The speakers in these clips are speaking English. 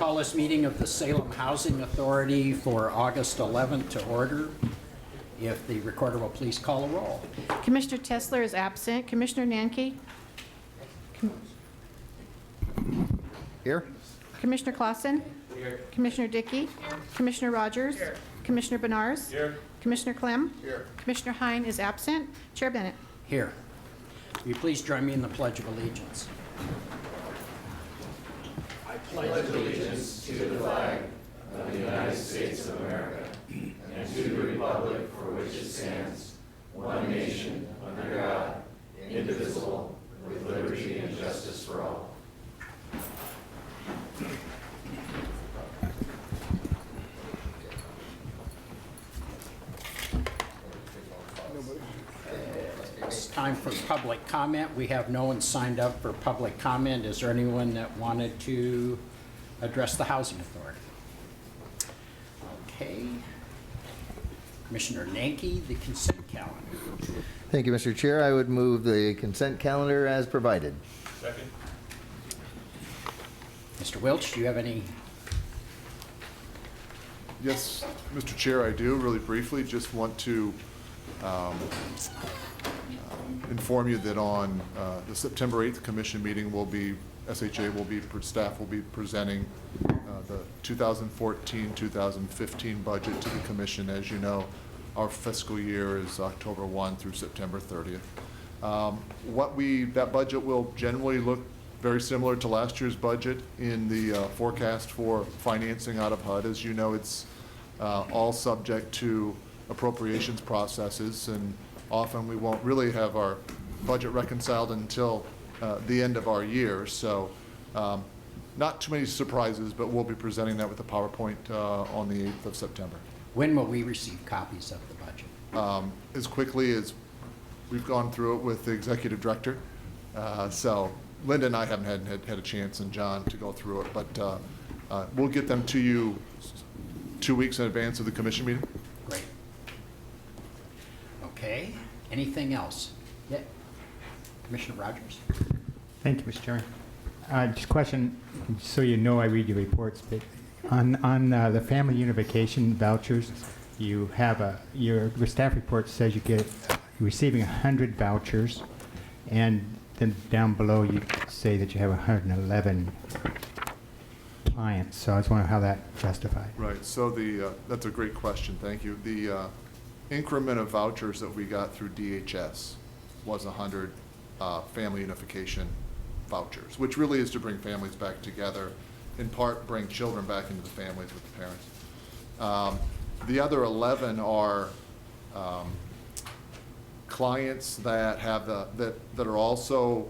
call this meeting of the Salem Housing Authority for August 11th to order. If the recorder will please call a roll. Commissioner Tesler is absent. Commissioner Nanke? Here? Commissioner Clausen? Here. Commissioner Dickey? Here. Commissioner Rogers? Here. Commissioner Benars? Here. Commissioner Clem? Here. Commissioner Hine is absent. Chair Bennett? Here. Will you please join me in the Pledge of Allegiance? I pledge allegiance to the flag of the United States of America and to the republic for which it stands, one nation, under God, indivisible, with liberty and justice for all. It's time for public comment. We have no one signed up for public comment. Is there anyone that wanted to address the Housing Authority? Okay. Commissioner Nanke, the consent calendar. Thank you, Mr. Chair. I would move the consent calendar as provided. Second. Mr. Welch, do you have any? Yes, Mr. Chair, I do. Really briefly, just want to inform you that on the September 8th commission meeting, staff will be presenting the 2014-2015 budget to the commission. As you know, our fiscal year is October 1 through September 30th. That budget will generally look very similar to last year's budget in the forecast for financing out of HUD. As you know, it's all subject to appropriations processes, and often we won't really have our budget reconciled until the end of our year. So not too many surprises, but we'll be presenting that with a PowerPoint on the 8th of September. When will we receive copies of the budget? As quickly as we've gone through it with the executive director. So Linda and I haven't had a chance, and John, to go through it, but we'll get them to you 2 weeks in advance of the commission meeting. Great. Okay. Anything else? Yeah. Commissioner Rogers. Thank you, Mr. Chairman. Just a question, so you know I read your reports, but on the family unification vouchers, you have your staff report says you're receiving 100 vouchers, and then down below you say that you have 111 clients. So I was wondering how that justified. Right. So that's a great question. Thank you. The increment of vouchers that we got through DHS was 100 family unification vouchers, which really is to bring families back together, in part bring children back into the families with the parents. The other 11 are clients that have that are also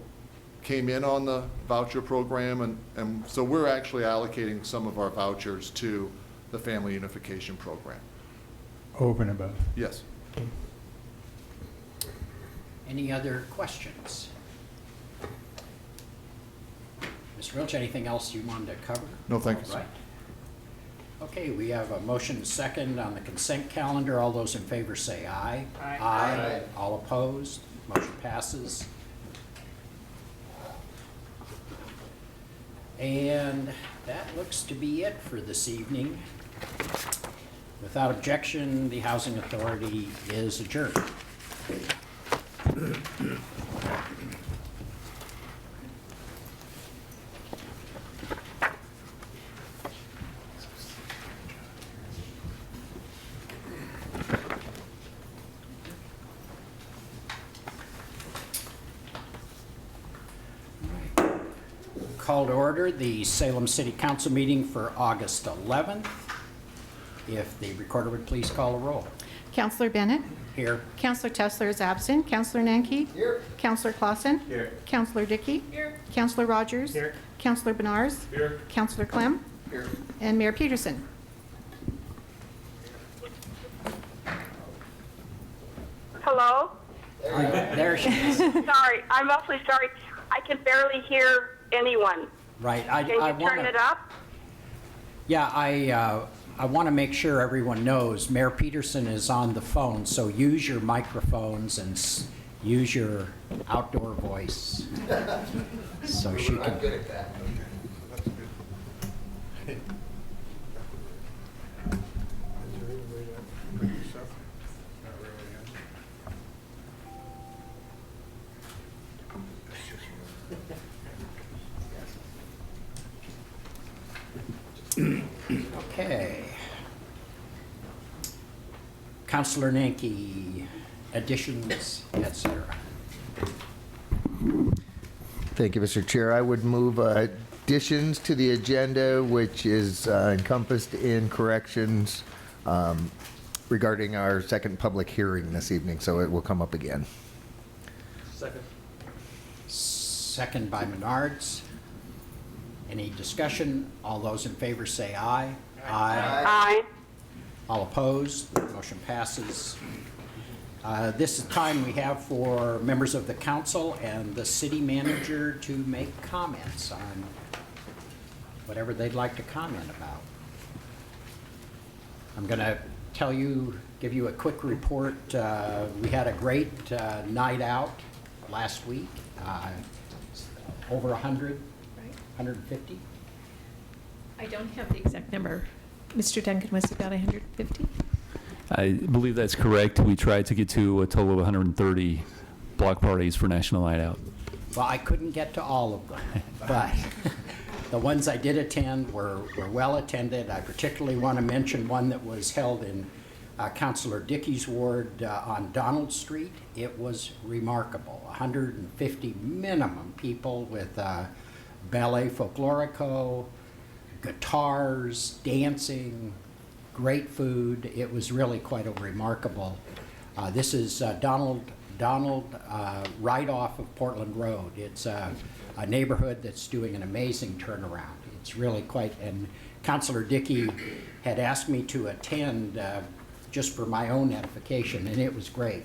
came in on the voucher program, and so we're actually allocating some of our vouchers to the family unification program. Over and above. Yes. Okay. Any other questions? Mr. Welch, anything else you wanted to cover? No, thank you, All sir. right. Okay, we have a motion and second on the consent calendar. All those in favor say aye. Aye. Aye. All opposed? Motion passes. And that looks to be it for this evening. Without objection, the Housing Authority is adjourned. Call to order the Salem City Council meeting for August 11th. If the recorder would please call a roll. Counselor Bennett? Here. Counselor Tesler is absent. Counselor Nanke? Here. Counselor Clausen? Here. Counselor Dickey? Here. Counselor Rogers? Here. Counselor Benars? Here. Counselor Clem? Here. And Mayor Peterson. Hello? There she is. Sorry, I'm awfully sorry. I can barely hear anyone. Right. Can you turn it up? Yeah, I want to make sure everyone knows Mayor Peterson is on the phone, so use your microphones and use your outdoor voice. So she can. I'm good at that. Okay. Counselor Nanki, additions, et cetera. Thank you, Mr. Chair. I would move additions to the agenda, which is encompassed in corrections regarding our second public hearing this evening, so it will come up again. Second by Menards. Any discussion? All those in favor say aye. Aye. All opposed? Motion passes. This is time we have for members of the council and the city manager to make comments on whatever they'd like to comment about. I'm going to give you a quick report. We had a great night out last week. Over 100, 150. I don't have the exact number. Mr. Duncan was about 150. I believe that's correct. We tried to get to a total of 130 block parties for National Night Out. Well, I couldn't get to all of them, but the ones I did attend were well attended. I particularly want to mention one that was held in Councilor Dickey's ward on Donald Street. It was remarkable. 150 minimum people with ballet folklorico, guitars, dancing, great food. It was really quite a remarkable. This is Donald right off of Portland Road. It's a neighborhood that's doing an amazing turnaround. It's really quite, and Councilor Dickey had asked me to attend just for my own edification, and it was great.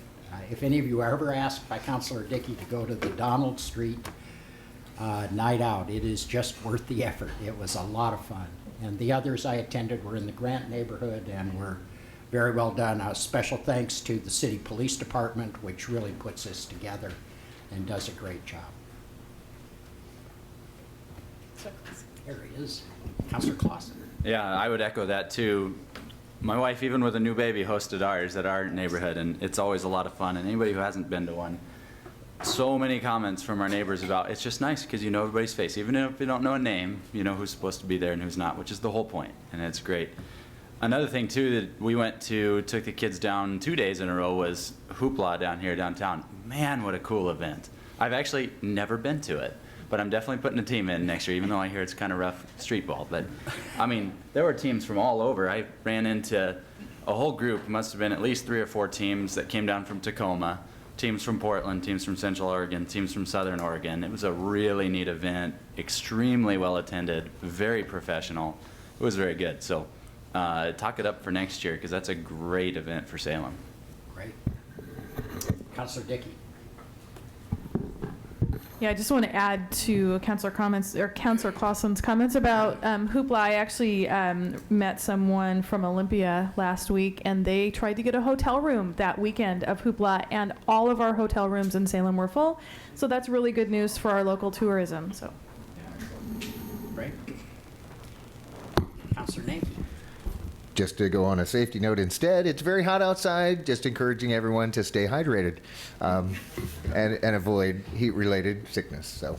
If any of you are ever asked by Councilor Dickey to go to the Donald Street night out, it is just worth the effort. It was a lot of fun. And the others I attended were in the Grant neighborhood and were very well done. Special thanks to the city police department, which really puts this together and does a great job. There he is, Councilor Clausen. Yeah, I would echo that too. My wife, even with a new baby, hosted ours at our neighborhood, and it's always a lot of fun. And anybody who hasn't been to one, so many comments from our neighbors about it's just nice because you know everybody's face. Even if you don't know a name, you know who's supposed to be there and who's not, which is the whole point, and it's great. Another thing too that we took the kids down 2 days in a row was Hoopla down here downtown. Man, what a cool event. I've actually never been to it, but I'm definitely putting a team in next year, even though I hear it's kind of rough street ball. But I mean, there were teams from all over. I ran into a whole group, must have been at least 3 or 4 teams that came down from Tacoma, teams from Portland, teams from Central Oregon, teams from Southern Oregon. It was a really neat event, extremely well attended, very professional. It was very good. So talk it up for next year because that's a great event for Salem. Great. Councilor Dickey. Yeah, I just want to add to Councilor Clausen's comments about Hoopla. I actually met someone from Olympia last week, and they tried to get a hotel room that weekend of Hoopla, and all of our hotel rooms in Salem were full. So that's really good news for our local tourism. So, Great. Councilor Nanki. Just to go on a safety note instead, it's very hot outside, just encouraging everyone to stay hydrated and avoid heat-related sickness. So,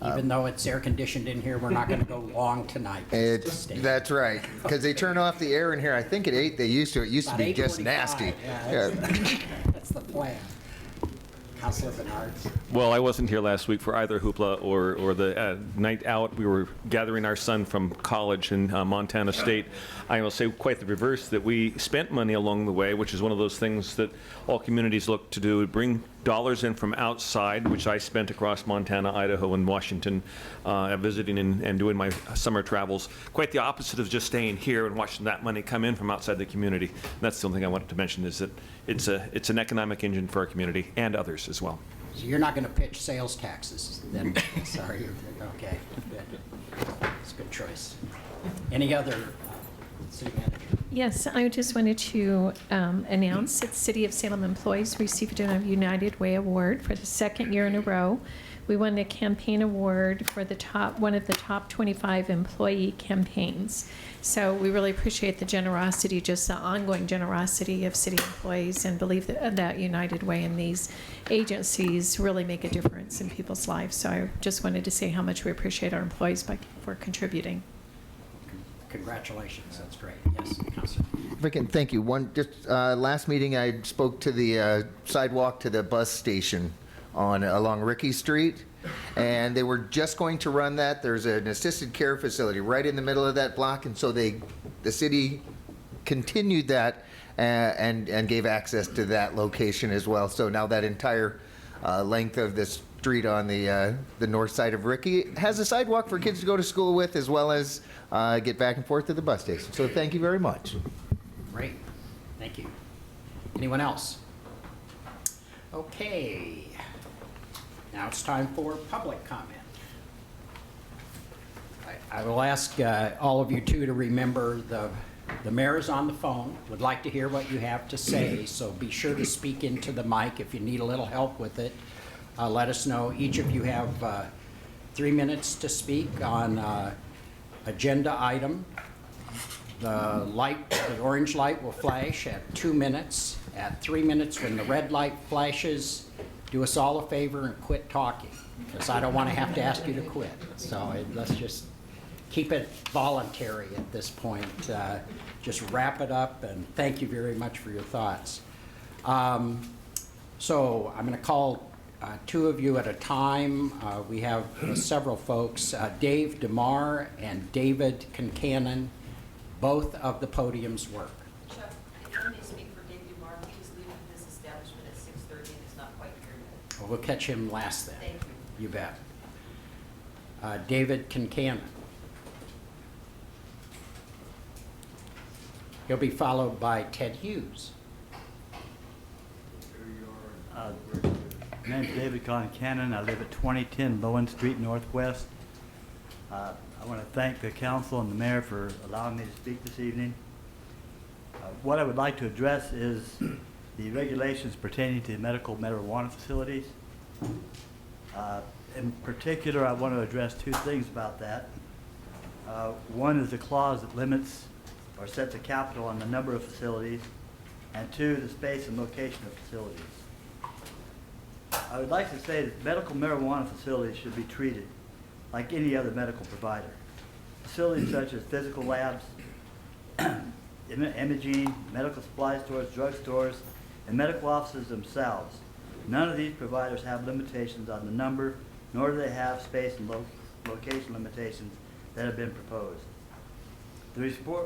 Even though it's air conditioned in here, we're not going to go long tonight. That's right, because they turn off the air in here. I think at 8 they used to. It used to be just 8:45. nasty. Yeah, that's the plan. Councilor Bernards. Well, I wasn't here last week for either Hoopla or the night out. We were gathering our son from college in Montana State. I will say quite the reverse, that we spent money along the way, which is one of those things that all communities look to do, bring dollars in from outside, which I spent across Montana, Idaho, and Washington, visiting and doing my summer travels. Quite the opposite of just staying here and watching that money come in from outside the community. And that's the only thing I wanted to mention, is that it's an economic engine for our community and others as well. So you're not going to pitch sales taxes then? Sorry. Okay. Good. It's a good choice. Any other city manager? Yes, I just wanted to announce that City of Salem employees received a United Way Award for the second year in a row We won a campaign award for one of the top 25 employee campaigns. So we really appreciate the generosity, just the ongoing generosity of city employees, and believe that United Way and these agencies really make a difference in people's lives. So I just wanted to say how much we appreciate our employees for contributing. Congratulations, that's great. Yes, Councilor. If I can, thank you. Last meeting, I spoke to the sidewalk to the bus station along Rickey Street, and they were just going to run that. There's an assisted care facility right in the middle of that block, and so the city continued that and gave access to that location as well. So now that entire length of the street on the north side of Rickey has a sidewalk for kids to go to school with, as well as get back and forth to the bus station. So thank you very much. Great, thank you. Anyone else? Okay. Now it's time for public comment. I will ask all of you to remember the mayor is on the phone, would like to hear what you have to say, so be sure to speak into the mic. If you need a little help with it, let us know. Each of you have 3 minutes to speak on agenda item. The orange light will flash at 2 minutes. At 3 minutes, when the red light flashes, do us all a favor and quit talking, because I don't want to have to ask you to quit. So let's just keep it voluntary at this point. Just wrap it up, and thank you very much for your thoughts. So I'm going to call 2 of you at a time. We have several folks, Dave DeMar and David Concannon. Both of the podiums work. Chuck, if you may speak for Dave DeMar, he's leaving this establishment at 6:30 and is not quite here yet. Well, we'll catch him last then. Thank you. You bet. David Concannon. He'll be followed by Ted Hughes. My name's David Concannon. I live at 2010 Lowen Street Northwest. I want to thank the council and the mayor for allowing me to speak this evening. What I would like to address is the regulations pertaining to medical marijuana facilities. In particular, I want to address 2 things about that. One is the clause that limits or sets a capital on the number of facilities, and 2, the space and location of facilities. I would like to say that medical marijuana facilities should be treated like any other medical provider. Facilities such as physical labs, imaging, medical supply stores, drug stores, and medical offices themselves. None of these providers have limitations on the number, nor do they have space and location limitations that have been proposed. The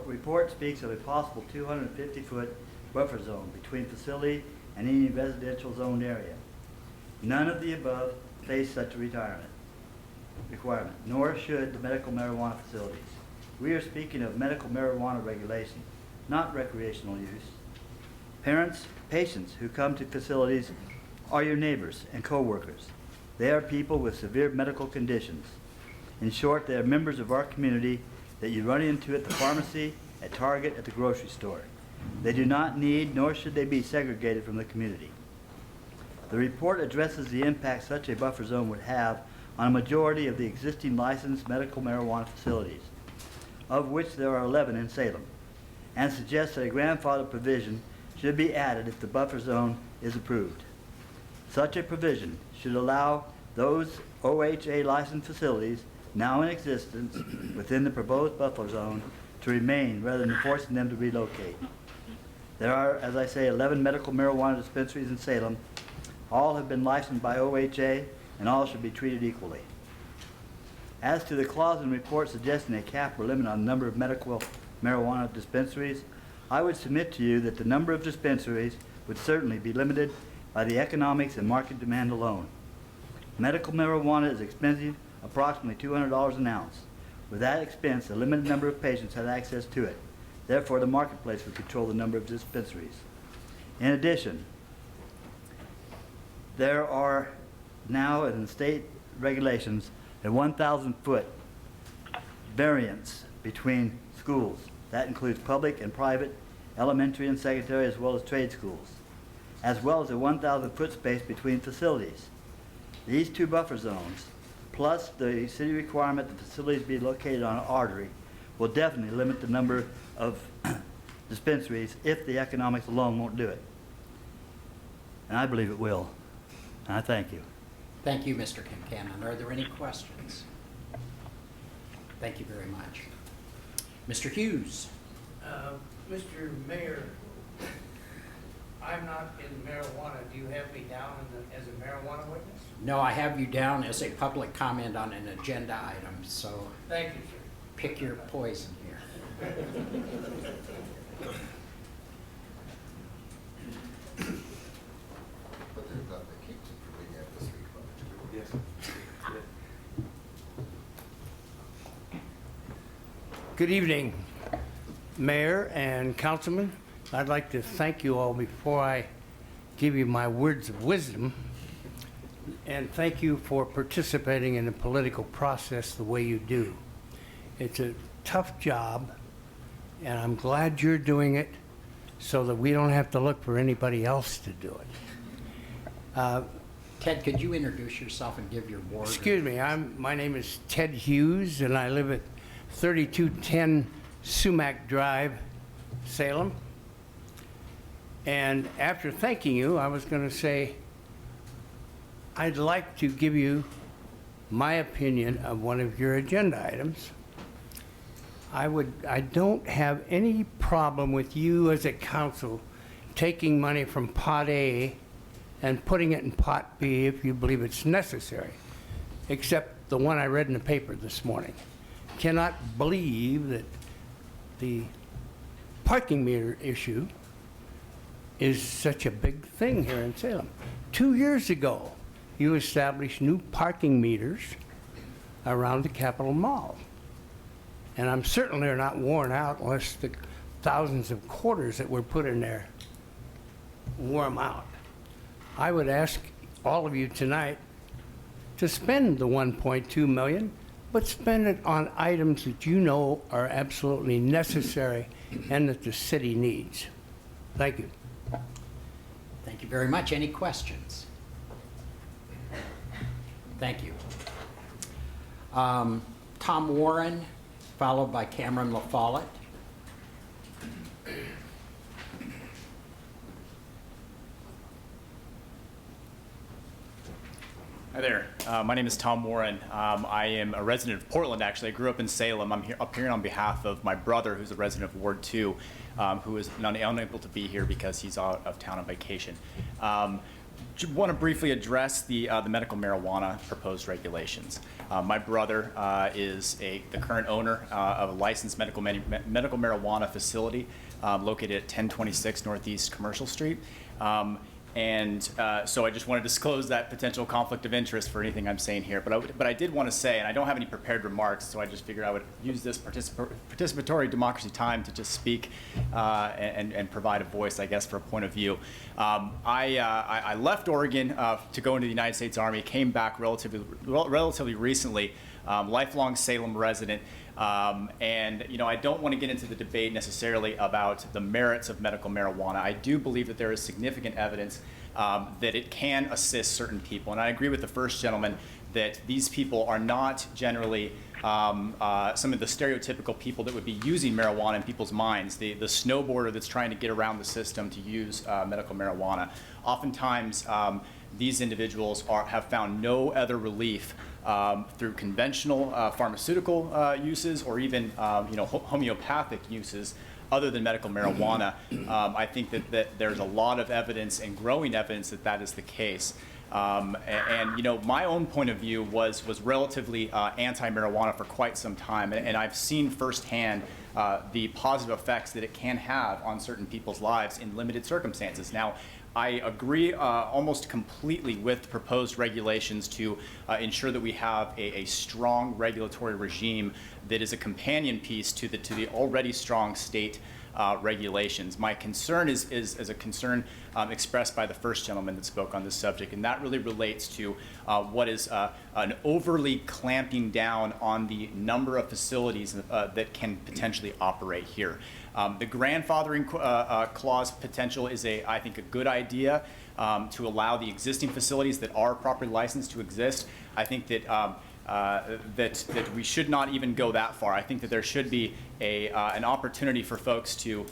report speaks of a possible 250-foot buffer zone between facility and any residential zoned area. None of the above face such a requirement, nor should the medical marijuana facilities. We are speaking of medical marijuana regulation, not recreational use. Patients who come to facilities are your neighbors and co-workers. They are people with severe medical conditions. In short, they are members of our community that you run into at the pharmacy, at Target, at the grocery store. They do not need, nor should they be segregated from the community. The report addresses the impact such a buffer zone would have on a majority of the existing licensed medical marijuana facilities, of which there are 11 in Salem, and suggests that a grandfather provision should be added if the buffer zone is approved. Such a provision should allow those OHA licensed facilities now in existence within the proposed buffer zone to remain rather than forcing them to relocate. There are, as I say, 11 medical marijuana dispensaries in Salem. All have been licensed by OHA, and all should be treated equally. As to the clause in the report suggesting a cap or limit on the number of medical marijuana dispensaries, I would submit to you that the number of dispensaries would certainly be limited by the economics and market demand alone. Medical marijuana is expensive, approximately $200 an ounce. With that expense, a limited number of patients have access to it. Therefore, the marketplace would control the number of dispensaries. In addition, there are now in state regulations a 1,000-foot variance between schools. That includes public and private, elementary and secondary, as well as trade schools, as well as a 1,000-foot space between facilities. These two buffer zones, plus the city requirement that facilities be located on an artery, will definitely limit the number of dispensaries if the economics alone won't do it. And I believe it will. And I thank you. Thank you, Mr. Kincannon. Are there any questions? Thank you very much. Mr. Hughes. Mr. Mayor, I'm not in marijuana. Do you have me down as a marijuana witness? No, I have you down as a public comment on an agenda item, so Thank you, sir. pick your poison here. Good evening, Mayor and Councilman. I'd like to thank you all before I give you my words of wisdom. And thank you for participating in the political process the way you do. It's a tough job, and I'm glad you're doing it so that we don't have to look for anybody else to do it. Ted, could you introduce yourself and give your ward? Excuse me, my name is Ted Hughes, and I live at 3210 Sumac Drive, Salem. And after thanking you, I was going to say, I'd like to give you my opinion of one of your agenda items. I don't have any problem with you as a council taking money from Pot A and putting it in Pot B if you believe it's necessary, except the one I read in the paper this morning. Cannot believe that the parking meter issue is such a big thing here in Salem. 2 years ago, you established new parking meters around the Capitol Mall. And I'm certain they're not worn out unless the thousands of quarters that were put in there wore them out. I would ask all of you tonight to spend the $1.2 million, but spend it on items that you know are absolutely necessary and that the city needs. Thank you. Thank you very much. Any questions? Thank you. Tom Warren, followed by Cameron LaFollette. Hi there. My name is Tom Warren. I am a resident of Portland, actually. I grew up in Salem. I'm here on behalf of my brother, who's a resident of Ward 2, who is unable to be here because he's out of town on vacation. Want to briefly address the medical marijuana proposed regulations. My brother is the current owner of a licensed medical marijuana facility located at 1026 Northeast Commercial Street. So I just want to disclose that potential conflict of interest for anything I'm saying here. But I did want to say, and I don't have any prepared remarks, so I just figured I would use this participatory democracy time to just speak and provide a voice, I guess, for a point of view. I left Oregon to go into the United States Army, came back relatively recently, lifelong Salem resident. And I don't want to get into the debate necessarily about the merits of medical marijuana. I do believe that there is significant evidence that it can assist certain people. And I agree with the first gentleman that these people are not generally some of the stereotypical people that would be using marijuana in people's minds, the snowboarder that's trying to get around the system to use medical marijuana. Oftentimes, these individuals have found no other relief through conventional pharmaceutical uses or even homeopathic uses other than medical marijuana. I think that there's a lot of evidence and growing evidence that is the case. My own point of view was relatively anti-marijuana for quite some time, and I've seen firsthand the positive effects that it can have on certain people's lives in limited circumstances. Now, I agree almost completely with proposed regulations to ensure that we have a strong regulatory regime that is a companion piece to the already strong state regulations. My concern is a concern expressed by the first gentleman that spoke on this subject, and that really relates to what is an overly clamping down on the number of facilities that can potentially operate here. The grandfathering clause potential is I think, a good idea. to allow the existing facilities that are properly licensed to exist. I think that that we should not even go that far. I think that there should be an opportunity for folks to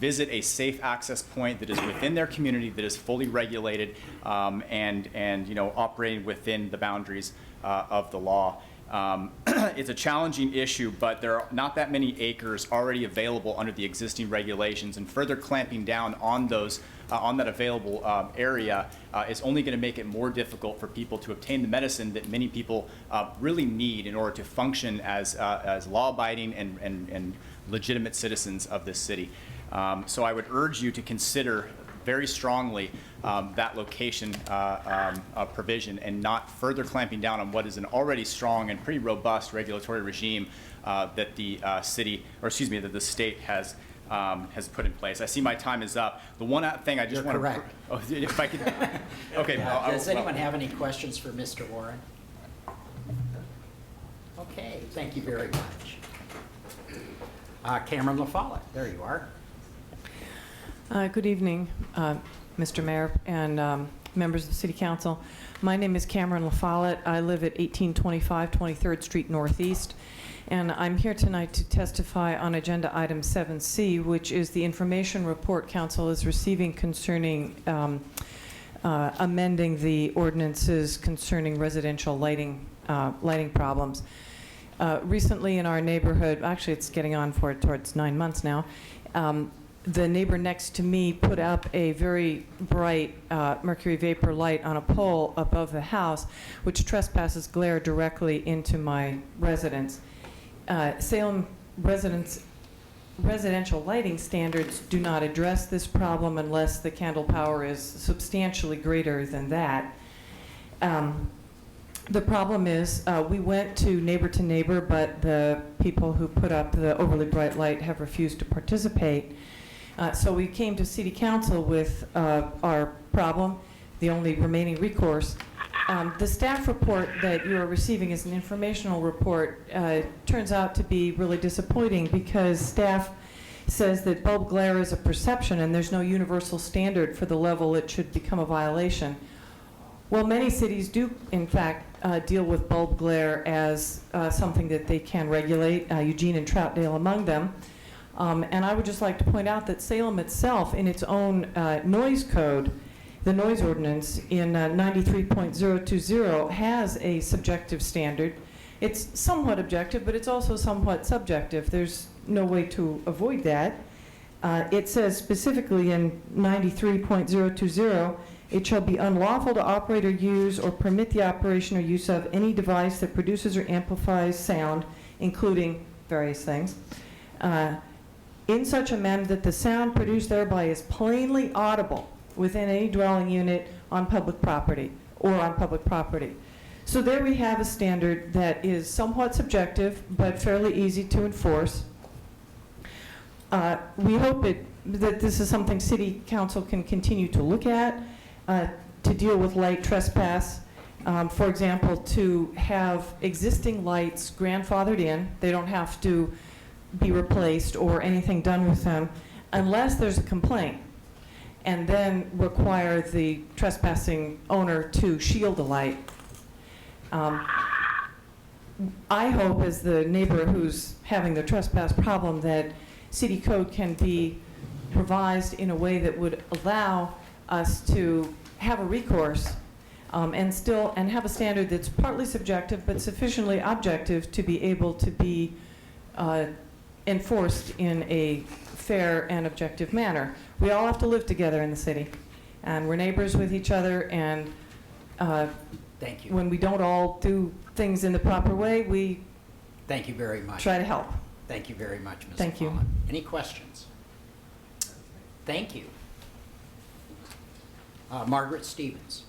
visit a safe access point that is within their community, that is fully regulated, and operating within the boundaries of the law. It's a challenging issue, but there are not that many acres already available under the existing regulations, and further clamping down on those on that available area is only going to make it more difficult for people to obtain the medicine that many people really need in order to function as law-abiding and legitimate citizens of this city. So I would urge you to consider very strongly that location provision, and not further clamping down on what is an already strong and pretty robust regulatory regime that the that the state has put in place. I see my time is up. The one thing I just want to... You're correct. Oh, if I could... Okay. Does anyone have any questions for Mr. Warren? Okay, thank you very much. Cameron LaFollette, there you are. Good evening, Mr. Mayor and members of the City Council. My name is Cameron LaFollette. I live at 1825 23rd Street Northeast, and I'm here tonight to testify on Agenda Item 7C, which is the information report Council is receiving concerning amending the ordinances concerning residential lighting problems. Recently in our neighborhood, actually it's getting on towards 9 months now, the neighbor next to me put up a very bright mercury vapor light on a pole above the house, which trespasses glare directly into my residence. Salem residential lighting standards do not address this problem unless the candle power is substantially greater than that. The problem is we went to neighbor, but the people who put up the overly bright light have refused to participate. So we came to City Council with our problem, the only remaining recourse. The staff report that you are receiving is an informational report. Turns out to be really disappointing because staff says that bulb glare is a perception and there's no universal standard for the level it should become a violation. Well, many cities do, in fact, deal with bulb glare as something that they can regulate, Eugene and Troutdale among them. And I would just like to point out that Salem itself, in its own noise code, the noise ordinance in 93.020 has a subjective standard. It's somewhat objective, but it's also somewhat subjective. There's no way to avoid that. It says specifically in 93.020, it shall be unlawful to operate or use or permit the operation or use of any device that produces or amplifies sound, including various things, in such a manner that the sound produced thereby is plainly audible within any dwelling unit on public property or on public property. So there we have a standard that is somewhat subjective but fairly easy to enforce. We hope that this is something City Council can continue to look at to deal with light trespass. For example, to have existing lights grandfathered in. They don't have to be replaced or anything done with them unless there's a complaint, and then require the trespassing owner to shield the light. I hope, as the neighbor who's having the trespass problem, that city code can be revised in a way that would allow us to have a recourse and have a standard that's partly subjective but sufficiently objective to be able to be enforced in a fair and objective manner. We all have to live together in the city, and we're neighbors with each other, and Thank you. when we don't all do things in the proper way, we Thank you very much. try to help. Thank you very much, Ms. Thank you. Pollan. Any questions? Thank you. Margaret Stevens.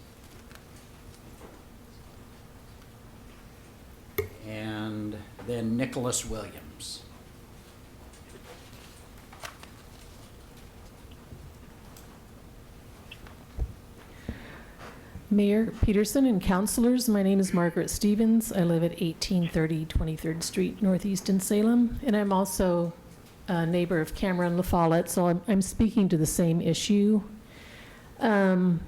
And then Nicholas Williams. Mayor Peterson and councilors, my name is Margaret Stevens. I live at 1830 23rd Street Northeast in Salem, and I'm also a neighbor of Cameron LaFollette, so I'm speaking to the same issue. We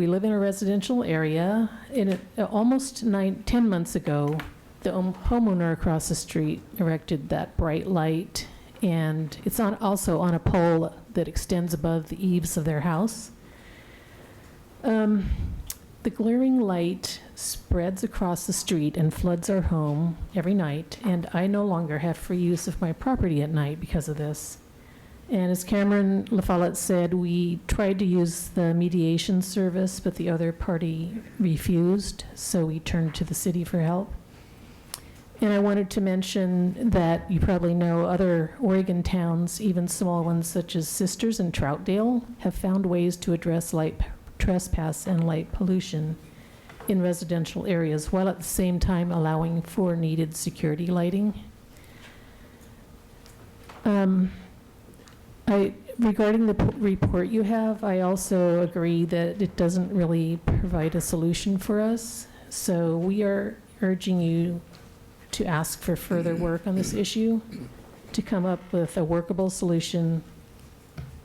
live in a residential area. Almost 10 months ago, the homeowner across the street erected that bright light, and it's also on a pole that extends above the eaves of their house. The glaring light spreads across the street and floods our home every night, and I no longer have free use of my property at night because of this. And as Cameron LaFollette said, we tried to use the mediation service, but the other party refused, so we turned to the city for help. And I wanted to mention that you probably know other Oregon towns, even small ones such as Sisters and Troutdale, have found ways to address light trespass and light pollution in residential areas, while at the same time allowing for needed security lighting. Regarding the report you have, I also agree that it doesn't really provide a solution for us. So we are urging you to ask for further work on this issue to come up with a workable solution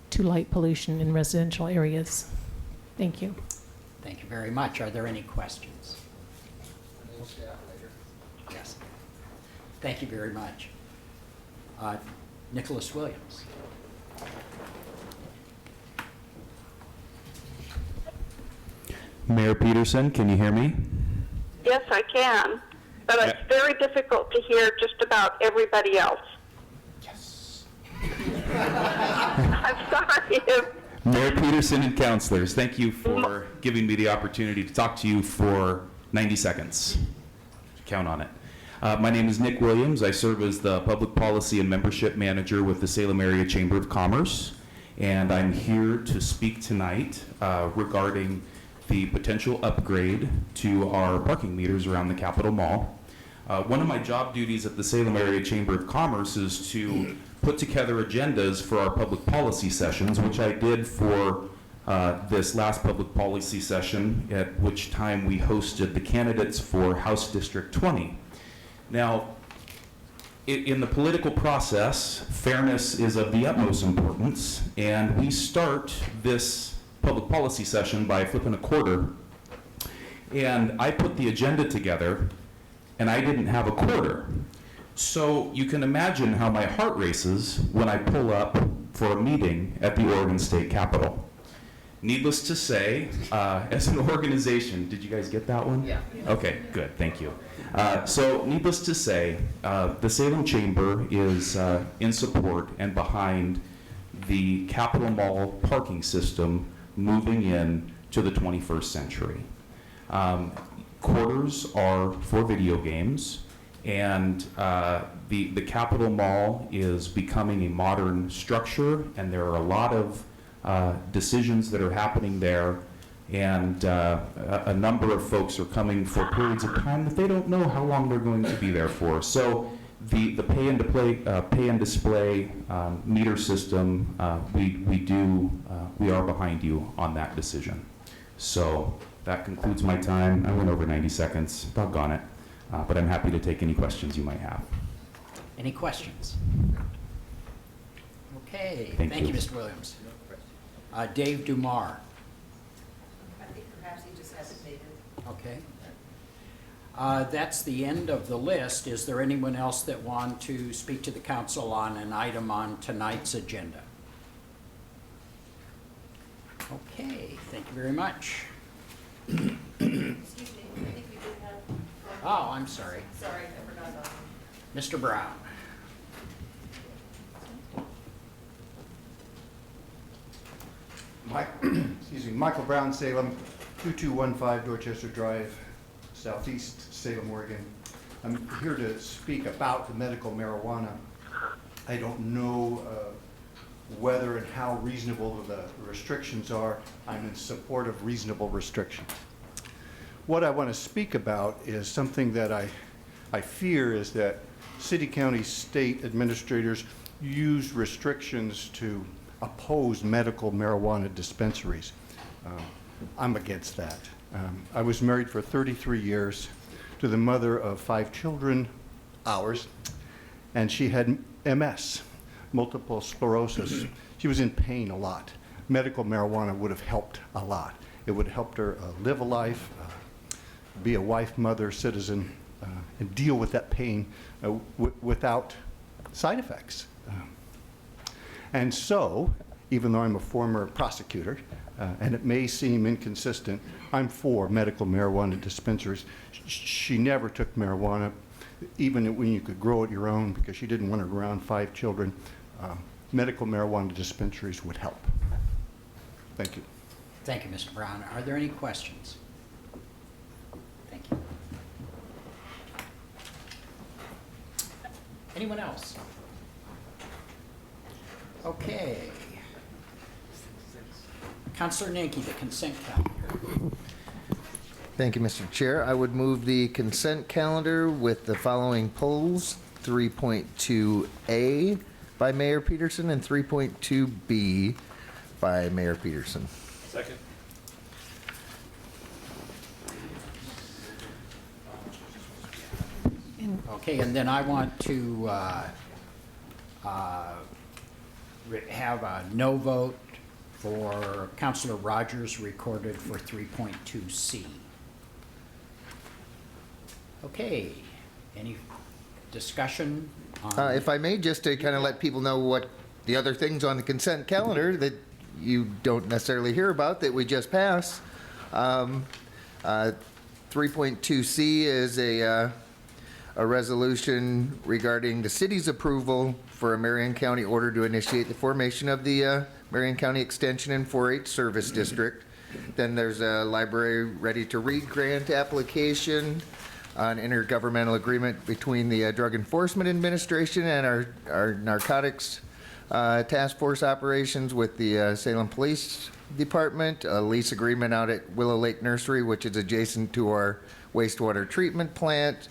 to light pollution in residential areas. Thank you. Thank you very much. Are there any questions? Yes. Thank you very much. Nicholas Williams. Mayor Peterson, can you hear me? Yes, I can, but it's very difficult to hear just about everybody else. Yes. I'm sorry. Mayor Peterson and councilors, thank you for giving me the opportunity to talk to you for 90 seconds. Count on it. My name is Nick Williams. I serve as the Public Policy and Membership Manager with the Salem Area Chamber of Commerce, and I'm here to speak tonight regarding the potential upgrade to our parking meters around the Capitol Mall. One of my job duties at the Salem Area Chamber of Commerce is to put together agendas for our public policy sessions, which I did for this last public policy session, at which time we hosted the candidates for House District 20. Now, in the political process, fairness is of the utmost importance, and we start this public policy session by flipping a quarter, and I put the agenda together, and I didn't have a quarter. So you can imagine how my heart races when I pull up for a meeting at the Oregon State Capitol. Needless to say, as an organization, did you guys get that one? Yeah. Okay, good, thank you. So needless to say, the Salem Chamber is in support and behind the Capitol Mall parking system moving in to the 21st century. Quarters are for video games, and the Capitol Mall is becoming a modern structure, and there are a lot of decisions that are happening there, and a number of folks are coming for periods of time that they don't know how long they're going to be there for. So the pay and display meter system, we are behind you on that decision. So that concludes my time. I went over 90 seconds, doggone it, but I'm happy to take any questions you might have. Any questions? Okay, Thank you. Mr. Williams. Dave Dumar. I think perhaps he just hasn't made it. Okay. That's the end of the list. Is there anyone else that want to speak to the council on an item on tonight's agenda? Okay, thank you very much. Excuse me, I think we did have one. Oh, I'm sorry. Sorry, I forgot about him. Mr. Brown. Excuse me, Michael Brown, Salem, 2215 Dorchester Drive, Southeast Salem, Oregon. I'm here to speak about the medical marijuana. I don't know whether and how reasonable the restrictions are. I'm in support of reasonable restrictions. What I want to speak about is something that I fear is that city, county, state administrators use restrictions to oppose medical marijuana dispensaries. I'm against that. I was married for 33 years to the mother of 5 children, ours, and she had MS, multiple sclerosis. She was in pain a lot. medical marijuana would have helped a lot. It would have helped her live a life, be a wife, mother, citizen, and deal with that pain without side effects. And so, even though I'm a former prosecutor, and it may seem inconsistent, I'm for medical marijuana dispensaries. She never took marijuana, even when you could grow it your own, because she didn't want to around 5 children. Medical marijuana dispensaries would help. Thank you. Thank you, Mr. Brown. Are there any questions? Thank you. Anyone else? Okay. Councilor Nanki, the consent calendar. Thank you, Mr. Chair. I would move the consent calendar with the following polls: 3.2A by Mayor Peterson and 3.2B by Mayor Peterson. Second. Okay, and then I want to have a no vote for Councilor Rogers recorded for 3.2C. Okay, any discussion on? If I may, just to kind of let people know what the other things on the consent calendar that you don't necessarily hear about that we just passed. 3.2C is a resolution regarding the city's approval for a Marion County order to initiate the formation of the Marion County Extension and 4-H Service District. Then there's a library ready-to-read grant application, an intergovernmental agreement between the Drug Enforcement Administration and our narcotics task force operations with the Salem Police Department, a lease agreement out at Willow Lake Nursery, which is adjacent to our wastewater treatment plant,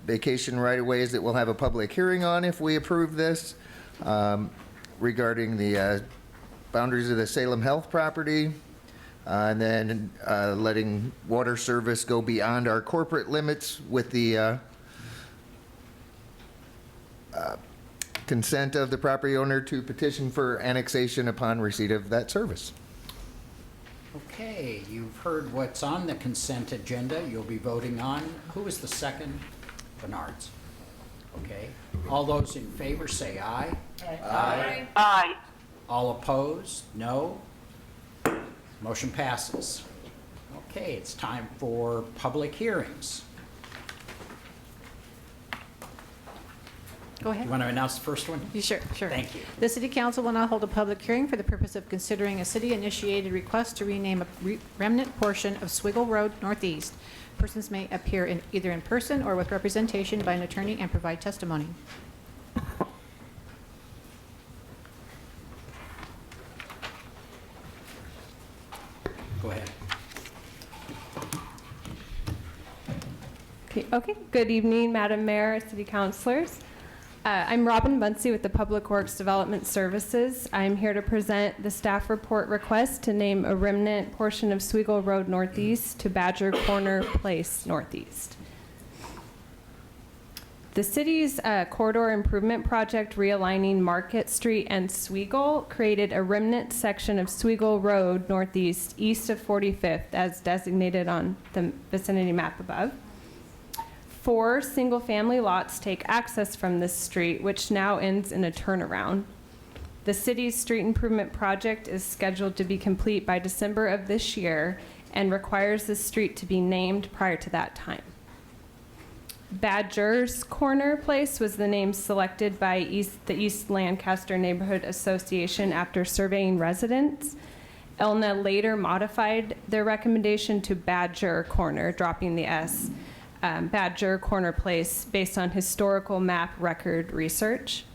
vacation right-of-ways that we'll have a public hearing on if we approve this, regarding the boundaries of the Salem Health property, and then letting water service go beyond our corporate limits with the consent of the property owner to petition for annexation upon receipt of that service. Okay, you've heard what's on the consent agenda. You'll be voting on. Who is the second? Bernard's. Okay. All those in favor say aye. Aye. Aye. All opposed? No. Motion passes. Okay, it's time for public hearings. Go ahead. You want to announce the first one? Sure. Thank you. The City Council will now hold a public hearing for the purpose of considering a city-initiated request to rename a remnant portion of Swiggle Road Northeast. Persons may appear either in person or with representation by an attorney and provide testimony. Go ahead. Okay. Good evening, Madam Mayor, City Councilors. I'm Robin Bunsey with the Public Works Development Services. I'm here to present the staff report request to name a remnant portion of Swiggle Road Northeast to Badger Corner Place Northeast. The city's corridor improvement project realigning Market Street and Swiggle created a remnant section of Swiggle Road Northeast east of 45th as designated on the vicinity map above. 4 single-family lots take access from this street, which now ends in a turnaround. The city's street improvement project is scheduled to be complete by December of this year and requires the street to be named prior to that time. Badger's Corner Place was the name selected by the East Lancaster Neighborhood Association after surveying residents. ELNA later modified their recommendation to Badger Corner, dropping the S. Badger Corner Place based on historical map record research.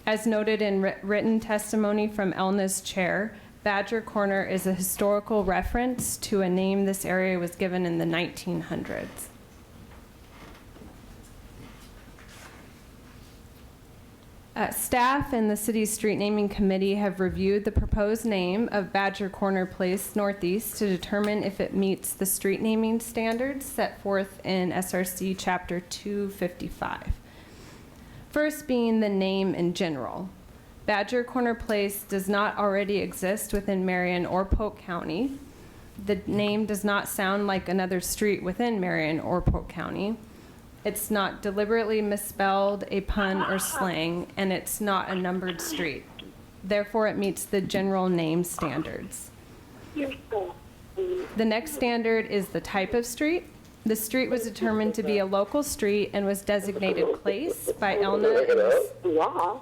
As noted in written testimony from ELNA's chair, Badger Corner is a historical reference to a name this area was given in the 1900s. Staff and the city's street naming committee have reviewed the proposed name of Badger Corner Place Northeast to determine if it meets the street naming standards set forth in SRC Chapter 255. First being the name in general. Badger Corner Place does not already exist within Marion or Polk County. The name does not sound like another street within Marion or Polk County. It's not deliberately misspelled, a pun, or slang, and it's not a numbered street. Therefore, it meets the general name standards. The next standard is the type of street. The street was determined to be a local street and was designated place by ELNA.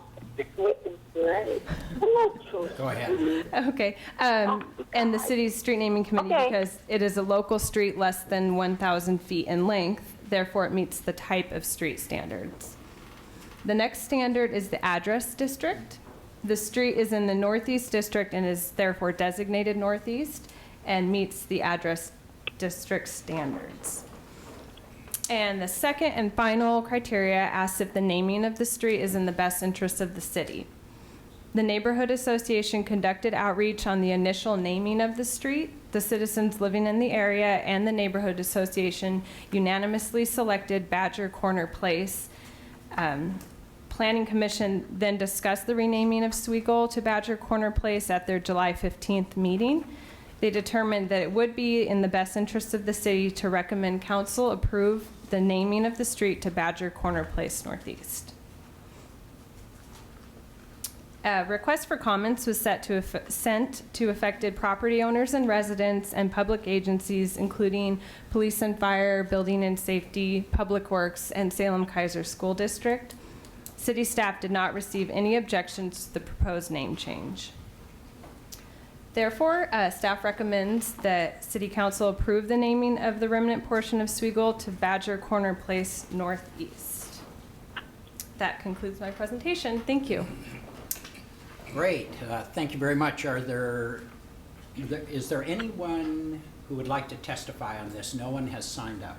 Go ahead. Okay, and the city's street naming committee because it is a local street less than 1,000 feet in length. Therefore, it meets the type of street standards. The next standard is the address district. The street is in the Northeast District and is therefore designated Northeast and meets the address district standards. And the second and final criteria asks if the naming of the street is in the best interest of the city. The neighborhood association conducted outreach on the initial naming of the street. The citizens living in the area and the neighborhood association unanimously selected Badger Corner Place. Planning Commission then discussed the renaming of Swigel to Badger Corner Place at their July 15th meeting. They determined that it would be in the best interest of the city to recommend council approve the naming of the street to Badger Corner Place Northeast. A request for comments was sent to affected property owners and residents and public agencies, including Police and Fire, Building and Safety, Public Works, and Salem Kaiser School District. City staff did not receive any objections to the proposed name change. Therefore, staff recommends that City Council approve the naming of the remnant portion of Swigel to Badger Corner Place Northeast. That concludes my presentation. Thank you. Great. Thank you very much. Is there anyone who would like to testify on this? No one has signed up.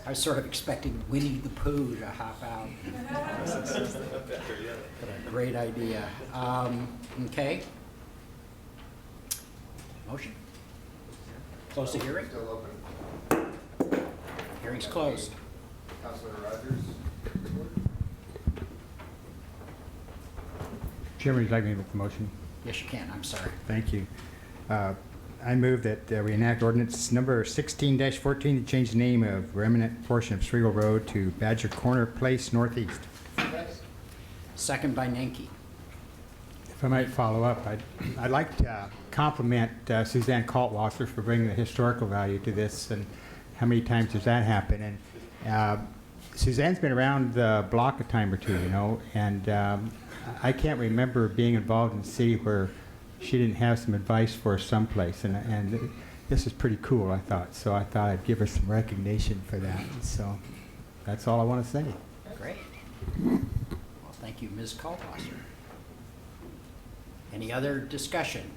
I was sort of expecting Winnie the Pooh to hop out. What a great idea. Okay. Motion? Close the hearing? Still open. Hearing's closed. Councilor Rogers. Chairman, would you like me to make the motion? Yes, you can. I'm sorry. Thank you. I move that we enact ordinance number 16-14 to change the name of remnant portion of Swigel Road to Badger Corner Place Northeast. Second by Nanki. If I might follow up, I'd like to compliment Suzanne Kaltwasser for bringing the historical value to this, and how many times does that happen? And Suzanne's been around the block a time or two, you know, and I can't remember being involved in the city where she didn't have some advice for us someplace, and this is pretty cool, I thought. So I thought I'd give her some recognition for that. So that's all I want to say. Great. Well, thank you, Ms. Kaltwasser. Any other discussion?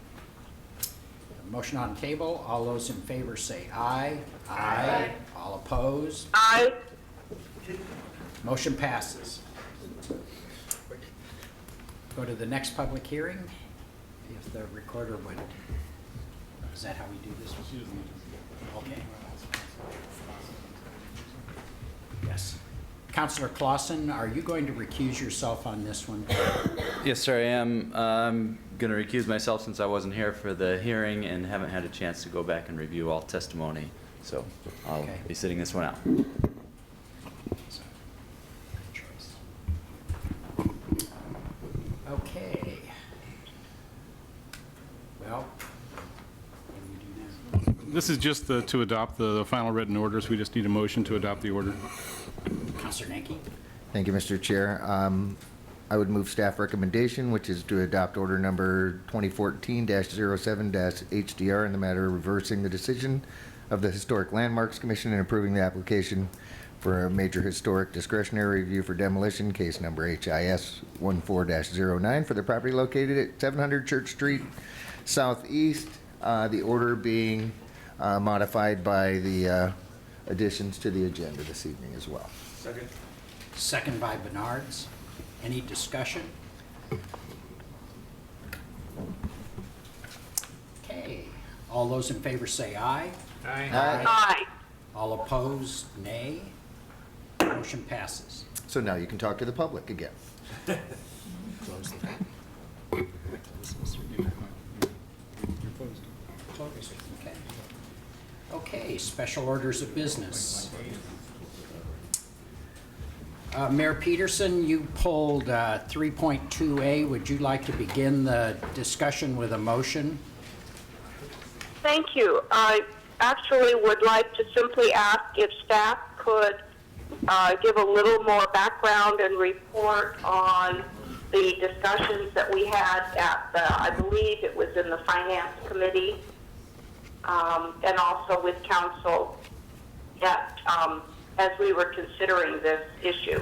Motion on the table. All those in favor say aye. Aye. All opposed? Aye. Motion passes. Go to the next public hearing. If the recorder would. Is that how we do this? Okay. Yes. Councilor Clausen, are you going to recuse yourself on this one? Yes, sir, I am. I'm going to recuse myself since I wasn't here for the hearing and haven't had a chance to go back and review all testimony. So I'll be sitting this one out. Okay. Well, this is just to adopt the final written orders. We just need a motion to adopt the order. Councilor Nanki. Thank you, Mr. Chair. I would move staff recommendation, which is to adopt order number 2014-07-HDR in the matter of reversing the decision of the Historic Landmarks Commission and approving the application for a major historic discretionary review for demolition, case number HIS 14-09 for the property located at 700 Church Street Southeast. The order being modified by the additions to the agenda this evening as well. Second. Second by Bernards. Any discussion? Okay. All those in favor say aye. Aye. Aye. All opposed, nay. Motion Motion passes. So now you can talk to the public again. Close the Okay. Okay, special orders of business. Mayor Peterson, you pulled 3.2A. Would you like to begin the discussion with a motion? Thank you. I actually would like to simply ask if staff could give a little more background and report on the discussions that we had at the, I believe it was in the Finance Committee, and also with council at, as we were considering this issue.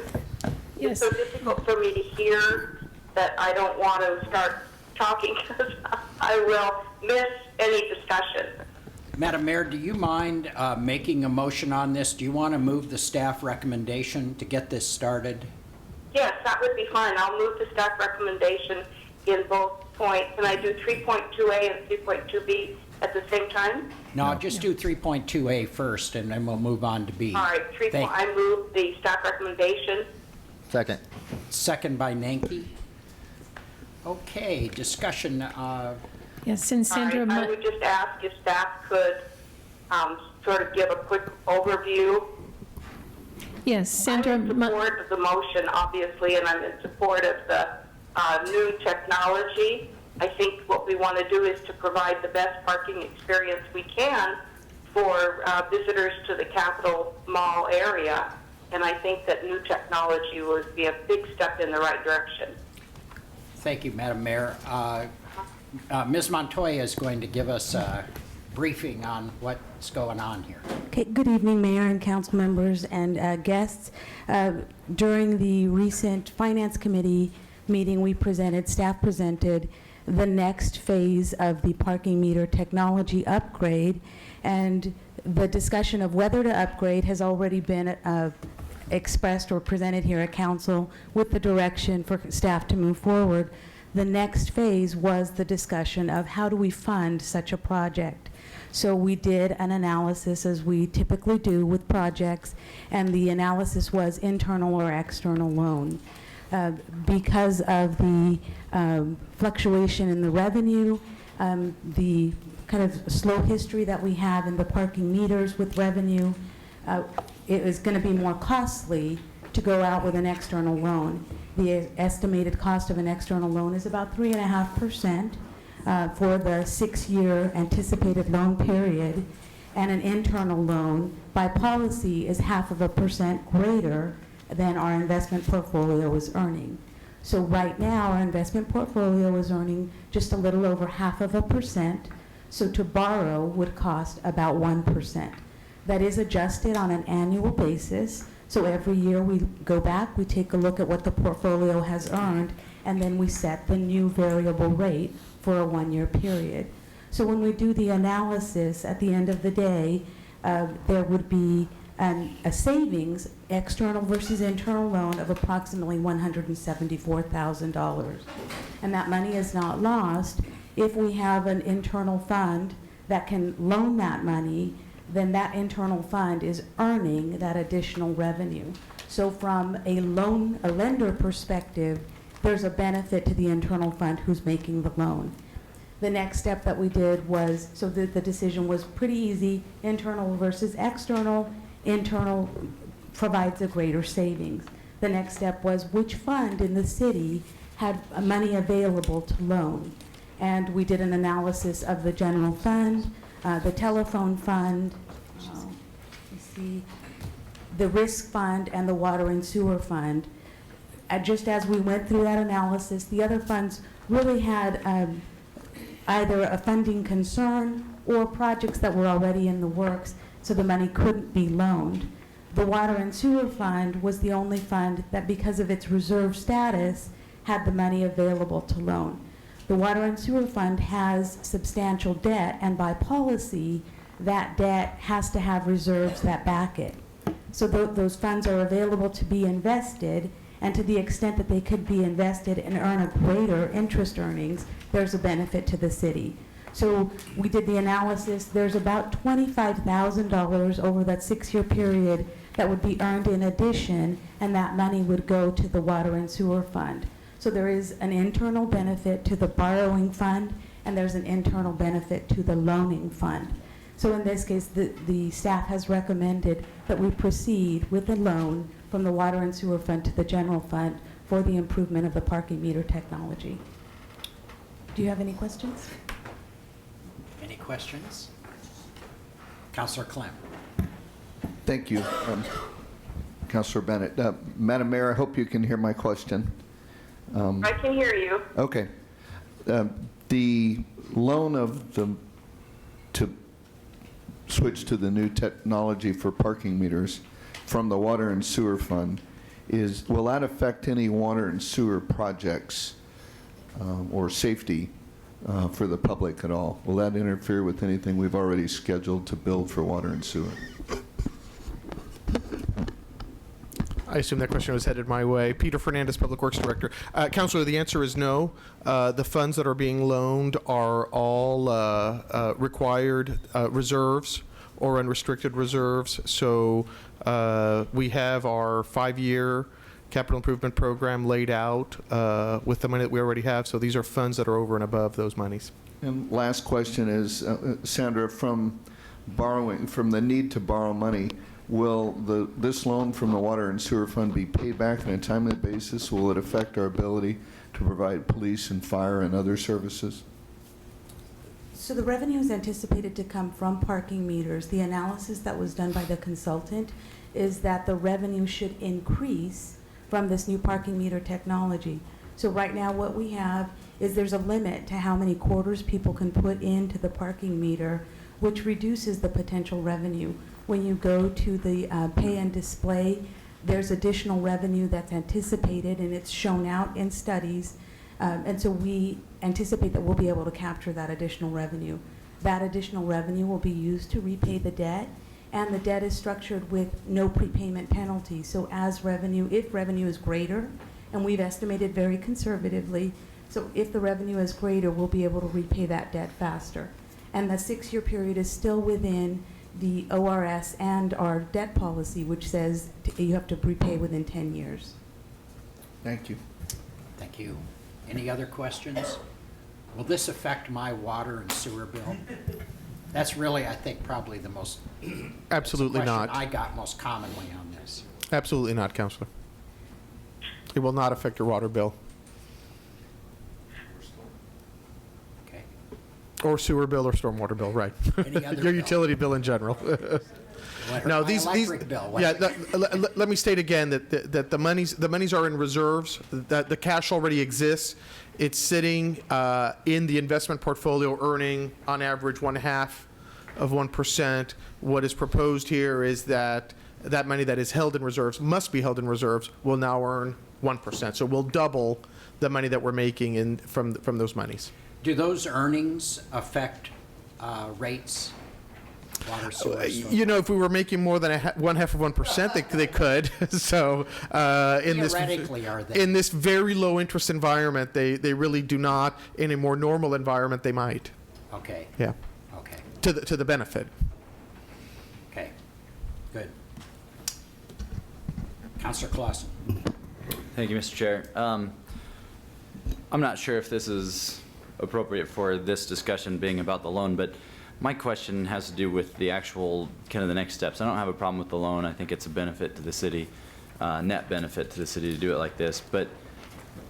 Yes. It's so difficult for me to hear that I don't want to start talking because I will miss any discussion. Madam Mayor, do you mind making a motion on this? Do you want to move the staff recommendation to get this started? Yes, that would be fine. I'll move the staff recommendation in both points. Can I do 3.2A and 3.2B at the same time? No, just do 3.2A first, and then we'll move on to B. All right, I move the staff recommendation. Second. Second by Nanki. Okay, discussion. Yes, and Sandra. I would just ask if staff could sort of give a quick overview. Yes, Sandra. I'm in support of the motion, obviously, and I'm in support of the new technology. I think what we want to do is to provide the best parking experience we can for visitors to the Capitol Mall area, and I think that new technology would be a big step in the right direction. Thank you, Madam Mayor. Ms. Montoya is going to give us a briefing on what's going on here. Okay, good evening, Mayor and council members and guests. During the recent Finance Committee meeting, staff presented the next phase of the parking meter technology upgrade, and the discussion of whether to upgrade has already been expressed or presented here at council with the direction for staff to move forward. The next phase was the discussion of how do we fund such a project. So we did an analysis, as we typically do with projects, and the analysis was internal or external loan. Because of the fluctuation in the revenue, the kind of slow history that we have in the parking meters with revenue, it was going to be more costly to go out with an external loan. The estimated cost of an external loan is about 3.5% for the 6-year anticipated loan period, and an internal loan by policy is 0.5% greater than our investment portfolio is earning. So right now, our investment portfolio is earning just a little over 0.5%, so to borrow would cost about 1%. That is adjusted on an annual basis. So every year we go back, we take a look at what the portfolio has earned, and then we set the new variable rate for a 1-year period. So when we do the analysis at the end of the day, there would be a savings, external versus internal loan, of approximately $174,000. And that money is not lost. If we have an internal fund that can loan that money, then that internal fund is earning that additional revenue. So from a lender perspective, there's a benefit to the internal fund who's making the loan. The next step that we did was, so the decision was pretty easy, internal versus external. Internal provides a greater savings. The next step was which fund in the city had money available to loan. And we did an analysis of the general fund, the telephone fund, the risk fund, and the water and sewer fund. Just as we went through that analysis, the other funds really had either a funding concern or projects that were already in the works, so the money couldn't be loaned. The water and sewer fund was the only fund that, because of its reserve status, had the money available to loan. The water and sewer fund has substantial debt, and by policy, that debt has to have reserves that back it. So those funds are available to be invested, and to the extent that they could be invested and earn a greater interest earnings, there's a benefit to the city. So we did the analysis. There's about $25,000 over that 6-year period that would be earned in addition, and that money would go to the water and sewer fund. So there is an internal benefit to the borrowing fund, and there's an internal benefit to the loaning fund. So in this case, the staff has recommended that we proceed with a loan from the water and sewer fund to the general fund for the improvement of the parking meter technology. Do you have any questions? Any questions? Councilor Clem. Thank you, Councilor Bennett. Madam Mayor, I hope you can hear my question. I can hear you. Okay. The loan to switch to the new technology for parking meters from the water and sewer fund will that affect any water and sewer projects or safety for the public at all? Will that interfere with anything we've already scheduled to build for water and sewer? I assume that question was headed my way. Peter Fernandez, Public Works Director. Councilor, the answer is no. The funds that are being loaned are all required reserves or unrestricted reserves. So we have our 5-year capital improvement program laid out with the money that we already have. So these are funds that are over and above those monies. And last question is, Sandra, from the need to borrow money, will this loan from the water and sewer fund be paid back on a timely basis? Will it affect our ability to provide police and fire and other services? So the revenue is anticipated to come from parking meters. The analysis that was done by the consultant is that the revenue should increase from this new parking meter technology. So right now what we have is there's a limit to how many quarters people can put into the parking meter, which reduces the potential revenue. When you go to the pay and display, there's additional revenue that's anticipated, and it's shown out in studies. And so we anticipate that we'll be able to capture that additional revenue. That additional revenue will be used to repay the debt, and the debt is structured with no prepayment penalty. So if revenue is greater, and we've estimated very conservatively, so if the revenue is greater, we'll be able to repay that debt faster. And the 6-year period is still within the ORS and our debt policy, which says you have to repay within 10 years. Thank you. Thank you. Any other questions? Will this affect my water and sewer bill? That's really, I think, probably the most Absolutely question not. I got most commonly on this. Absolutely not, Councilor. It will not affect your water bill. Okay. Or sewer bill or stormwater bill, right. Any other Your bill? utility bill in general. No, electric bill. Yeah, let me state again that the monies are in reserves, that the cash already exists. It's sitting in the investment portfolio, earning on average 0.5%. What is proposed here is that money that is held in reserves, must be held in reserves, will now earn 1%. So we'll double the money that we're making from those monies. Do those earnings affect rates? Water, sewer, You know, if we were making more than 0.5%, they could. So Theoretically, are they? in this very low interest environment, they really do not. In a more normal environment, they might. Okay. Yeah. Okay. To the benefit. Okay. Good. Councilor Clausen. Thank you, Mr. Chair. I'm not sure if this is appropriate for this discussion being about the loan, but my question has to do with the actual, kind of the next steps. I don't have a problem with the loan. I think it's a benefit to the city, net benefit to the city to do it like this. But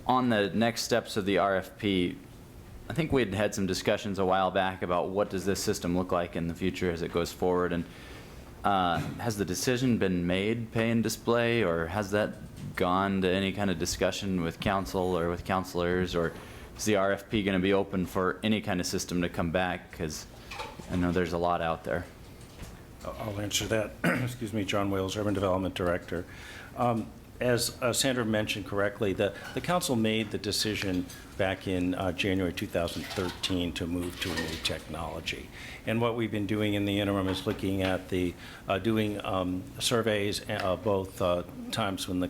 on the next steps of the RFP, I think we'd had some discussions a while back about what does this system look like in the future as it goes forward. And has the decision been made, pay and display, or has that gone to any kind of discussion with council or with councilors, or is the RFP going to be open for any kind of system to come back? Because I know there's a lot out there. I'll answer that. Excuse me, John Wales, Urban Development Director. As Sandra mentioned correctly, the council made the decision back in January 2013 to move to a new technology. And what we've been doing in the interim is looking at doing surveys both times when the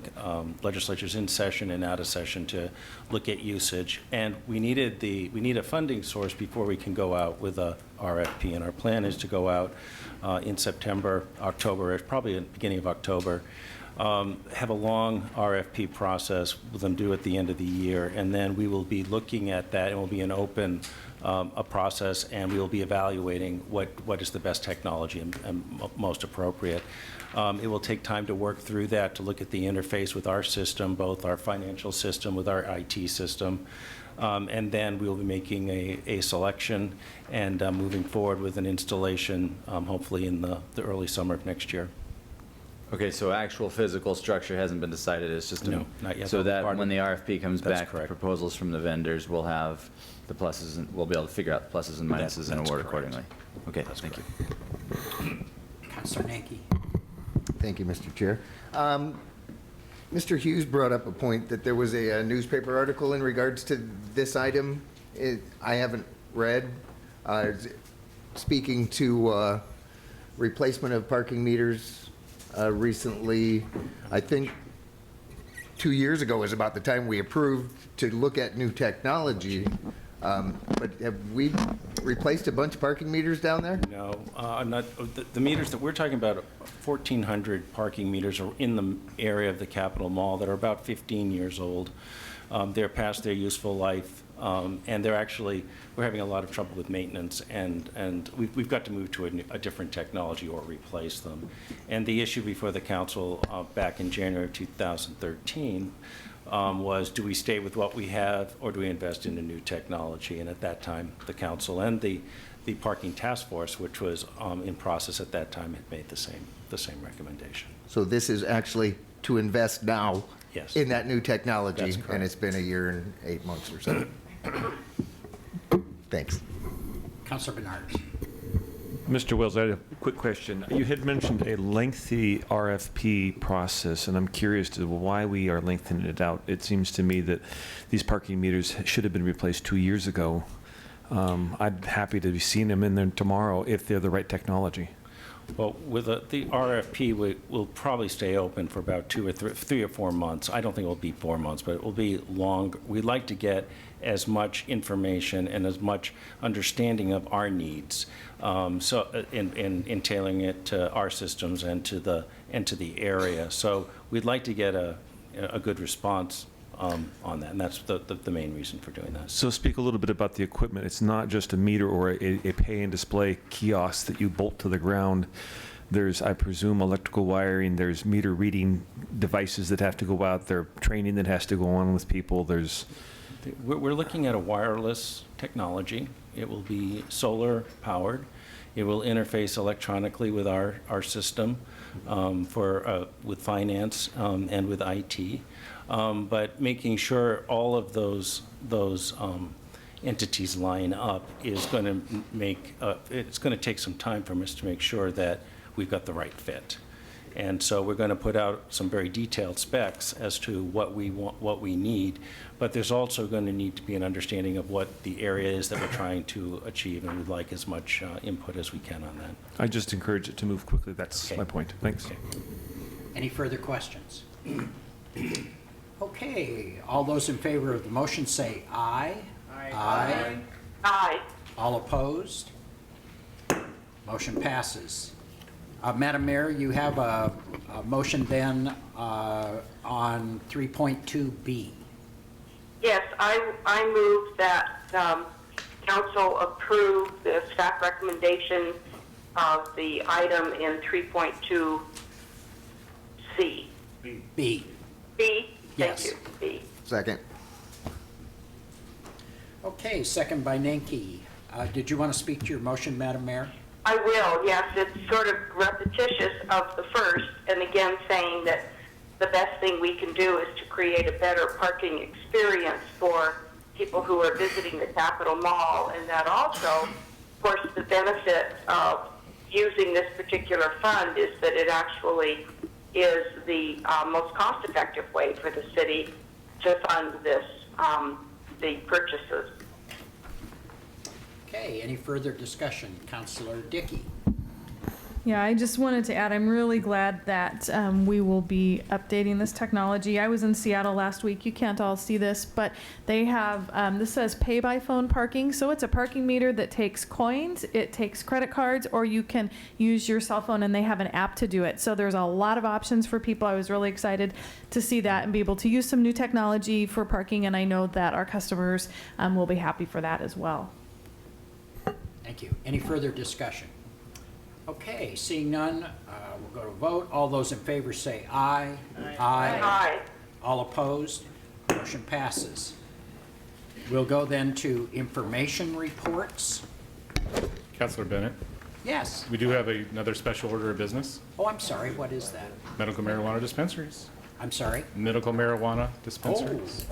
legislature's in session and out of session to look at usage. And we need a funding source before we can go out with a RFP. And our plan is to go out in September, October, probably at the beginning of October. Have a long RFP process with them due at the end of the year, and then we will be looking at that. It will be an open a process, and we will be evaluating what is the best technology and most appropriate. It will take time to work through that, to look at the interface with our system, both our financial system with our IT system, and then we will be making a selection and moving forward with an installation, hopefully in the early summer of next year. Okay, so actual physical structure hasn't been decided, it's just No, not yet. So that when the RFP comes That's back, correct. proposals from the vendors, we'll have the pluses, and we'll be able to figure out the pluses and minuses and That's award correct. accordingly. Okay, thank you. Councilor Nanki. Thank you, Mr. Chair. Mr. Hughes brought up a point that there was a newspaper article in regards to this item. I haven't read, speaking to replacement of parking meters recently. I think 2 years ago was about the time we approved to look at new technology. But have we replaced a bunch of parking meters down there? No, not, the meters that we're talking about, 1,400 parking meters are in the area of the Capitol Mall that are about 15 years old. They're past their useful life, and they're actually, we're having a lot of trouble with maintenance, and we've got to move to a different technology or replace them. And the issue before the council back in January of 2013 was, do we stay with what we have, or do we invest in a new technology? And at that time, the council and the parking task force, which was in process at that time, had made the same recommendation. So this is actually to invest now Yes. in that new technology, That's correct. and it's been a year and 8 months or so. Thanks. Councilor Bernard. Mr. Wells, I had a quick question. You had mentioned a lengthy RFP process, and I'm curious to why we are lengthening it out. It seems to me that these parking meters should have been replaced 2 years ago. I'd be happy to be seeing them in there tomorrow if they're the right technology. Well, with the RFP, will probably stay open for about 3 or 4 months. I don't think it will be 4 months, but it will be long. We'd like to get as much information and as much understanding of our needs, so in tailoring it to our systems and to the area. So we'd like to get a good response on that, and that's the main reason for doing that. So speak a little bit about the equipment. It's not just a meter or a pay and display kiosk that you bolt to the ground. There's, I presume, electrical wiring. There's meter reading devices that have to go out there, training that has to go on with people. We're looking at a wireless technology. It will be solar powered. It will interface electronically with our system with finance and with IT. But making sure all of those entities line up is going to it's going to take some time for us to make sure that we've got the right fit. And so we're going to put out some very detailed specs as to what we want, what we need, but there's also going to need to be an understanding of what the area is that we're trying to achieve, and we'd like as much input as we can on that. I just encourage it to move quickly. That's my point. Thanks. Okay. Any further questions? Okay, all those in favor of the motion say aye. Aye. Aye. All opposed? Motion passes. Madam Mayor, you have a motion then on 3.2B. Yes, I move that council approve the staff recommendation of the item in 3.2C. B. B? Yes. Thank you. B. Second. Okay, second by Nanki. Did you want to speak to your motion, Madam Mayor? I will, yes. It's sort of repetitious of the first, and again saying that the best thing we can do is to create a better parking experience for people who are visiting the Capitol Mall, and that also, of course, the benefit of using this particular fund is that it actually is the most cost-effective way for the city to fund this the purchases. Okay, any further discussion? Councillor Dickey. Yeah, I just wanted to add, I'm really glad that we will be updating this technology. I was in Seattle last week. You can't all see this, but they have, this says pay by phone parking. So it's a parking meter that takes coins, it takes credit cards, or you can use your cell phone, and they have an app to do it. So there's a lot of options for people. I was really excited to see that and be able to use some new technology for parking, and I know that our customers will be happy for that as well. Thank you. Any further discussion? Okay, seeing none, we'll go to vote. All those in favor say aye. Aye. Aye. All opposed? Motion passes. We'll go then to information reports. Councilor Bennett, Yes. we do have another special order of business, Oh, I'm sorry, what is that? medical marijuana dispensaries. I'm sorry? Medical marijuana dispensaries.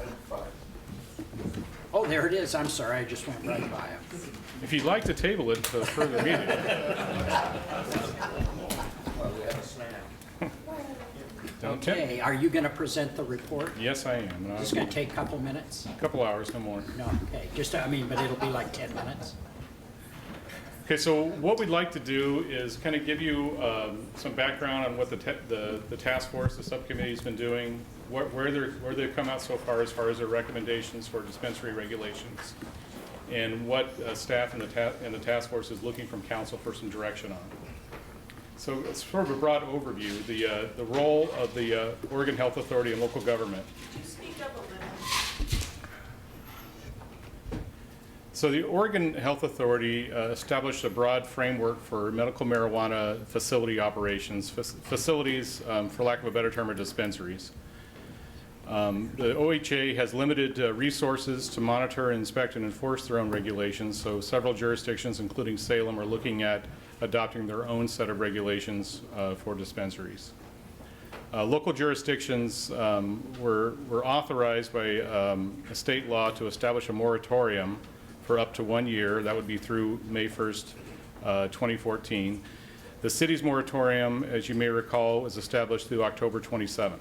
Oh, there it is. I'm sorry, I just went right by it. If you'd like to table it to a further meeting. Don't tempt me. Okay, are you going to present the report? Yes, I am. and This is I'll- going to take a couple minutes? A couple hours, no more. No, okay, just, I mean, but it'll be like 10 minutes. Okay, so what we'd like to do is kind of give you some background on what the task force, the subcommittee's been doing, where they've come out so far as their recommendations for dispensary regulations, and what staff and the task force is looking from council for some direction on. So it's sort of a broad overview, the role of the Oregon Health Authority and local government. Could you speak up a little? So the Oregon Health Authority established a broad framework for medical marijuana facility operations. Facilities, for lack of a better term, are dispensaries. The OHA has limited resources to monitor, inspect, and enforce their own regulations, so several jurisdictions, including Salem, are looking at adopting their own set of regulations for dispensaries. Local jurisdictions were authorized by a state law to establish a moratorium for up to 1 year. That would be through May 1st, 2014. The city's moratorium, as you may recall, was established through October 27th.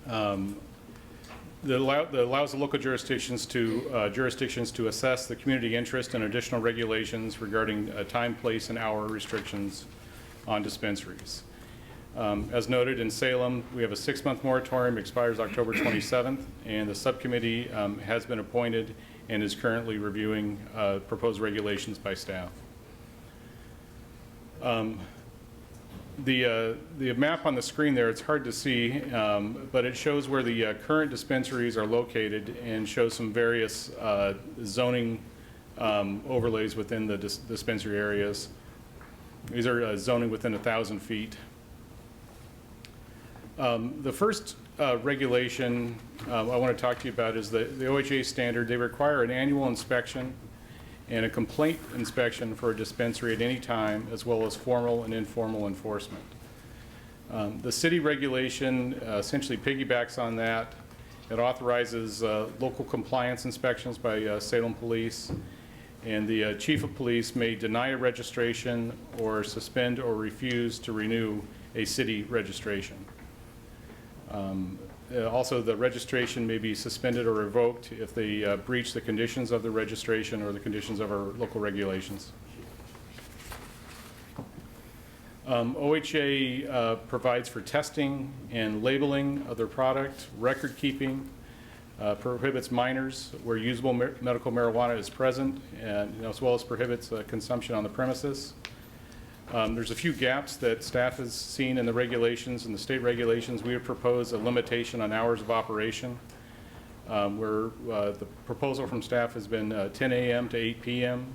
That allows the local jurisdictions to assess the community interest in additional regulations regarding time, place, and hour restrictions on dispensaries. As noted in Salem, we have a 6-month moratorium, expires October 27th, and the subcommittee has been appointed and is currently reviewing proposed regulations by staff. The map on the screen there, it's hard to see, but it shows where the current dispensaries are located and shows some various zoning overlays within the dispensary areas. These are zoning within 1,000 feet. The first regulation I want to talk to you about is the OHA standard. They require an annual inspection and a complaint inspection for a dispensary at any time, as well as formal and informal enforcement. The city regulation essentially piggybacks on that. It authorizes local compliance inspections by Salem Police, and the chief of police may deny a registration or suspend or refuse to renew a city registration. Also, the registration may be suspended or revoked if they breach the conditions of the registration or the conditions of our local regulations. OHA provides for testing and labeling of their product, record keeping, prohibits minors where usable medical marijuana is present, and as well as prohibits consumption on the premises. There's a few gaps that staff has seen in the regulations, in the state regulations. We have proposed a limitation on hours of operation, where the proposal from staff has been 10 a.m. to 8 p.m.,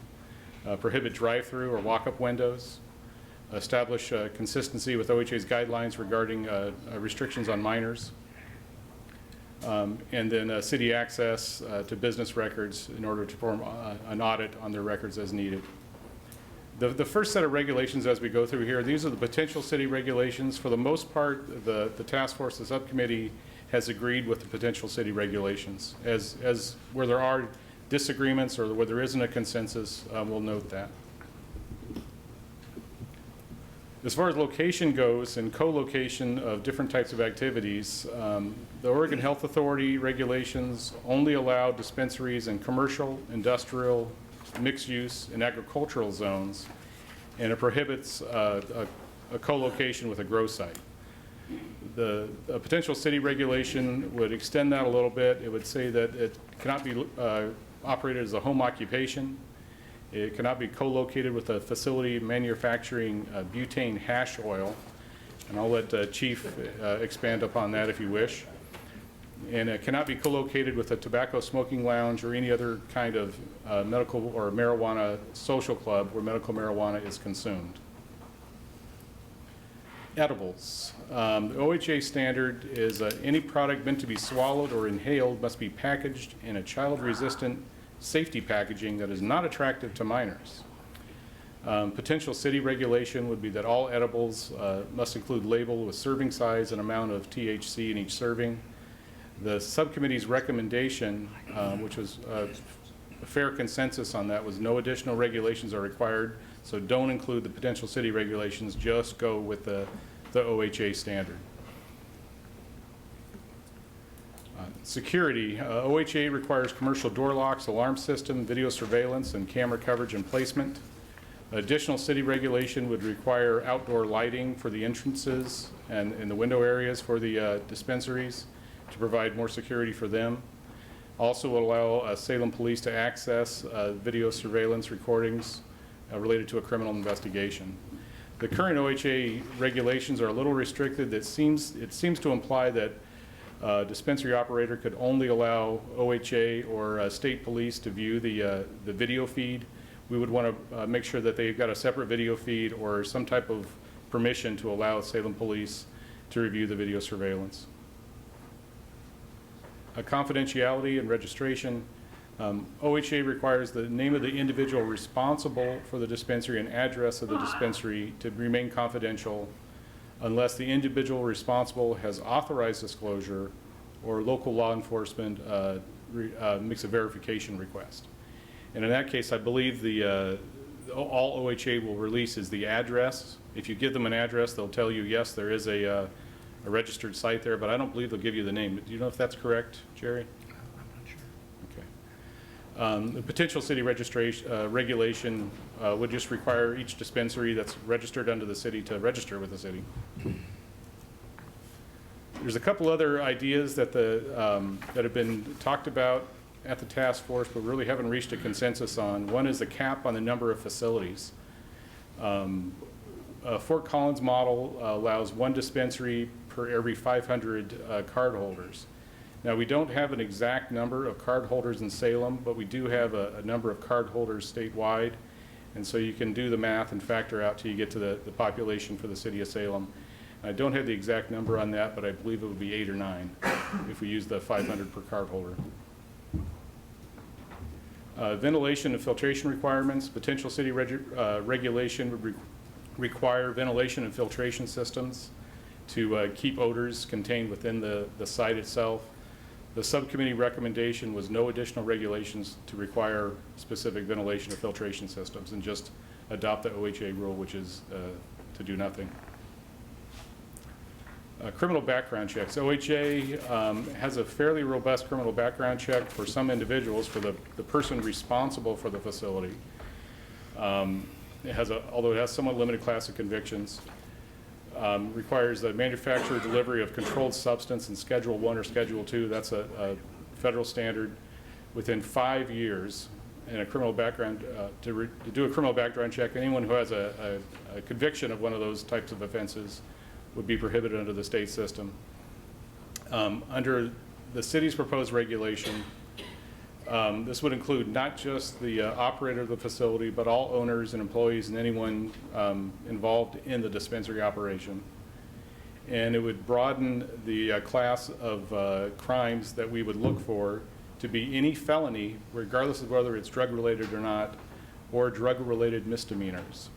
prohibit drive-through or walk-up windows, establish consistency with OHA's guidelines regarding restrictions on minors, and then city access to business records in order to perform an audit on their records as needed. The first set of regulations as we go through here, these are the potential city regulations. For the most part, the task force, the subcommittee, has agreed with the potential city regulations. As where there are disagreements or where there isn't a consensus, we'll note that. As far as location goes and co-location of different types of activities, the Oregon Health Authority regulations only allow dispensaries in commercial, industrial, mixed use, and agricultural zones, and it prohibits a co-location with a grow site. A potential city regulation would extend that a little bit. It would say that it cannot be operated as a home occupation. It cannot be co-located with a facility manufacturing butane hash oil. And I'll let Chief expand upon that if you wish. And it cannot be co-located with a tobacco smoking lounge or any other kind of medical or marijuana social club where medical marijuana is consumed. Edibles. The OHA standard is any product meant to be swallowed or inhaled must be packaged in a child-resistant safety packaging that is not attractive to minors. Potential city regulation would be that all edibles must include label with serving size and amount of THC in each serving. The subcommittee's recommendation, which was a fair consensus on that, was no additional regulations are required, so don't include the potential city regulations, just go with the OHA standard. Security. OHA requires commercial door locks, alarm system, video surveillance, and camera coverage and placement. Additional city regulation would require outdoor lighting for the entrances and in the window areas for the dispensaries to provide more security for them. Also will allow Salem Police to access video surveillance recordings related to a criminal investigation. The current OHA regulations are a little restricted. It seems to imply that dispensary operator could only allow OHA or state police to view the video feed. We would want to make sure that they've got a separate video feed or some type of permission to allow Salem Police to review the video surveillance. Confidentiality and registration. OHA requires the name of the individual responsible for the dispensary and address of the dispensary to remain confidential unless the individual responsible has authorized disclosure or local law enforcement makes a verification request. And in that case, I believe all OHA will release is the address. If you give them an address, they'll tell you, yes, there is a registered site there, but I don't believe they'll give you the name. Do you know if that's correct, Jerry? The potential city registration regulation would just require each dispensary that's registered under the city to register with the city. There's a couple other ideas that that have been talked about at the task force, but really haven't reached a consensus on. One is the cap on the number of facilities. Fort Collins model allows one dispensary per every 500 card holders. Now, we don't have an exact number of card holders in Salem, but we do have a number of card holders statewide. And so you can do the math and factor out till you get to the population for the city of Salem. I don't have the exact number on that, but I believe it would be 8 or 9 if we use the 500 per card holder. Ventilation and filtration requirements. Potential city regulation would require ventilation and filtration systems to keep odors contained within the site itself. The subcommittee recommendation was no additional regulations to require specific ventilation or filtration systems and just adopt the OHA rule, which is to do nothing. Criminal background checks. OHA has a fairly robust criminal background check for some individuals for the person responsible for the facility. Although it has somewhat limited class of convictions. Requires the manufacturer delivery of controlled substance in Schedule 1 or Schedule 2. That's a federal standard within 5 years. And a criminal background, to do a criminal background check, anyone who has a conviction of one of those types of offenses would be prohibited under the state system. Under the city's proposed regulation, this would include not just the operator of the facility, but all owners and employees and anyone involved in the dispensary operation. And it would broaden the class of crimes that we would look for to be any felony, regardless of whether it's drug-related or not, or drug-related misdemeanors.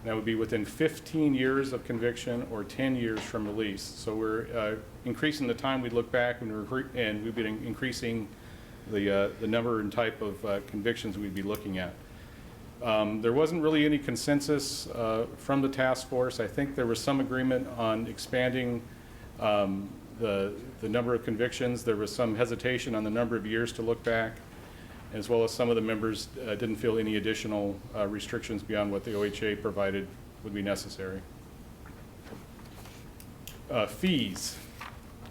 And that would be within 15 years of conviction or 10 years from release. So we're increasing the time we'd look back and we've been increasing the number and type of convictions we'd be looking at. There wasn't really any consensus from the task force. I think there was some agreement on expanding the number of convictions. There was some hesitation on the number of years to look back, as well as some of the members didn't feel any additional restrictions beyond what the OHA provided would be necessary. Fees.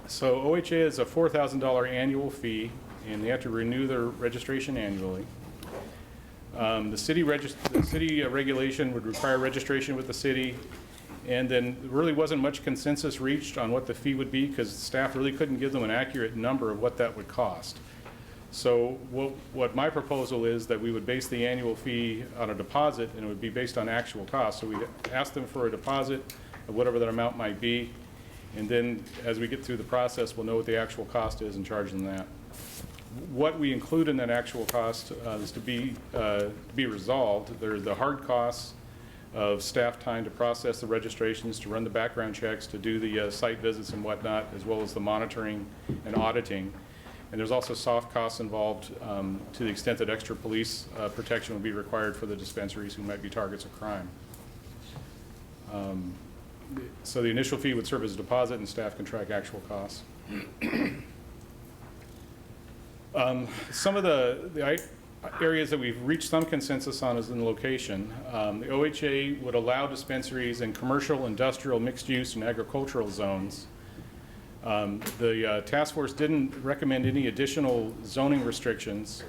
So OHA is a $4,000 annual fee, and they have to renew their registration annually. The city regulation would require registration with the city, and then there really wasn't much consensus reached on what the fee would be because staff really couldn't give them an accurate number of what that would cost. So what my proposal is that we would base the annual fee on a deposit, and it would be based on actual cost. So we ask them for a deposit of whatever that amount might be, and then as we get through the process, we'll know what the actual cost is and charge them that. What we include in that actual cost is to be resolved. There are the hard costs of staff time to process the registrations, to run the background checks, to do the site visits and whatnot, as well as the monitoring and auditing. And there's also soft costs involved to the extent that extra police protection will be required for the dispensaries who might be targets of crime. So the initial fee would serve as a deposit, and staff can track actual costs. Some of the areas that we've reached some consensus on is in location. The OHA would allow dispensaries in commercial, industrial, mixed use, and agricultural zones. The task force didn't recommend any additional zoning restrictions.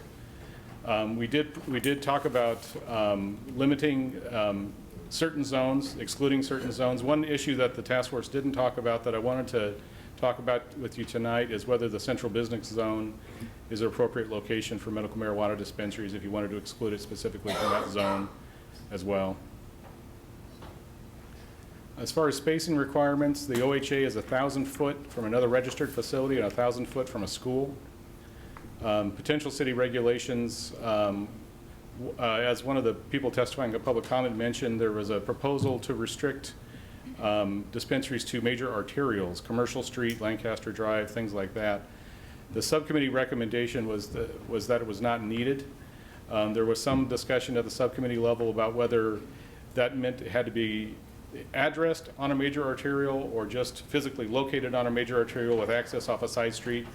We did talk about limiting certain zones, excluding certain zones. One issue that the task force didn't talk about that I wanted to talk about with you tonight is whether the central business zone is an appropriate location for medical marijuana dispensaries, if you wanted to exclude it specifically from that zone as well. As far as spacing requirements, the OHA is 1,000 foot from another registered facility and 1,000 foot from a school. Potential city regulations, as one of the people testifying at public comment mentioned, there was a proposal to restrict dispensaries to major arterials, Commercial Street, Lancaster Drive, things like that. The subcommittee recommendation was that it was not needed. There was some discussion at the subcommittee level about whether that meant it had to be addressed on a major arterial or just physically located on a major arterial with access off a side street.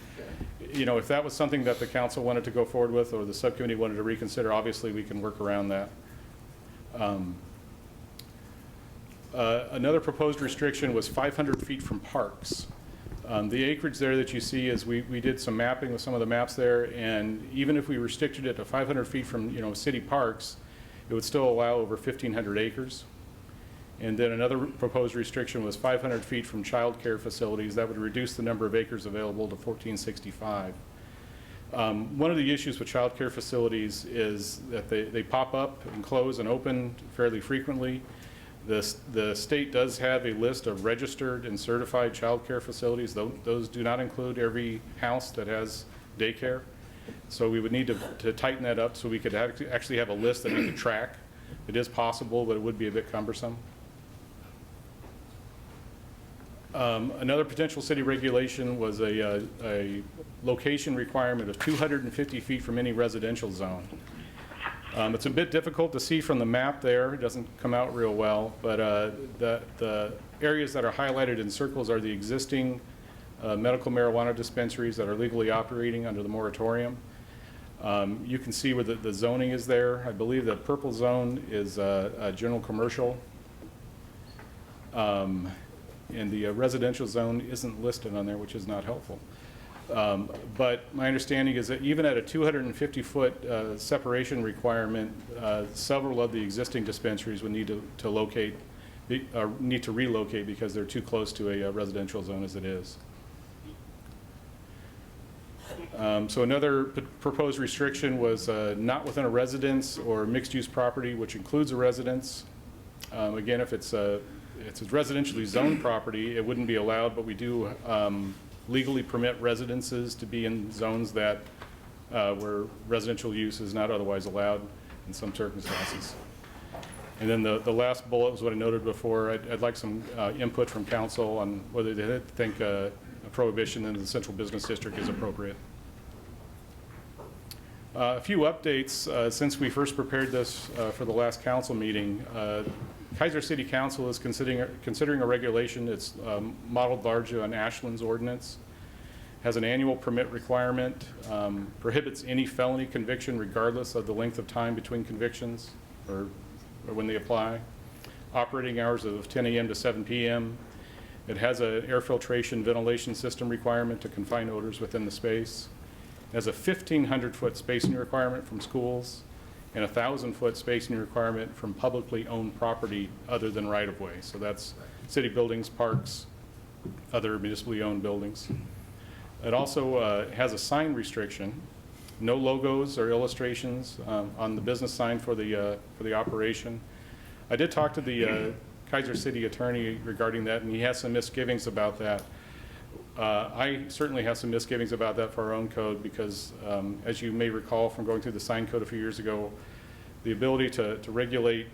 You know, if that was something that the council wanted to go forward with or the subcommittee wanted to reconsider, obviously we can work around that. Another proposed restriction was 500 feet from parks. The acreage there that you see is we did some mapping with some of the maps there, and even if we restricted it to 500 feet from city parks, it would still allow over 1,500 acres. And then another proposed restriction was 500 feet from child care facilities. That would reduce the number of acres available to 1,465. One of the issues with child care facilities is that they pop up and close and open fairly frequently. The state does have a list of registered and certified child care facilities. Those do not include every house that has daycare. So we would need to tighten that up so we could actually have a list that we could track. It is possible, but it would be a bit cumbersome. Another potential city regulation was a location requirement of 250 feet from any residential zone. It's a bit difficult to see from the map there. It doesn't come out real well, but the areas that are highlighted in circles are the existing medical marijuana dispensaries that are legally operating under the moratorium. You can see where the zoning is there. I believe the purple zone is general commercial. And the residential zone isn't listed on there, which is not helpful. But my understanding is that even at a 250-foot separation requirement, several of the existing dispensaries would need to relocate because they're too close to a residential zone as it is. So another proposed restriction was not within a residence or mixed-use property, which includes a residence. Again, if it's a residentially zoned property, it wouldn't be allowed, but we do legally permit residences to be in zones that where residential use is not otherwise allowed in some circumstances. And then the last bullet was what I noted before. I'd like some input from council on whether they think a prohibition in the central business district is appropriate. A few updates since we first prepared this for the last council meeting. Kaiser City Council is considering a regulation. It's modeled largely on Ashland's ordinance. Has an annual permit requirement, prohibits any felony conviction regardless of the length of time between convictions or when they apply. Operating hours of 10 a.m. to 7 p.m. It has an air filtration ventilation system requirement to confine odors within the space. It has a 1,500-foot spacing requirement from schools and a 1,000-foot spacing requirement from publicly owned property other than right-of-way. So that's city buildings, parks, other municipally owned buildings. It also has a sign restriction, no logos or illustrations on the business sign for the operation. I did talk to the Kaiser City attorney regarding that, and he has some misgivings about that. I certainly have some misgivings about that for our own code because, as you may recall from going through the sign code a few years ago, the ability to regulate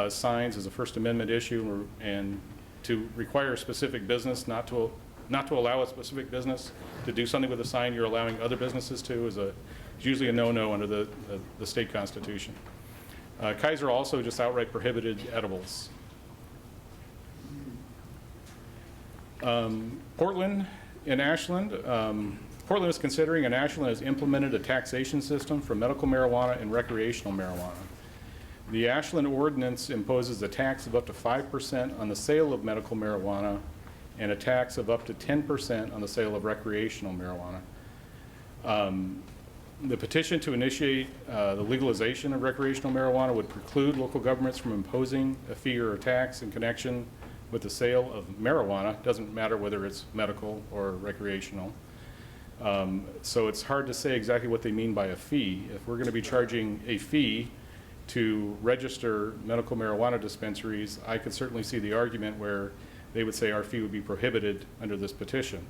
signs is a First Amendment issue, and to require a specific business not to allow a specific business to do something with a sign you're allowing other businesses to is usually a no-no under the state constitution. Kaiser also just outright prohibited edibles. Portland and Ashland. Portland is considering, and Ashland has implemented a taxation system for medical marijuana and recreational marijuana. The Ashland ordinance imposes a tax of up to 5% on the sale of medical marijuana and a tax of up to 10% on the sale of recreational marijuana. The petition to initiate the legalization of recreational marijuana would preclude local governments from imposing a fee or a tax in connection with the sale of marijuana. Doesn't matter whether it's medical or recreational. So it's hard to say exactly what they mean by a fee. If we're going to be charging a fee to register medical marijuana dispensaries, I could certainly see the argument where they would say our fee would be prohibited under this petition.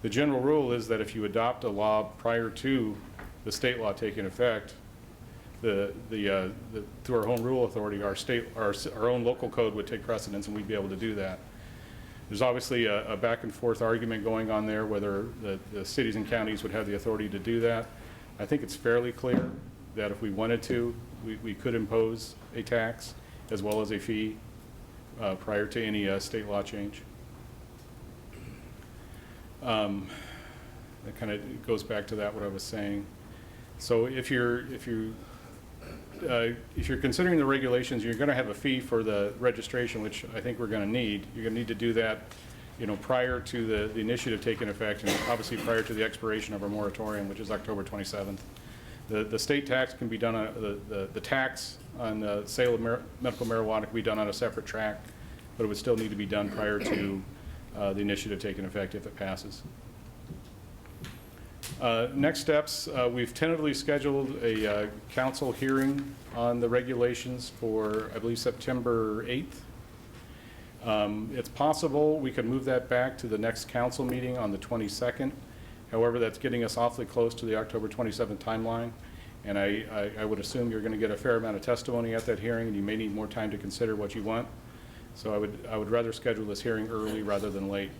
The general rule is that if you adopt a law prior to the state law taking effect, through our home rule authority, our own local code would take precedence, and we'd be able to do that. There's obviously a back and forth argument going on there whether the cities and counties would have the authority to do that. I think it's fairly clear that if we wanted to, we could impose a tax as well as a fee prior to any state law change. That kind of goes back to that what I was saying. So if you're considering the regulations, you're going to have a fee for the registration, which I think we're going to need. You're going to need to do that, prior to the initiative taking effect, and obviously prior to the expiration of our moratorium, which is October 27th. The state tax can be done on the tax on the sale of medical marijuana can be done on a separate track, but it would still need to be done prior to the initiative taking effect if it passes. Next steps, we've tentatively scheduled a council hearing on the regulations for, I believe, September 8th. It's possible we could move that back to the next council meeting on the 22nd. However, that's getting us awfully close to the October 27th timeline, and I would assume you're going to get a fair amount of testimony at that hearing, and you may need more time to consider what you want. So I would rather schedule this hearing early rather than late.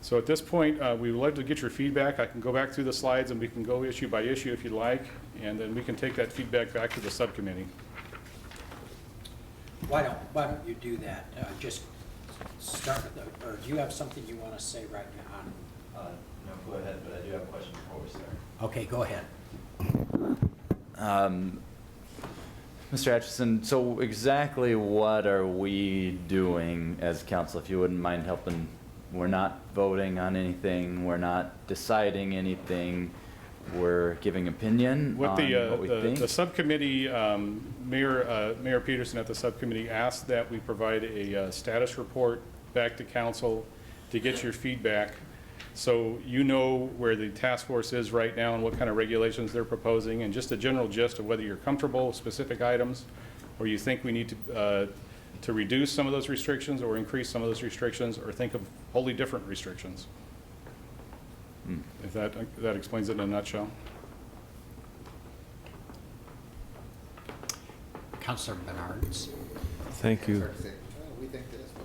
So at this point, we would like to get your feedback. I can go back through the slides and we can go issue by issue if you'd like, and then we can take that feedback back to the subcommittee. Why don't you do that? Just start with or do you have something you want to say right now? No, go ahead, but I do have a question before we start. Okay, go ahead. Mr. Atchison, so exactly what are we doing as council, if you wouldn't mind helping? We're not voting on anything. We're not deciding anything. We're giving opinion on what we think. The subcommittee, Mayor Peterson at the subcommittee asked that we provide a status report back to council to get your feedback, so you know where the task force is right now and what kind of regulations they're proposing, and just a general gist of whether you're comfortable with specific items or you think we need to reduce some of those restrictions or increase some of those restrictions or think of wholly different restrictions. If that explains it in a nutshell. Councilor Bernards. Thank you.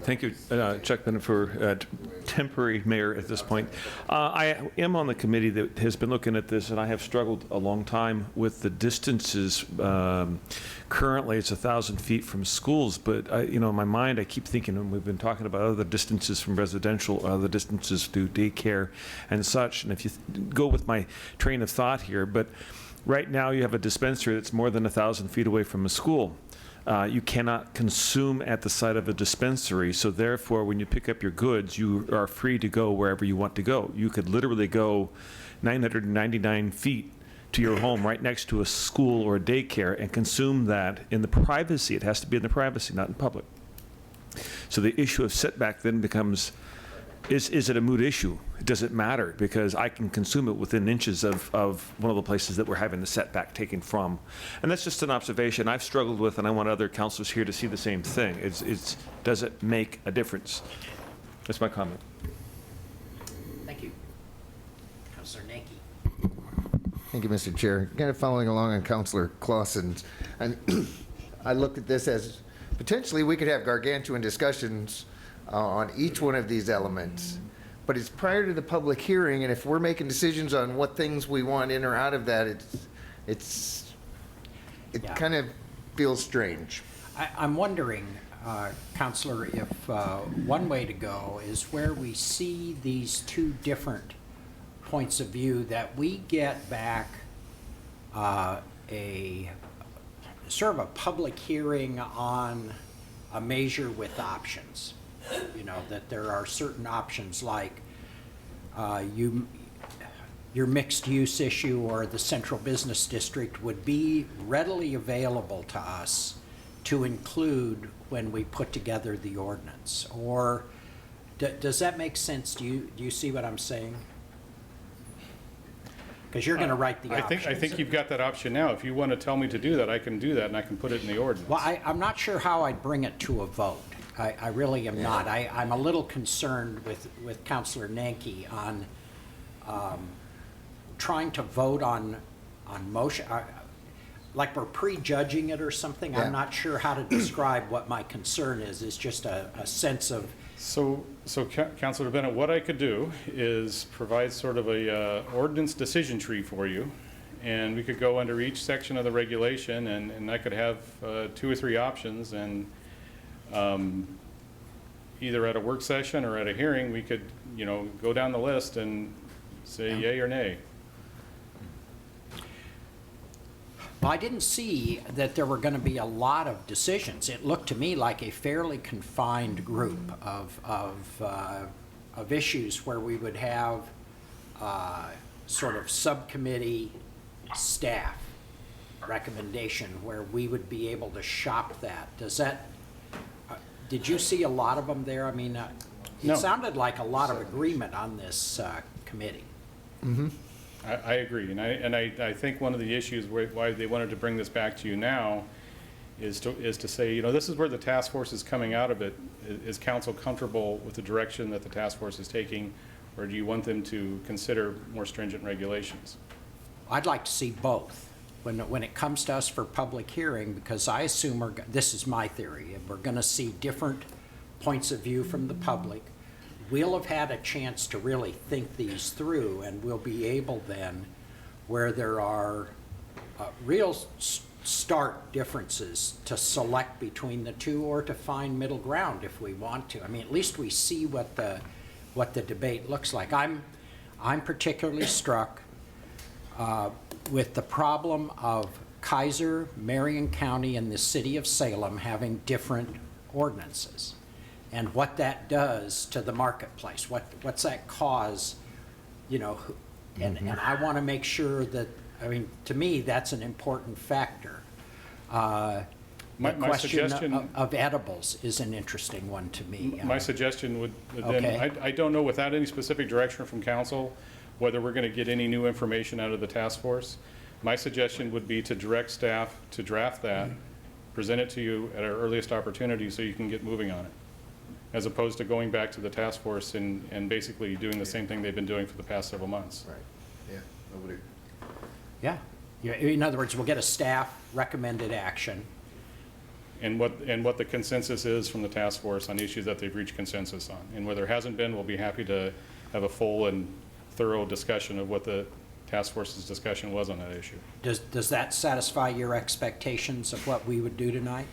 Thank you, Chuck Bennett, for temporary mayor at this point. I am on the committee that has been looking at this, and I have struggled a long time with the distances. Currently, it's 1,000 feet from schools, but in my mind, I keep thinking, and we've been talking about other distances from residential, other distances to daycare and such. And if you go with my train of thought here, but right now you have a dispensary that's more than 1,000 feet away from a school. You cannot consume at the site of a dispensary, so therefore when you pick up your goods, you are free to go wherever you want to go. You could literally go 999 feet to your home right next to a school or a daycare and consume that in the privacy. It has to be in the privacy, not in public. So the issue of setback then becomes, is it a moot issue? Does it matter? Because I can consume it within inches of one of the places that we're having the setback taken from. And that's just an observation I've struggled with, and I want other councilors here to see the same thing. Does it make a difference? That's my comment. Thank you. Councilor Nanki. Thank you, Mr. Chair. Kind of following along on Councilor Clausen's, and I looked at this as potentially we could have gargantuan discussions on each one of these elements, but it's prior to the public hearing, and if we're making decisions on what things we want in or out of that, it kind of feels strange. I'm wondering, Councilor, if one way to go is where we see these two different points of view, that we get back a sort of a public hearing on a measure with options. That there are certain options like your mixed use issue or the central business district would be readily available to us to include when we put together the ordinance. Or does that make sense? Do you see what I'm saying? Because you're going to write the options. I think you've got that option now. If you want to tell me to do that, I can do that, and I can put it in the ordinance. Well, I'm not sure how I'd bring it to a vote. I really am not. I'm a little concerned with Councilor Nanki on trying to vote on motion, like we're prejudging it or something. Yeah. I'm not sure how to describe what my concern is. It's just a sense of... So Councilor Bennett, what I could do is provide sort of a ordinance decision tree for you, and we could go under each section of the regulation, and I could have 2 or 3 options, and either at a work session or at a hearing, we could, go down the list and say yay or nay. Well, I didn't see that there were going to be a lot of decisions. It looked to me like a fairly confined group of issues where we would have sort of subcommittee staff recommendation where we would be able to shop that. Does that? Did you see a lot of them there? I mean, it sounded like a lot of agreement on this committee. Mm-hmm. I agree, and I think one of the issues why they wanted to bring this back to you now is to say, this is where the task force is coming out of it. Is council comfortable with the direction that the task force is taking, or do you want them to consider more stringent regulations? I'd like to see both. When it comes to us for public hearing, because I assume this is my theory, we're going to see different points of view from the public. We'll have had a chance to really think these through, and we'll be able then, where there are real stark differences, to select between the two or to find middle ground if we want to. I mean, at least we see what the debate looks like. I'm particularly struck with the problem of Kaiser, Marion County, and the city of Salem having different ordinances, and what that does to the marketplace. What's that cause, and I want to make sure that, to me, that's an important factor. The question of edibles is an interesting one to me. My suggestion would okay. then, I don't know without any specific direction from council whether we're going to get any new information out of the task force. My suggestion would be to direct staff to draft that, present it to you at our earliest opportunity so you can get moving on it, as opposed to going back to the task force and basically doing the same thing they've been doing for the past several months. Right. Yeah. Nobody. Yeah. In other words, we'll get a staff recommended action, and what the consensus is from the task force on issues that they've reached consensus on. And where there hasn't been, we'll be happy to have a full and thorough discussion of what the task force's discussion was on that issue. Does that satisfy your expectations of what we would do tonight?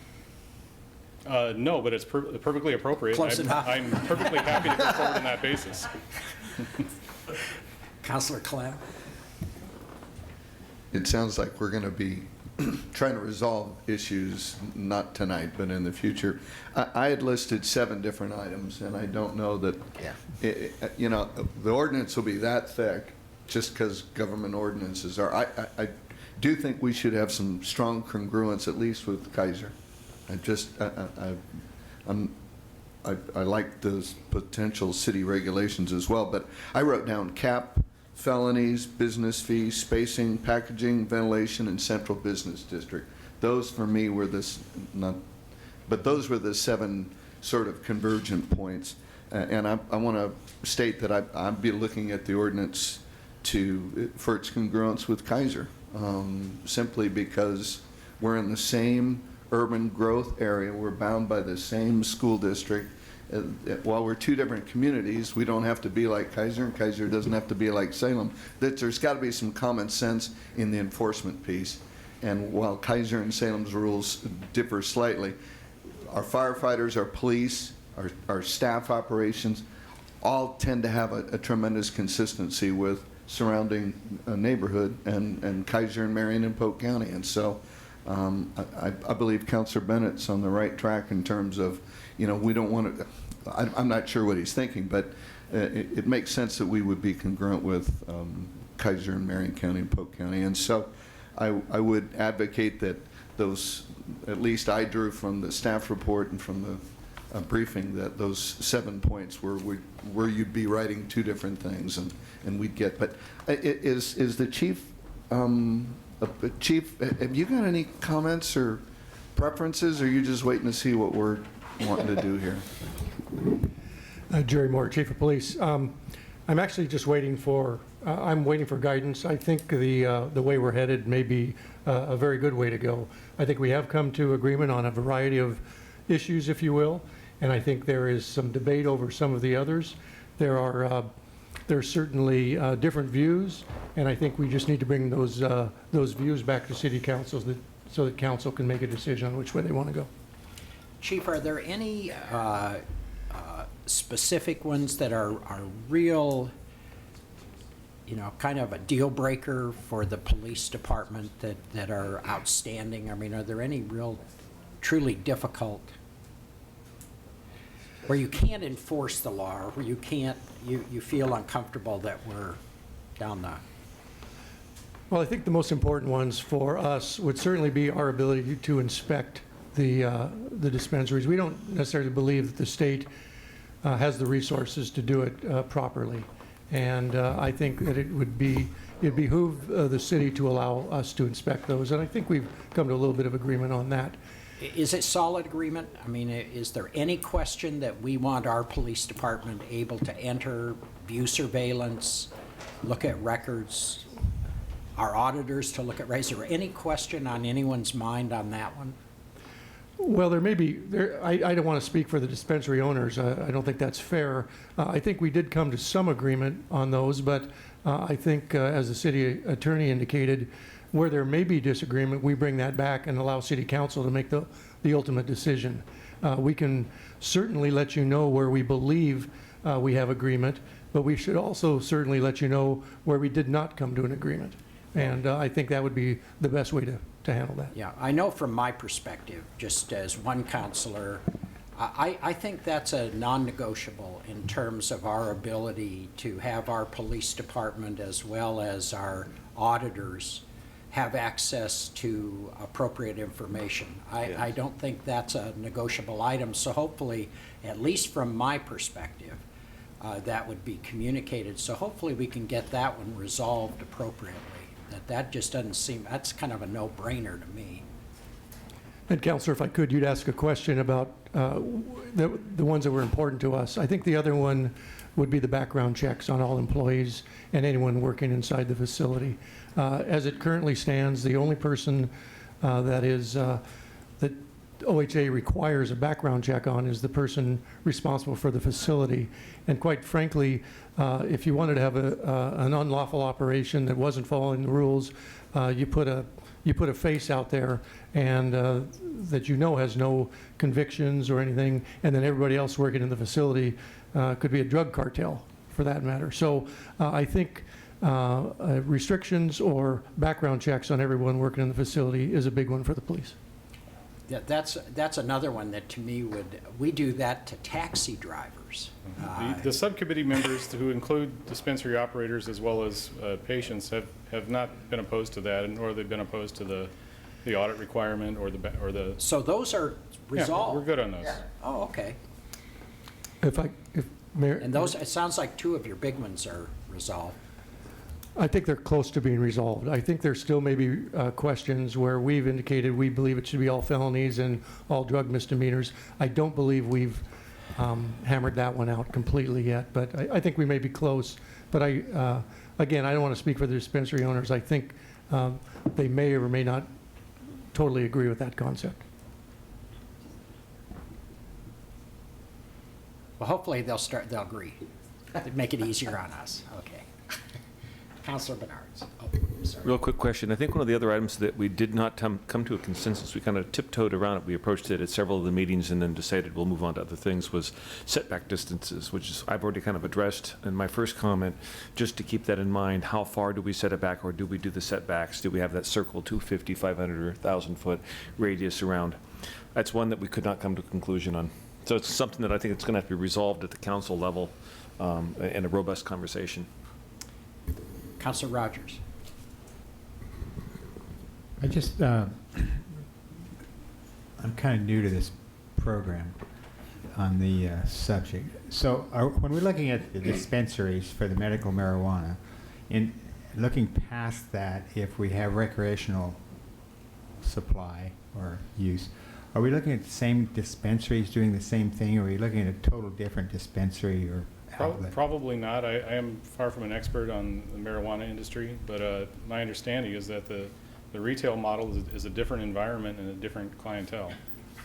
No, but it's perfectly appropriate. Close enough. I'm perfectly happy to go forward on that basis. Councilor Clem? It sounds like we're going to be trying to resolve issues, not tonight, but in the future. I had listed 7 different items, and I don't know that, you know, the ordinance will be that thick just because government ordinances are. I do think we should have some strong congruence, at least with Kaiser. I like those potential city regulations as well, but I wrote down cap, felonies, business fees, spacing, packaging, ventilation, and central business district. Those for me were those were the 7 sort of convergent points. And I want to state that I'd be looking at the ordinance for its congruence with Kaiser, simply because we're in the same urban growth area. We're bound by the same school district. While we're 2 different communities, we don't have to be like Kaiser, and Kaiser doesn't have to be like Salem. There's got to be some common sense in the enforcement piece. And while Kaiser and Salem's rules differ slightly, our firefighters, our police, our staff operations all tend to have a tremendous consistency with surrounding neighborhood and Kaiser and Marion and Polk County. And so I believe Councilor Bennett's on the right track in terms of, you know, we don't want to, I'm not sure what he's thinking, but it makes sense that we would be congruent with Kaiser and Marion County and Polk County. And so I would advocate that those, at least I drew from the staff report and from the briefing, that those 7 points where you'd be writing 2 different things and we'd get, but is the chief, Chief, have you got any comments or preferences, or are you just waiting to see what we're wanting to do here? Jerry Moore, Chief of Police. I'm actually just waiting for, I'm waiting for guidance. I think the way we're headed may be a very good way to go. I think we have come to agreement on a variety of issues, if you will, and I think there is some debate over some of the others. There's certainly different views, and I think we just need to bring those views back to City Council so that Council can make a decision on which way they want to go. Chief, are there any specific ones that are real, you know, kind of a deal breaker for the police department that are outstanding? I mean, are there any real, truly difficult, where you can't enforce the law, or where you can't, you feel uncomfortable that we're down the... Well, I think the most important ones for us would certainly be our ability to inspect the dispensaries. We don't necessarily believe that the state has the resources to do it properly. And I think that it behoove the city to allow us to inspect those. And I think we've come to a little bit of agreement on that. Is it solid agreement? I mean, is there any question that we want our police department able to enter, view surveillance, look at records, our auditors to look at records? Is there any question on anyone's mind on that one? Well, there may be. I don't want to speak for the dispensary owners. I don't think that's fair. I think we did come to some agreement on those, but I think, as the city attorney indicated, where there may be disagreement, we bring that back and allow City Council to make the ultimate decision. We can certainly let you know where we believe we have agreement, but we should also certainly let you know where we did not come to an agreement. And I think that would be the best way to handle that. Yeah, I know from my perspective, just as one counselor, I think that's a non-negotiable in terms of our ability to have our police department as well as our auditors have access to appropriate information. I don't think that's a negotiable item, so hopefully, at least from my perspective, that would be communicated. So hopefully we can get that one resolved appropriately. That just doesn't seem, that's kind of a no-brainer to me. And Councilor, if I could, you'd ask a question about the ones that were important to us. I think the other one would be the background checks on all employees and anyone working inside the facility. As it currently stands, the only person that OHA requires a background check on is the person responsible for the facility. And quite frankly, if you wanted to have an unlawful operation that wasn't following the rules, you put a face out there and that you know has no convictions or anything, and then everybody else working in the facility could be a drug cartel for that matter. So I think restrictions or background checks on everyone working in the facility is a big one for the police. Yeah, that's another one that to me we do that to taxi drivers. The subcommittee members, who include dispensary operators as well as patients, have not been opposed to that, nor have they been opposed to the audit requirement or the. So those are resolved? Yeah, we're good on those. Yeah. Oh, okay. And those, it sounds like two of your big ones are resolved. I think they're close to being resolved. I think there still may be questions where we've indicated we believe it should be all felonies and all drug misdemeanors. I don't believe we've hammered that one out completely yet, but I think we may be close. But again, I don't want to speak for the dispensary owners. I think they may or may not totally agree with that concept. Well, hopefully they'll agree. Make it easier on us. Okay. Councilor Bernards. Oh, sorry. Real quick question. I think one of the other items that we did not come to a consensus, we kind of tiptoed around it. We approached it at several of the meetings and then decided we'll move on to other things, was setback distances, which is I've already kind of addressed in my first comment. Just to keep that in mind, how far do we set it back, or do we do the setbacks? Do we have that circle 250, 500, or 1,000-foot radius around? That's one that we could not come to a conclusion on. So it's something that I think it's going to have to be resolved at the council level in a robust conversation. Councilor Rogers. I just, I'm kind of new to this program on the subject. So when we're looking at the dispensaries for the medical marijuana, in looking past that, if we have recreational supply or use, are we looking at the same dispensaries doing the same thing, or are we looking at a total different dispensary or outlet? Probably not. I am far from an expert on the marijuana industry, but my understanding is that the retail model is a different environment and a different clientele.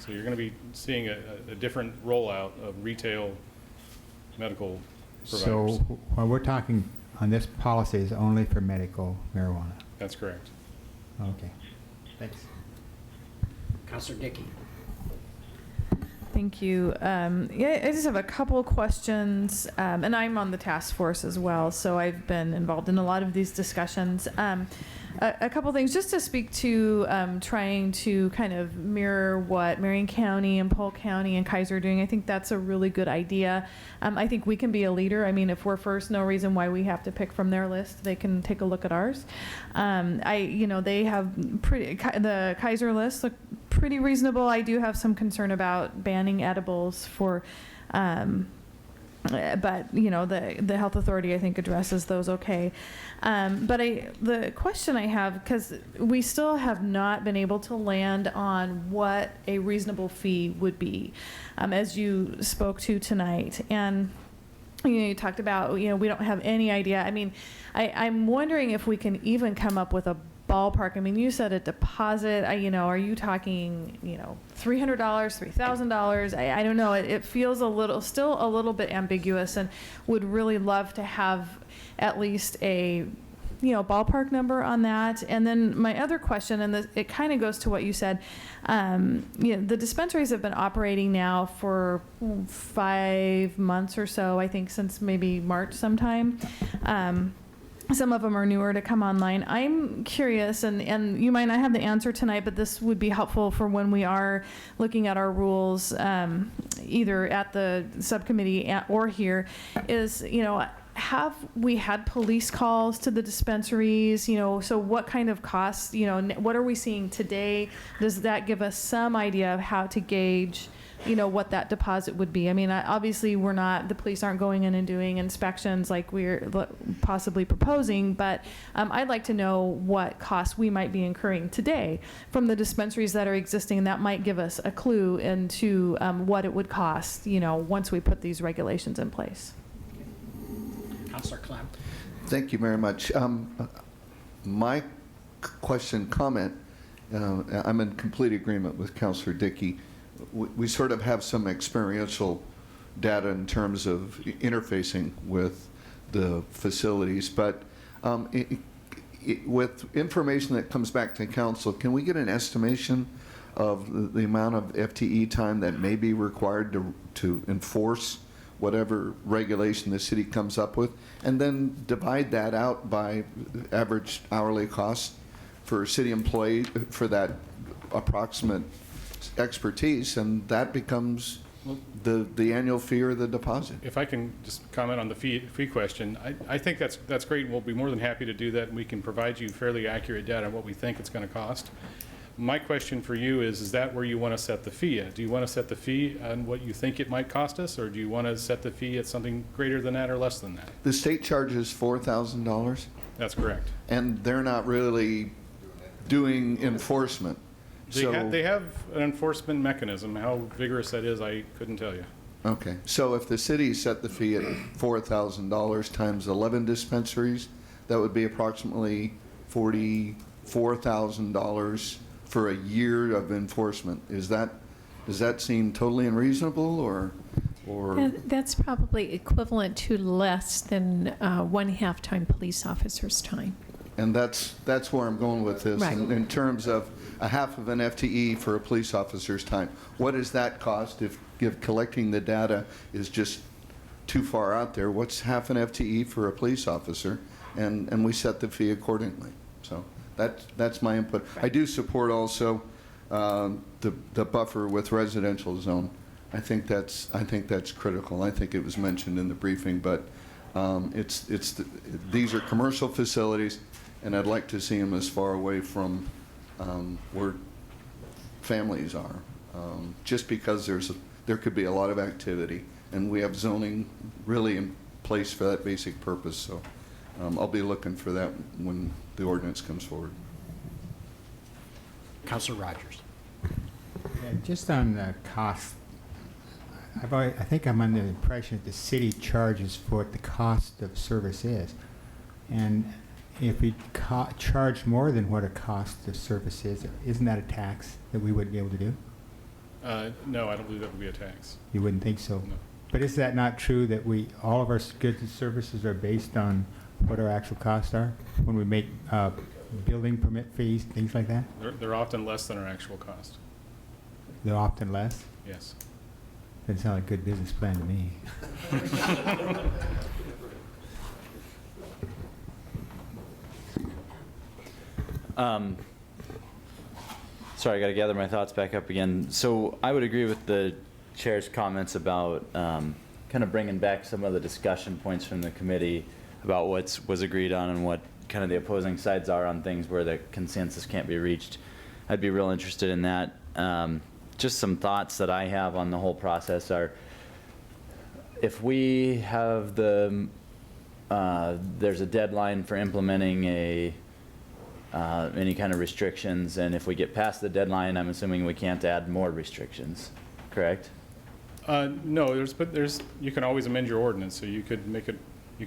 So you're going to be seeing a different rollout of retail medical providers. So while we're talking on this policy is only for medical marijuana? That's correct. Okay. Thanks. Councilor Dickey. Thank you. Yeah, I just have a couple questions, and I'm on the task force as well, so I've been involved in a lot of these discussions. A couple things just to speak to trying to kind of mirror what Marion County and Polk County and Kaiser are doing. I think that's a really good idea. I think we can be a leader. I mean, if we're first, no reason why we have to pick from their list. They can take a look at ours. They have the Kaiser list look pretty reasonable. I do have some concern about banning edibles for, but the health authority I think addresses those okay. But the question I have, because we still have not been able to land on what a reasonable fee would be, as you spoke to tonight, and you talked about we don't have any idea. I mean, I'm wondering if we can even come up with a ballpark. I mean, you said a deposit. Are you talking $300, $3,000? I don't know. It feels still a little bit ambiguous, and would really love to have at least a ballpark number on that. And then my other question, and it kind of goes to what you said, the dispensaries have been operating now for 5 months or so, I think since maybe March sometime. Some of them are newer to come online. I'm curious, and you might not have the answer tonight, but this would be helpful for when we are looking at our rules, either at the subcommittee or here, is, have we had police calls to the dispensaries? So what kind of costs, what are we seeing today? Does that give us some idea of how to gauge what that deposit would be? I mean, obviously the police aren't going in and doing inspections like we're possibly proposing, but I'd like to know what costs we might be incurring today from the dispensaries that are existing, and that might give us a clue into what it would cost, once we put these regulations in place. Councilor Clem. Thank you very much. My comment, I'm in complete agreement with Councilor Dickey. we sort of have some experiential data in terms of interfacing with the facilities, but with information that comes back to council, can we get an estimation of the amount of FTE time that may be required to enforce whatever regulation the city comes up with, and then divide that out by average hourly cost for a city employee for that approximate expertise, and that becomes the annual fee or the deposit? If I can just comment on the fee question, I think that's great, and we'll be more than happy to do that, and we can provide you fairly accurate data on what we think it's going to cost. My question for you is that where you want to set the fee at? Do you want to set the fee on what you think it might cost us, or do you want to set the fee at something greater than that or less than that? The state charges $4,000? That's correct. And they're not really doing enforcement. They have an enforcement mechanism. How vigorous that is, I couldn't tell you. Okay, so if the city set the fee at $4,000 times 11 dispensaries, that would be approximately $44,000 for a year of enforcement. Does that seem totally unreasonable, or? That's probably equivalent to less than 1 half-time police officer's time. And that's where I'm going with this. Right. In terms of a half of an FTE for a police officer's time, what does that cost if collecting the data is just too far out there? What's half an FTE for a police officer? And we set the fee accordingly. So that's my input. I do support also the buffer with residential zone. I think that's critical. I think it was mentioned in the briefing, but these are commercial facilities, and I'd like to see them as far away from where families are, just because there could be a lot of activity, and we have zoning really in place for that basic purpose. So I'll be looking for that when the ordinance comes forward. Councilor Rogers. Yeah, just on the cost, I think I'm under the impression that the city charges for what the cost of service is. And if we charge more than what a cost of service is, isn't that a tax that we wouldn't be able to do? No, I don't believe that would be a tax. You wouldn't think so? No. But is that not true that all of our goods and services are based on what our actual costs are when we make building permit fees, things like that? They're often less than our actual cost. They're often less? Yes. Doesn't sound like a good business plan to me. Sorry, I got to gather my thoughts back up again. So I would agree with the chair's comments about kind of bringing back some of the discussion points from the committee about what was agreed on and what kind of the opposing sides are on things where the consensus can't be reached. I'd be real interested in that. Just some thoughts that I have on the whole process are, if we have there's a deadline for implementing any kind of restrictions, and if we get past the deadline, I'm assuming we can't add more restrictions, correct? No, you can always amend your ordinance, so you could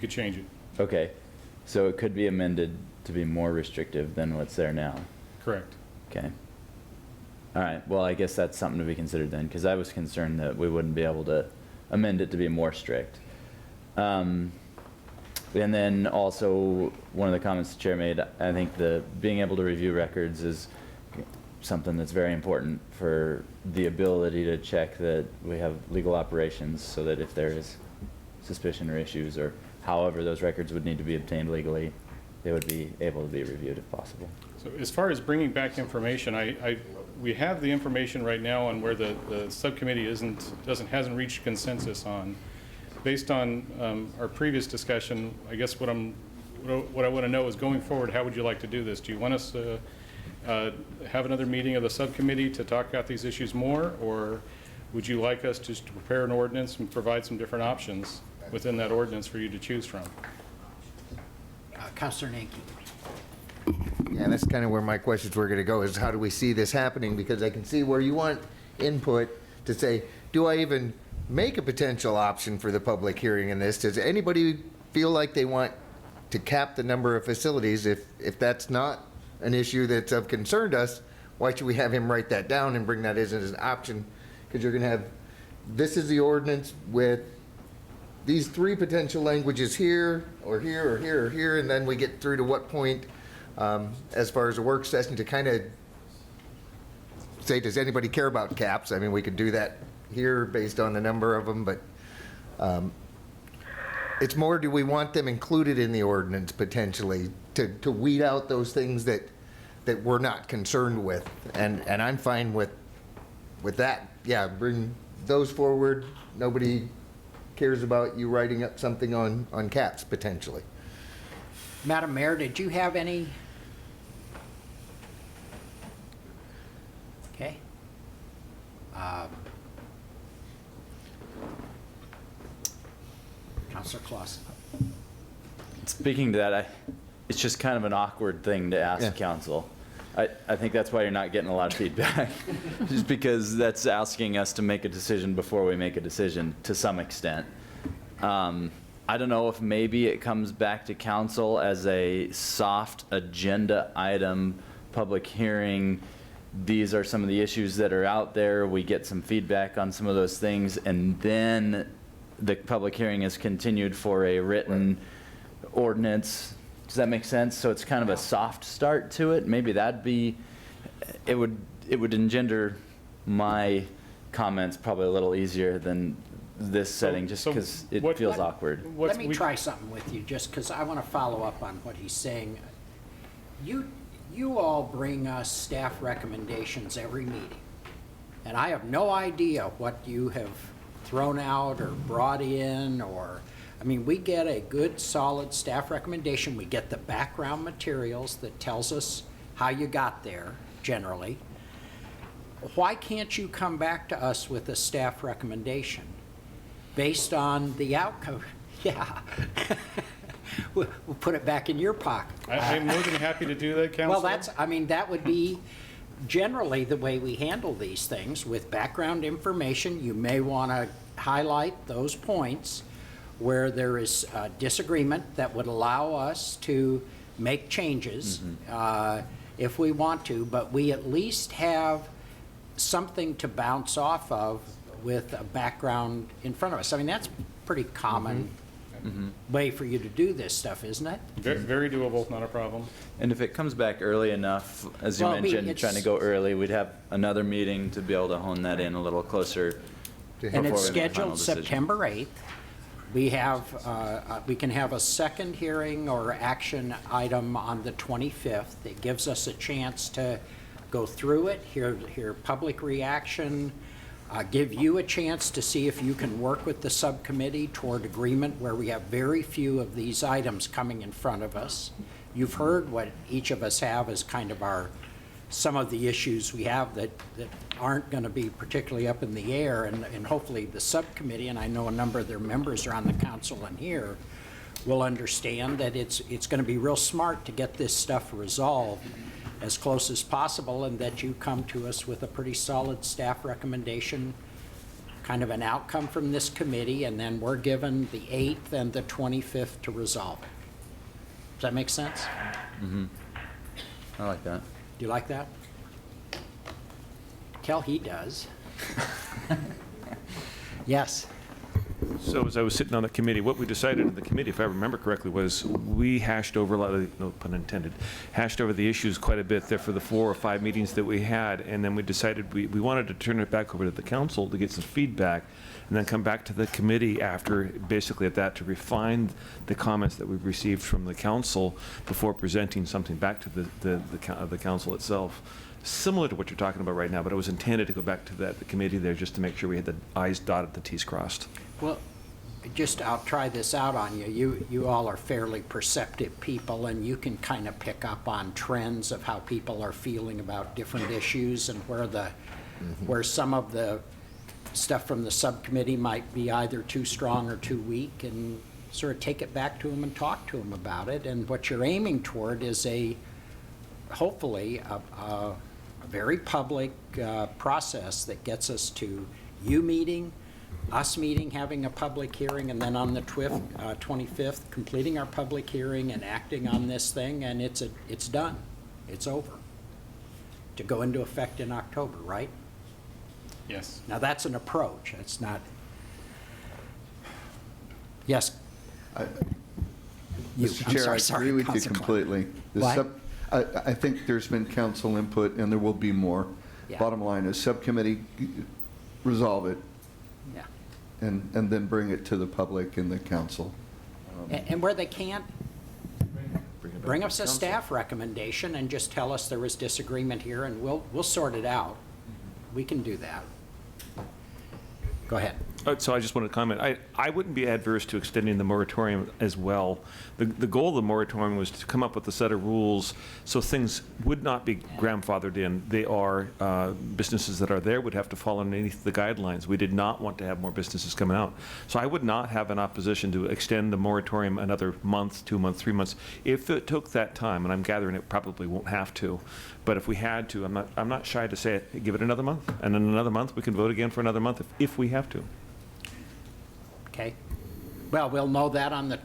change it. Okay, so it could be amended to be more restrictive than what's there now. Correct. Okay. All right, well, I guess that's something to be considered then, because I was concerned that we wouldn't be able to amend it to be more strict. And then also, one of the comments the chair made, I think being able to review records is something that's very important for the ability to check that we have legal operations, so that if there is suspicion or issues, or however those records would need to be obtained legally, they would be able to be reviewed if possible. So as far as bringing back information, we have the information right now on where the subcommittee hasn't reached consensus on. Based on our previous discussion, I guess what I want to know is, going forward, how would you like to do this? Do you want us to have another meeting of the subcommittee to talk about these issues more, or would you like us just to prepare an ordinance and provide some different options within that ordinance for you to choose from? Councilor Nanki. Yeah, and that's kind of where my questions were going to go, is how do we see this happening? Because I can see where you want input to say, do I even make a potential option for the public hearing in this? Does anybody feel like they want to cap the number of facilities? If that's not an issue that's of concern to us, why should we have him write that down and bring that as an option? Because you're going to have, this is the ordinance with these three potential languages here, or here, or here, or here, and then we get through to what point, as far as a work session, to kind of say, does anybody care about caps? I mean, we could do that here based on the number of them, but it's more, do we want them included in the ordinance potentially to weed out those things that we're not concerned with? And I'm fine with that. Yeah, bring those forward. Nobody cares about you writing up something on caps potentially. Madam Mayor, did you have any? Okay. Councilor Clausen. Speaking to that, it's just kind of an awkward thing to ask council. I think that's why you're not getting a lot of feedback, just because that's asking us to make a decision before we make a decision to some extent. I don't know if maybe it comes back to council as a soft agenda item, public hearing. These are some of the issues that are out there. We get some feedback on some of those things, and then the public hearing is continued for a written ordinance. Does that make sense? So it's kind of a soft start to it. Maybe that'd be, it would engender my comments probably a little easier than this setting, just because it feels awkward. Let me try something with you, just because I want to follow up on what he's saying. You all bring us staff recommendations every meeting, and I have no idea what you have thrown out or brought in, or, I mean, we get a good, solid staff recommendation. We get the background materials that tells us how you got there, generally. Why can't you come back to us with a staff recommendation based on the outcome? Yeah. We'll put it back in your pocket. I'm more than happy to do that, Councilor. Well, I mean, that would be generally the way we handle these things with background information. You may want to highlight those points where there is disagreement that would allow us to make changes if we want to, but we at least have something to bounce off of with a background in front of us. I mean, that's pretty common way for you to do this stuff, isn't it? Very doable, not a problem. And if it comes back early enough, as you Well, I mean, mentioned, trying to go early, we'd have another meeting to be able to hone that in a little closer. And it's scheduled September 8th. We have, we can have a second hearing or action item on the 25th. It gives us a chance to go through it, hear public reaction, give you a chance to see if you can work with the subcommittee toward agreement where we have very few of these items coming in front of us. You've heard what each of us have as kind of some of the issues we have that aren't going to be particularly up in the air, and hopefully the subcommittee, and I know a number of their members are on the council and here, will understand that it's going to be real smart to get this stuff resolved as close as possible, and that you come to us with a pretty solid staff recommendation, kind of an outcome from this committee, and then we're given the 8th and the 25th to resolve it. Does that make sense? I like that. Do you like that? Kel, he does. Yes. So as I was sitting on the committee, what we decided in the committee, if I remember correctly, was we hashed over a lot of, no pun intended, hashed over the issues quite a bit there for the 4 or 5 meetings that we had, and then we decided we wanted to turn it back over to the council to get some feedback, and then come back to the committee after, basically at that, to refine the comments that we've received from the council before presenting something back to the council itself. Similar to what you're talking about right now, but it was intended to go back to the committee there just to make sure we had the I's dotted, the T's crossed. Well, I'll try this out on you. You all are fairly perceptive people, and you can kind of pick up on trends of how people are feeling about different issues, and where some of the stuff from the subcommittee might be either too strong or too weak, and sort of take it back to them and talk to them about it. And what you're aiming toward is hopefully a very public process that gets us to you meeting, us meeting, having a public hearing, and then on the 25th, completing our public hearing and acting on this thing, and it's done. It's over. To go into effect in October, right? Yes. Now, that's an approach. It's not. Yes. Mr. Chair, I agree with you Councilor Klein. completely. The What? I think there's been council input, and there will be more. Yeah. Bottom line is, subcommittee, resolve it, Yeah. and then bring it to the public and the council. And where they can't, bring us a staff recommendation and just tell us there was disagreement here, and we'll sort it out. We can do that. Go ahead. So I just wanted to comment. I wouldn't be adverse to extending the moratorium as well. The goal of the moratorium was to come up with a set of rules so things would not be grandfathered in. They are, businesses that are there would have to fall underneath the guidelines. We did not want to have more businesses coming out. So I would not have an opposition to extend the moratorium another month, 2 months, 3 months, if it took that time, and I'm gathering it probably won't have to. But if we had to, I'm not shy to say it, give it another month, and in another month, we can vote again for another month if we have to. Okay. Well, we'll know that on the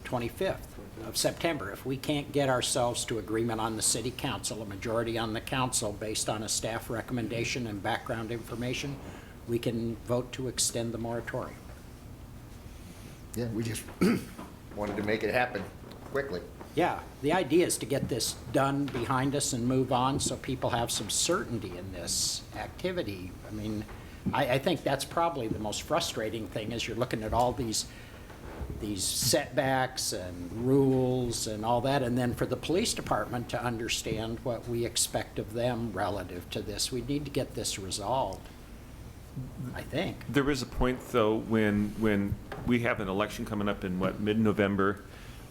25th of September. If we can't get ourselves to agreement on the city council, a majority on the council based on a staff recommendation and background information, we can vote to extend the moratorium. Yeah, we just wanted to make it happen quickly. Yeah, the idea is to get this done behind us and move on so people have some certainty in this activity. I mean, I think that's probably the most frustrating thing is you're looking at all these setbacks and rules and all that, and then for the police department to understand what we expect of them relative to this. We need to get this resolved, I think. There is a point, though, when we have an election coming up in, mid-November,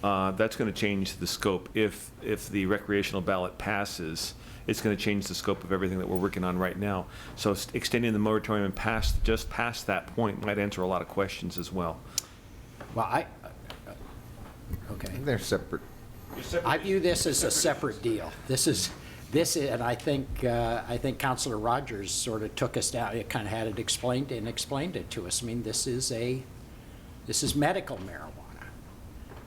that's going to change the scope. If the recreational ballot passes, it's going to change the scope of everything that we're working on right now. So extending the moratorium just past that point might answer a lot of questions as well. Well, okay. They're separate. I view this as a separate deal. This is, and I think Councilor Rogers sort of took us down. It kind of had it explained it to us. I mean, this is medical marijuana.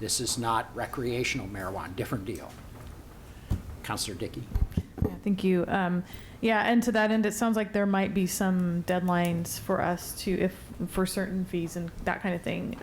This is not recreational marijuana. Different deal. Councilor Dickey. Yeah, thank you. Yeah, and to that end, it sounds like there might be some deadlines for us for certain fees and that kind of thing,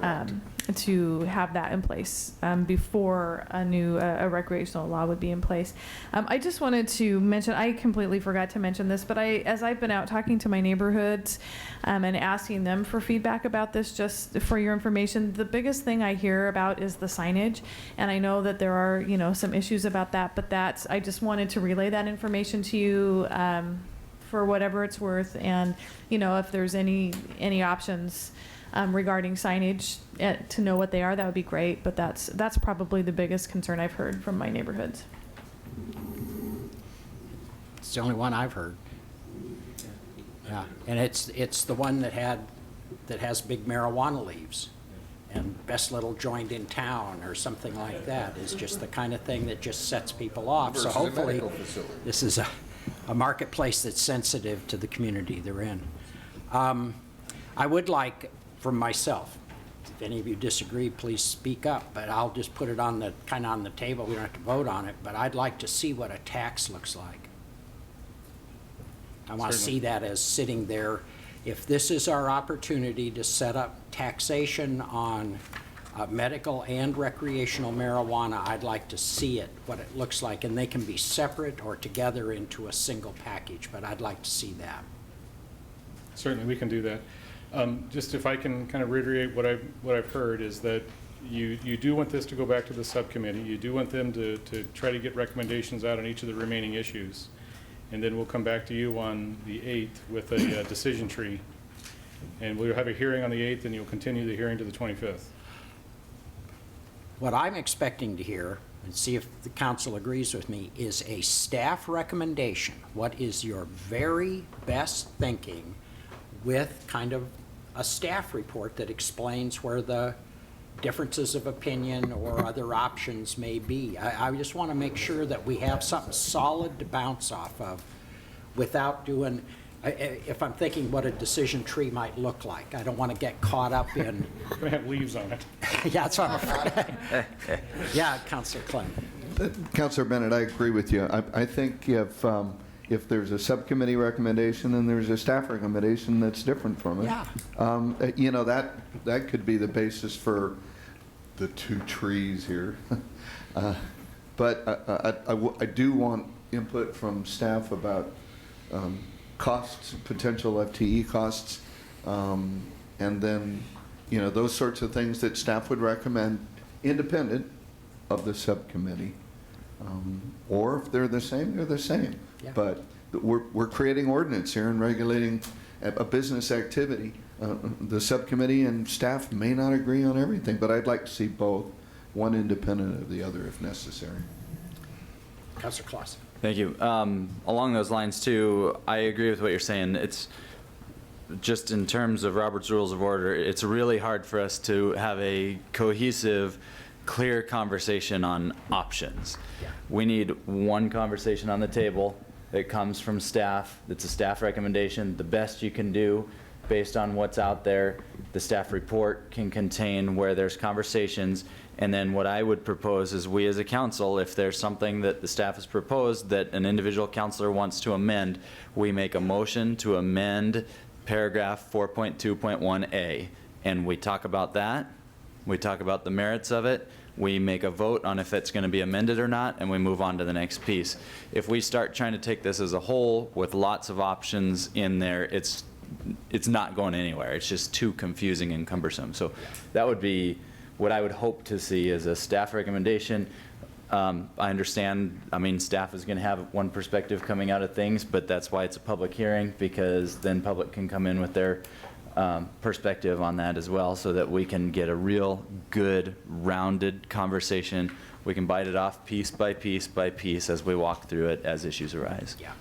to have that in place before a recreational law would be in place. I just wanted to mention, I completely forgot to mention this, but as I've been out talking to my neighborhoods and asking them for feedback about this, just for your information, the biggest thing I hear about is the signage, and I know that there are some issues about that, but I just wanted to relay that information to you for whatever it's worth, and if there's any options regarding signage to know what they are, that would be great. But that's probably the biggest concern I've heard from my neighborhoods. It's the only one I've heard. Yeah, and it's the one that has big marijuana leaves, and best little joint in town or something like that is just the kind of thing that just sets people off. So hopefully, this is a marketplace that's sensitive to the community they're in. I would like, from myself, if any of you disagree, please speak up, but I'll just put it on the table. We don't have to vote on it, but I'd like to see what a tax looks like. I want to see that as sitting there. If this is our opportunity to set up taxation on medical and recreational marijuana, I'd like to see it, what it looks like, and they can be separate or together into a single package, but I'd like to see that. Certainly, we can do that. Just if I can kind of reiterate what I've heard is that you do want this to go back to the subcommittee. You do want them to try to get recommendations out on each of the remaining issues. And then we'll come back to you on the 8th with a decision tree. And we'll have a hearing on the 8th, and you'll continue the hearing to the 25th. What I'm expecting to hear, and see if the council agrees with me, is a staff recommendation. What is your very best thinking, with kind of a staff report that explains where the differences of opinion or other options may be. I just want to make sure that we have something solid to bounce off of without doing, if I'm thinking what a decision tree might look like. I don't want to get caught up in... It's going to have leaves on it. Yeah, that's what I'm afraid. Yeah, Councilor Klein. Councilor Bennett, I agree with you. I think if if there's a subcommittee recommendation and there's a staff recommendation that's different from it. Yeah. You know, that could be the basis for the two trees here. But I do want input from staff about costs, potential FTE costs, and then, you know, those sorts of things that staff would recommend independent of the subcommittee. Or if they're the same, they're the same. Yeah. But we're creating ordinance here and regulating a business activity. The subcommittee and staff may not agree on everything, but I'd like to see both, one independent of the other if necessary. Councilor Clausen. Thank you. Along those lines too, I agree with what you're saying. It's just in terms of Robert's Rules of Order, it's really hard for us to have a cohesive, clear conversation on options. Yeah. We need one conversation on the table that comes from staff. It's a staff recommendation, the best you can do based on what's out there. The staff report can contain where there's conversations. And then what I would propose is we as a council, if there's something that the staff has proposed that an individual councilor wants to amend, we make a motion to amend paragraph 4.2.1A. And we talk about that. We talk about the merits of it. We make a vote on if it's going to be amended or not, and we move on to the next piece. If we start trying to take this as a whole with lots of options in there, it's not going anywhere. It's just too confusing and cumbersome. So that would be what I would hope to see as a staff recommendation. I understand, I mean, staff is going to have one perspective coming out of things, but that's why it's a public hearing, because then public can come in with their perspective on that as well, so that we can get a real good rounded conversation. We can bite it off piece by piece by piece as we walk through it as issues arise. Yeah.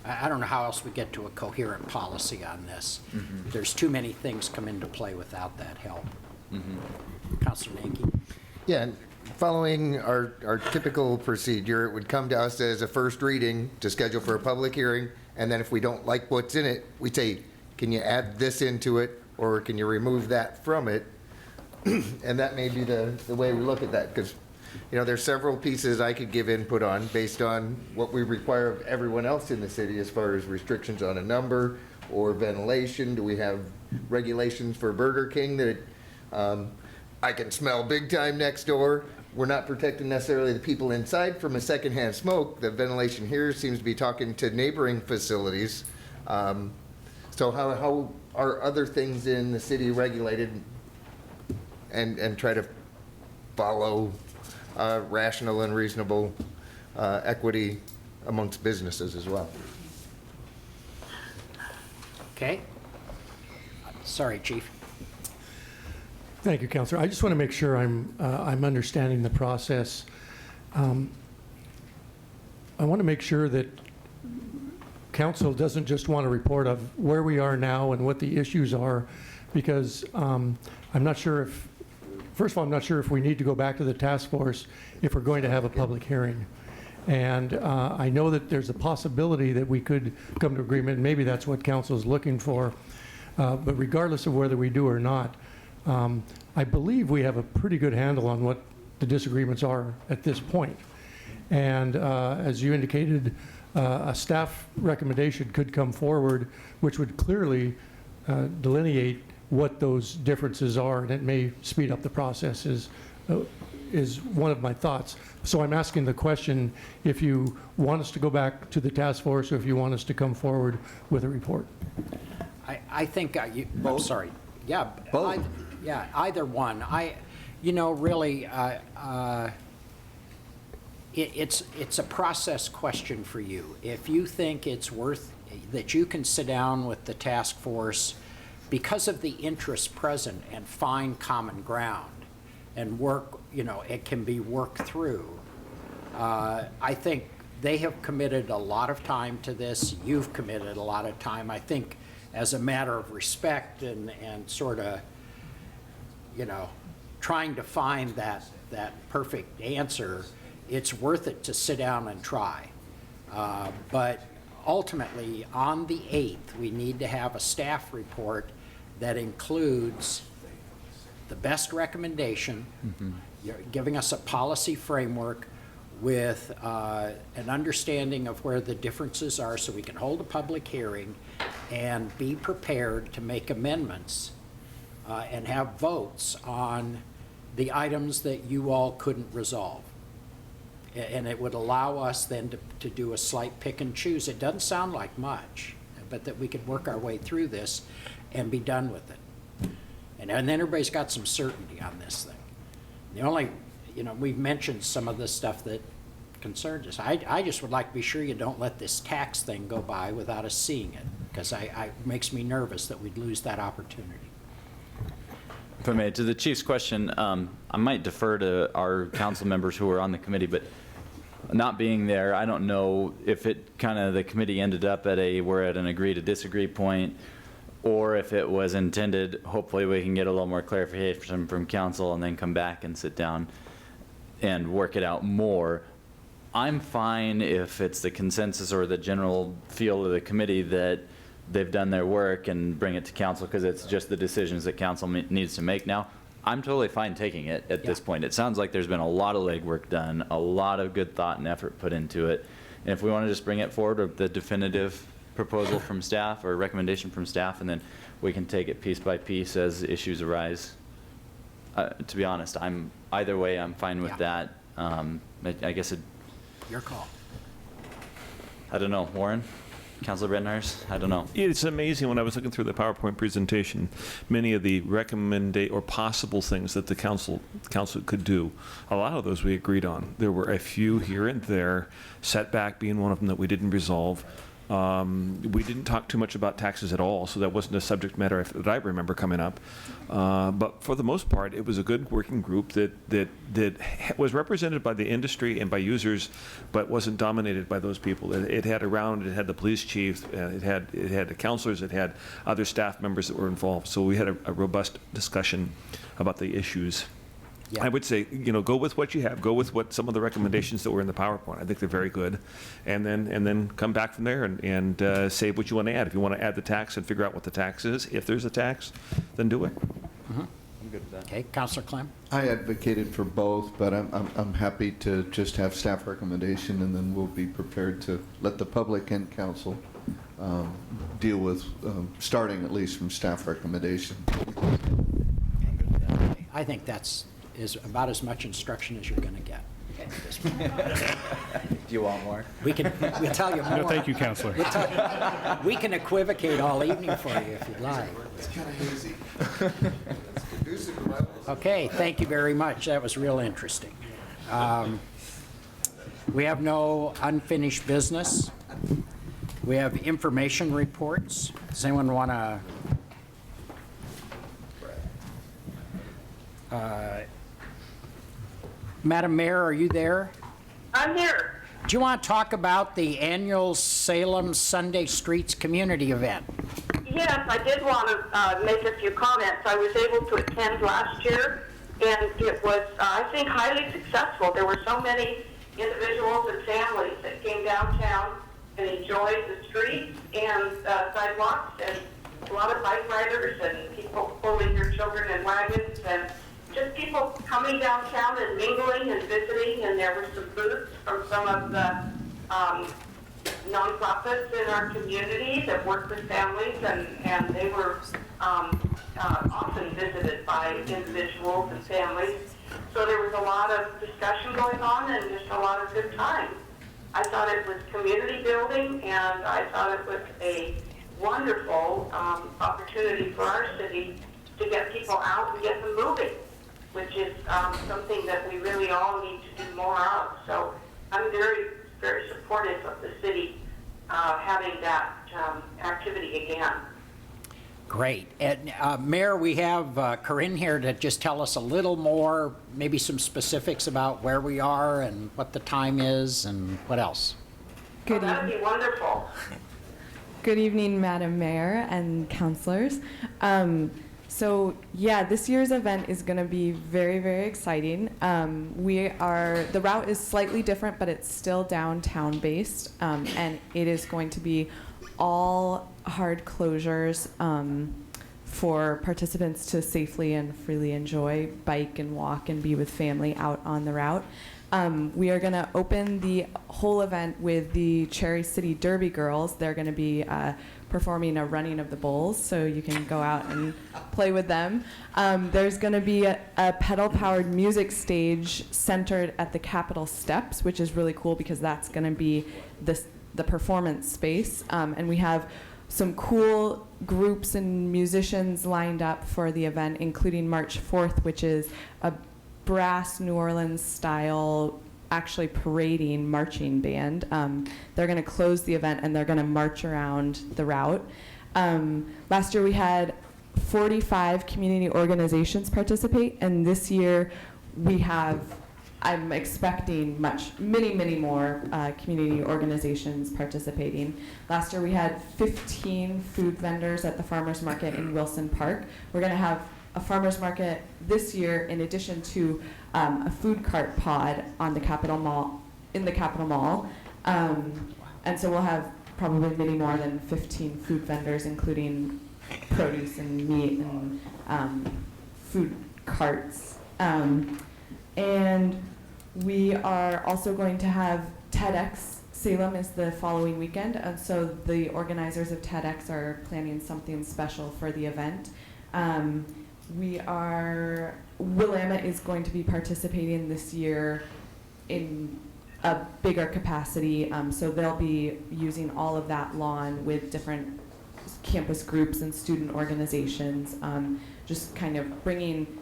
I don't know how else we get to a coherent policy on this. Mm-hmm. There's too many things come into play without that help. Mm-hmm. Councilor Nanki. Yeah, and following our typical procedure, it would come to us as a first reading to schedule for a public hearing, and then if we don't like what's in it, we say, can you add this into it, or can you remove that from it? And that may be the way we look at that, because, you know, there's several pieces I could give input on based on what we require of everyone else in the city as far as restrictions on a number or ventilation. Do we have regulations for Burger King that I can smell big time next door? We're not protecting necessarily the people inside from a secondhand smoke. The ventilation here seems to be talking to neighboring facilities. So how are other things in the city regulated and try to follow rational and reasonable equity amongst businesses as well? Okay. Sorry, Chief. Thank you, Councilor. I just want to make sure I'm understanding the process. I want to make sure that council doesn't just want a report of where we are now and what the issues are, because I'm not sure if, first of all, I'm not sure if we need to go back to the task force if we're going to have a public hearing. And I know that there's a possibility that we could come to agreement, and maybe that's what council is looking for. But regardless of whether we do or not, I believe we have a pretty good handle on what the disagreements are at this point. And as you indicated, a staff recommendation could come forward, which would clearly delineate what those differences are, and it may speed up the process, is one of my thoughts. So I'm asking the question if you want us to go back to the task force or if you want us to come forward with a report. I think I'm sorry. Yeah. Both. Yeah, either one. Really, it's a process question for you. If you think it's worth, that you can sit down with the task force because of the interests present and find common ground and work, it can be worked through. I think they have committed a lot of time to this. You've committed a lot of time. I think as a matter of respect and sort of, trying to find that perfect answer, it's worth it to sit down and try. But ultimately, on the 8th, we need to have a staff report that includes the best recommendation, you're giving us a policy framework, with an understanding of where the differences are so we can hold a public hearing and be prepared to make amendments and have votes on the items that you all couldn't resolve. And it would allow us then to do a slight pick and choose. It doesn't sound like much, but that we could work our way through this and be done with it. And then everybody's got some certainty on this thing. The only, we've mentioned some of the stuff that concerns us. I just would like to be sure you don't let this tax thing go by without us seeing it, because it makes me nervous that we'd lose that opportunity. If I may, to the chief's question, I might defer to our council members who are on the committee, but not being there, I don't know if the committee ended up we're at an agree to disagree point, or if it was intended, hopefully we can get a little more clarification from council and then come back and sit down and work it out more. I'm fine if it's the consensus or the general feel of the committee that they've done their work and bring it to council, because it's just the decisions that council needs to make now. I'm totally fine taking it at this point. It sounds like there's been a lot of legwork done, a lot of good thought and effort put into it. And if we want to just bring it forward with the definitive proposal from staff or recommendation from staff, and then we can take it piece by piece as issues arise. To be honest, either way, I'm fine with that. I guess your call. I don't know, Warren? Councilor Bednarz? I don't know. It's amazing when I was looking through the PowerPoint presentation, many of the or possible things that the council could do, a lot of those we agreed on. There were a few here and there, setback being one of them that we didn't resolve. We didn't talk too much about taxes at all, so that wasn't a subject matter that I remember coming up. But for the most part, it was a good working group that was represented by the industry and by users, but wasn't dominated by those people. It had the police chief, it had the counselors, it had other staff members that were involved. So we had a robust discussion about the issues. I would say, go with what you have. Go with what some of the recommendations that were in the PowerPoint. I think they're very good, and then come back from there and say what you want to add. If you want to add the tax and figure out what the tax is, if there's a tax, then do it. I'm good with that. Okay, Councilor Clem. I advocated for both, but I'm happy to just have staff recommendation, and then we'll be prepared to let the public and council deal with starting at least from staff recommendation. I think that's about as much instruction as you're going to get. Do you want more? We'll tell you more. No, thank you, Councilor. We can equivocate all evening for you if you'd like. It's kind of hazy. Okay, thank you very much. That was real interesting. We have no unfinished business. We have information reports. Does anyone want to? Madam Mayor, are you there? I'm here. Do you want to talk about the annual Salem Sunday Streets community event? Yes, I did want to make a few comments. I was able to attend last year, and it was, I think, highly successful. There were so many individuals and families that came downtown and enjoyed the streets and sidewalks, and a lot of bike riders and people pulling their children in wagons, and just people coming downtown and mingling and visiting, and there were some booths from some of the nonprofits in our community that work with families, and they were often visited by individuals and families. So there was a lot of discussion going on and just a lot of good time. I thought it was community building, and I thought it was a wonderful opportunity for our city to get people out and get them moving, which is something that we really all need to do more of. So I'm very, very supportive of the city having that activity again. Great. And Mayor, we have Corinne here to just tell us a little more, maybe some specifics about where we are and what the time is and what else. That would be wonderful. Good evening, Madam Mayor and councilors. So yeah, this year's event is going to be very, very exciting. The route is slightly different, but it's still downtown based, and it is going to be all hard closures for participants to safely and freely enjoy, bike and walk and be with family out on the route. We are going to open the whole event with the Cherry City Derby Girls. They're going to be performing a running of the bulls, so you can go out and play with them. There's going to be a pedal-powered music stage centered at the Capitol steps, which is really cool because that's going to be the performance space. And we have some cool groups and musicians lined up for the event, including March 4th, which is a brass New Orleans style, actually parading marching band. They're going to close the event and they're going to march around the route. Last year we had 45 community organizations participate, and this year we have, I'm expecting many more community organizations participating. Last year we had 15 food vendors at the farmers market in Wilson Park. We're going to have a farmers market this year in addition to a food cart pod on the Capitol Mall, in the Capitol Mall. And so we'll have probably many more than 15 food vendors, including produce and meat and food carts. And we are also going to have TEDx. Salem is the following weekend, and so the organizers of TEDx are planning something special for the event. Willamette is going to be participating this year in a bigger capacity, so they'll be using all of that lawn with different campus groups and student organizations, just kind of bringing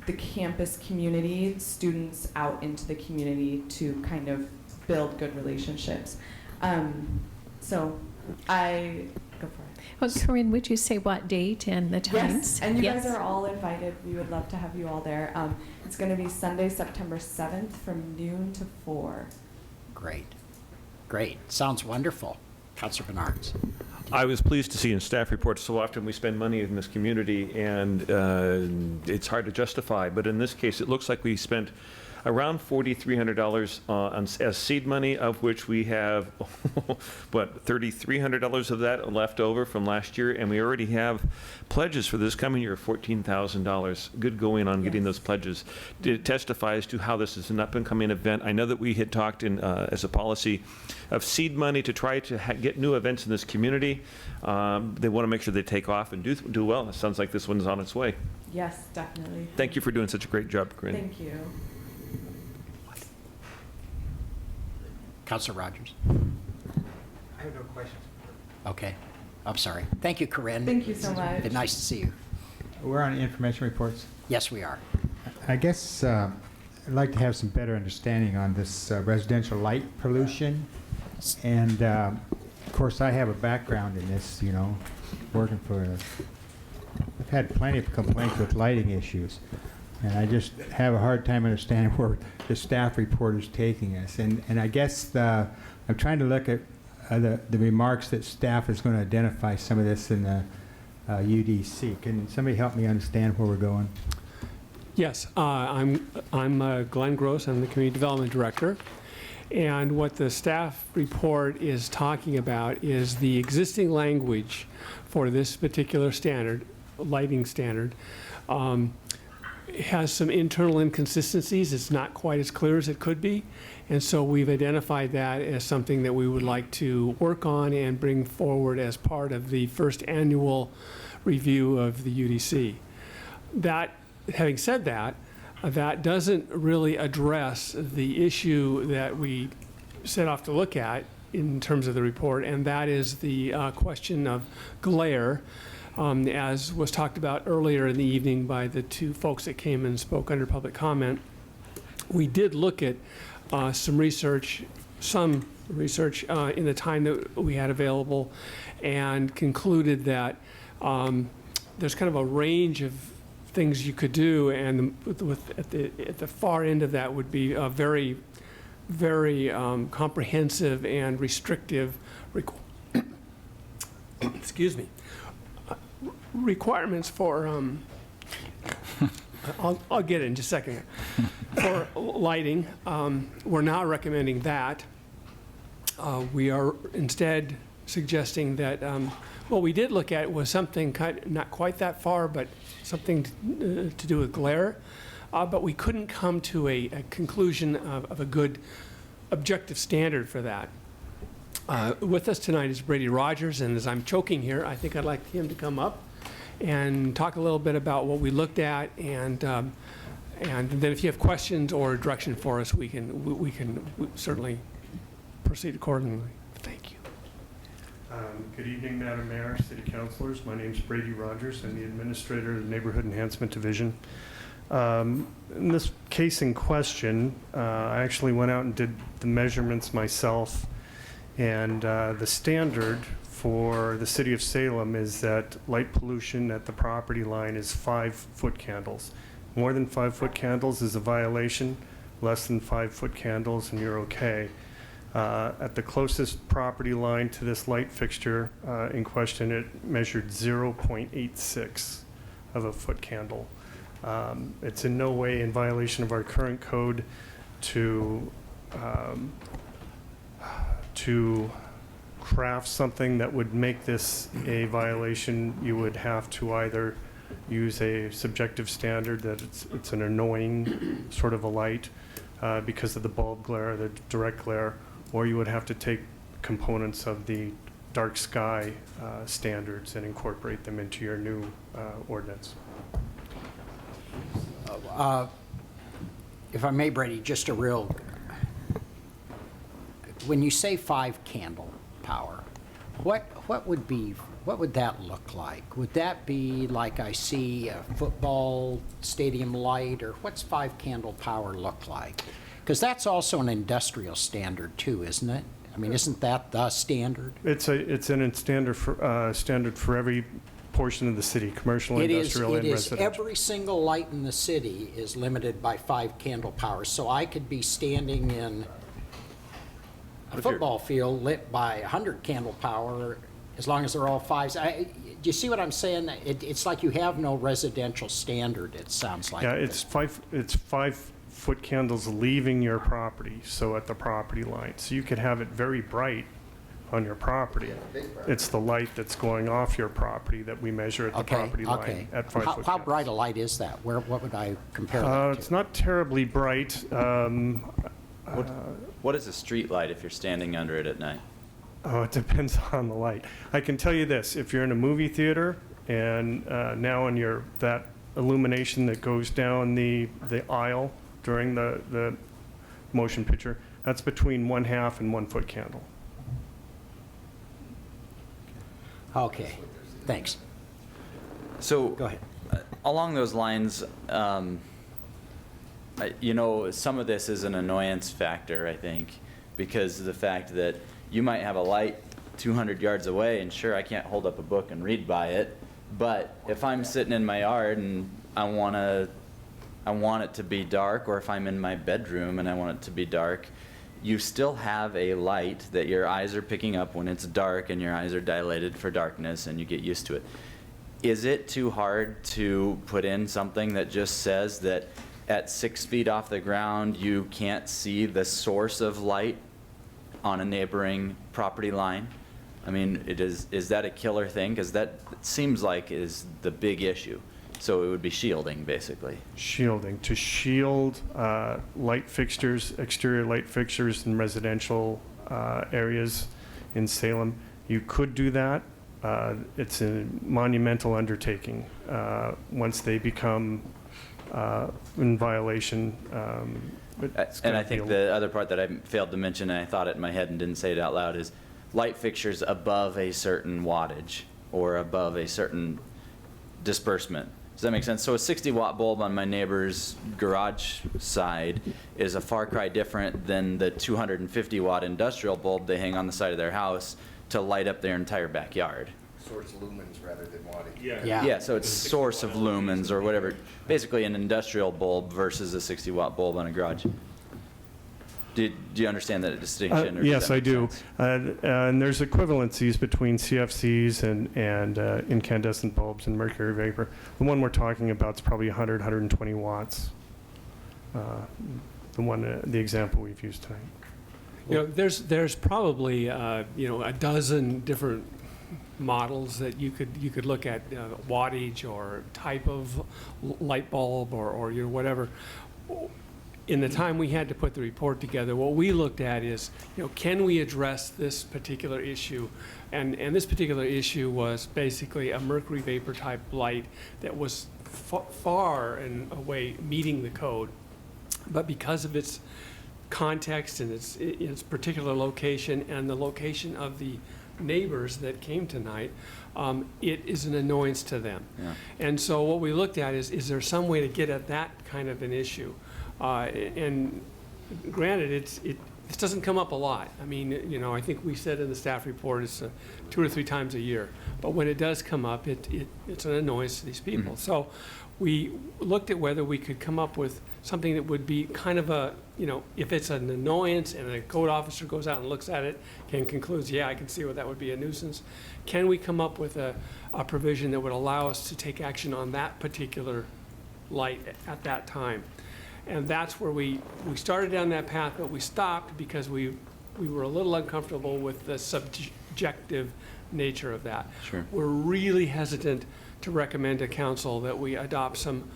the campus community, students out into the community to kind of build good relationships. So I go for it. Well, Corinne, would you say what date and the times? Yes, and you guys are all invited. We would love to have you all there. It's going to be Sunday, September 7th from noon to 4. Great. Great. Sounds wonderful. Councilor Bernards. I was pleased to see in staff reports so often we spend money in this community, and it's hard to justify. But in this case, it looks like we spent around $4,300 as seed money, of which we have, what, $3,300 of that left over from last year, and we already have pledges for this coming year of $14,000. Good going on getting those pledges. It testifies to how this is an up-and-coming event. I know that we had talked in, as a policy of seed money to try to get new events in this community. They want to make sure they take off and do well. It sounds like this one's on its way. Yes, definitely. Thank you for doing such a great job, Corinne. Thank you. Councilor Rogers. I have no questions. Okay. I'm sorry. Thank you, Corinne. Thank you so much. Been nice to see you. We're on information reports. Yes, we are. I guess I'd like to have some better understanding on this residential light pollution. And of course, I have a background in this, you know, working for, I've had plenty of complaints with lighting issues. And I just have a hard time understanding where the staff report is taking us. And I guess I'm trying to look at the remarks that staff is going to identify some of this in the UDC. Can somebody help me understand where we're going? Yes, I'm Glenn Gross. I'm the Community Development Director. And what the staff report is talking about is the existing language for this particular standard, lighting standard, has some internal inconsistencies. It's not quite as clear as it could be. And so we've identified that as something that we would like to work on and bring forward as part of the first annual review of the UDC. That, having said that, that doesn't really address the issue that we set off to look at in terms of the report, and that is the question of glare. As was talked about earlier in the evening by the two folks that came and spoke under public comment, we did look at some research in the time that we had available, and concluded that there's kind of a range of things you could do, and at the far end of that would be a very, very comprehensive and restrictive excuse me, requirements for I'll get it in just a second. For lighting, we're not recommending that. We are instead suggesting that what we did look at was something not quite that far, but something to do with glare. But we couldn't come to a conclusion of a good objective standard for that. With us tonight is Brady Rogers, and as I'm choking here, I think I'd like him to come up and talk a little bit about what we looked at, and then if you have questions or direction for us, we can certainly proceed accordingly. Thank you. Good evening, Madam Mayor, City Councilors. My name is Brady Rogers. I'm the Administrator of the Neighborhood Enhancement Division. In this case in question, I actually went out and did the measurements myself, and the standard for the City of Salem is that light pollution at the property line is 5-foot candles. More than 5-foot candles is a violation. Less than 5-foot candles and you're okay. At the closest property line to this light fixture in question, it measured 0.86 of a foot candle. It's in no way in violation of our current code to craft something that would make this a violation. You would have to either use a subjective standard that it's an annoying sort of a light because of the bulb glare, the direct glare, or you would have to take components of the dark sky standards and incorporate them into your new ordinance. If I may, Brady, just a real, when you say 5 candle power, what would that look like? Would that be like I see a football stadium light, or what's 5 candle power look like? Because that's also an industrial standard too, isn't it? I mean, isn't that the standard? It's an standard for every portion of the city, commercial, industrial, and residential. Every single light in the city is limited by 5 candle power. So I could be standing in a football field lit by 100 candle power, as long as they're all 5s. Do you see what I'm saying? It's like you have no residential standard, it sounds like. Yeah, it's 5-foot candles leaving your property, so at the property line. So you could have it very bright on your property. It's the light that's going off your property that we measure at the property line at 5 foot. How bright a light is that? What would I compare that to? It's not terribly bright. What is a street light if you're standing under it at night? Oh, it depends on the light. I can tell you this: if you're in a movie theater and now in that illumination that goes down the aisle during the motion picture, that's between 1/2 and 1 foot candle. Okay, thanks. So, go ahead. Along those lines, some of this is an annoyance factor, I think, because of the fact that you might have a light 200 yards away, and sure, I can't hold up a book and read by it, but if I'm sitting in my yard and I want it to be dark, or if I'm in my bedroom and I want it to be dark, you still have a light that your eyes are picking up when it's dark, and your eyes are dilated for darkness, and you get used to it. Is it too hard to put in something that just says that at 6 feet off the ground you can't see the source of light on a neighboring property line? I mean, is that a killer thing? Because that seems like is the big issue. So it would be shielding, basically. Shielding, to shield light fixtures, exterior light fixtures in residential areas in Salem. You could do that. It's a monumental undertaking. Once they become in violation. And I think the other part that I failed to mention, and I thought it in my head and didn't say it out loud, is light fixtures above a certain wattage or above a certain disbursement. Does that make sense? So a 60-watt bulb on my neighbor's garage side is a far cry different than the 250-watt industrial bulb they hang on the side of their house to light up their entire backyard. Source lumens rather than wattage. Yeah, so it's source of lumens or whatever. Basically an industrial bulb versus a 60-watt bulb on a garage. Do you understand that distinction? Or yes, I do. And there's equivalencies between CFCs and incandescent bulbs and mercury vapor. The one we're talking about is probably 100, 120 watts. The example we've used tonight. There's probably, a dozen different models that you could look at, wattage or type of light bulb or whatever. In the time we had to put the report together, what we looked at is, can we address this particular issue? And this particular issue was basically a mercury vapor type light that was far and away meeting the code. But because of its context and its particular location and the location of the neighbors that came tonight, it is an annoyance to them. Yeah. And so what we looked at is there some way to get at that kind of an issue? And granted, it doesn't come up a lot. I mean, I think we said in the staff report it's 2 or 3 times a year. But when it does come up, it's an annoyance to these people. Mm-hmm. So we looked at whether we could come up with something that would be kind of a, if it's an annoyance and a code officer goes out and looks at it and concludes, yeah, I can see where that would be a nuisance, can we come up with a provision that would allow us to take action on that particular light at that time? And that's where we started down that path, but we stopped because we were a little uncomfortable with the subjective nature of that. Sure. We're really hesitant to recommend to council that we adopt some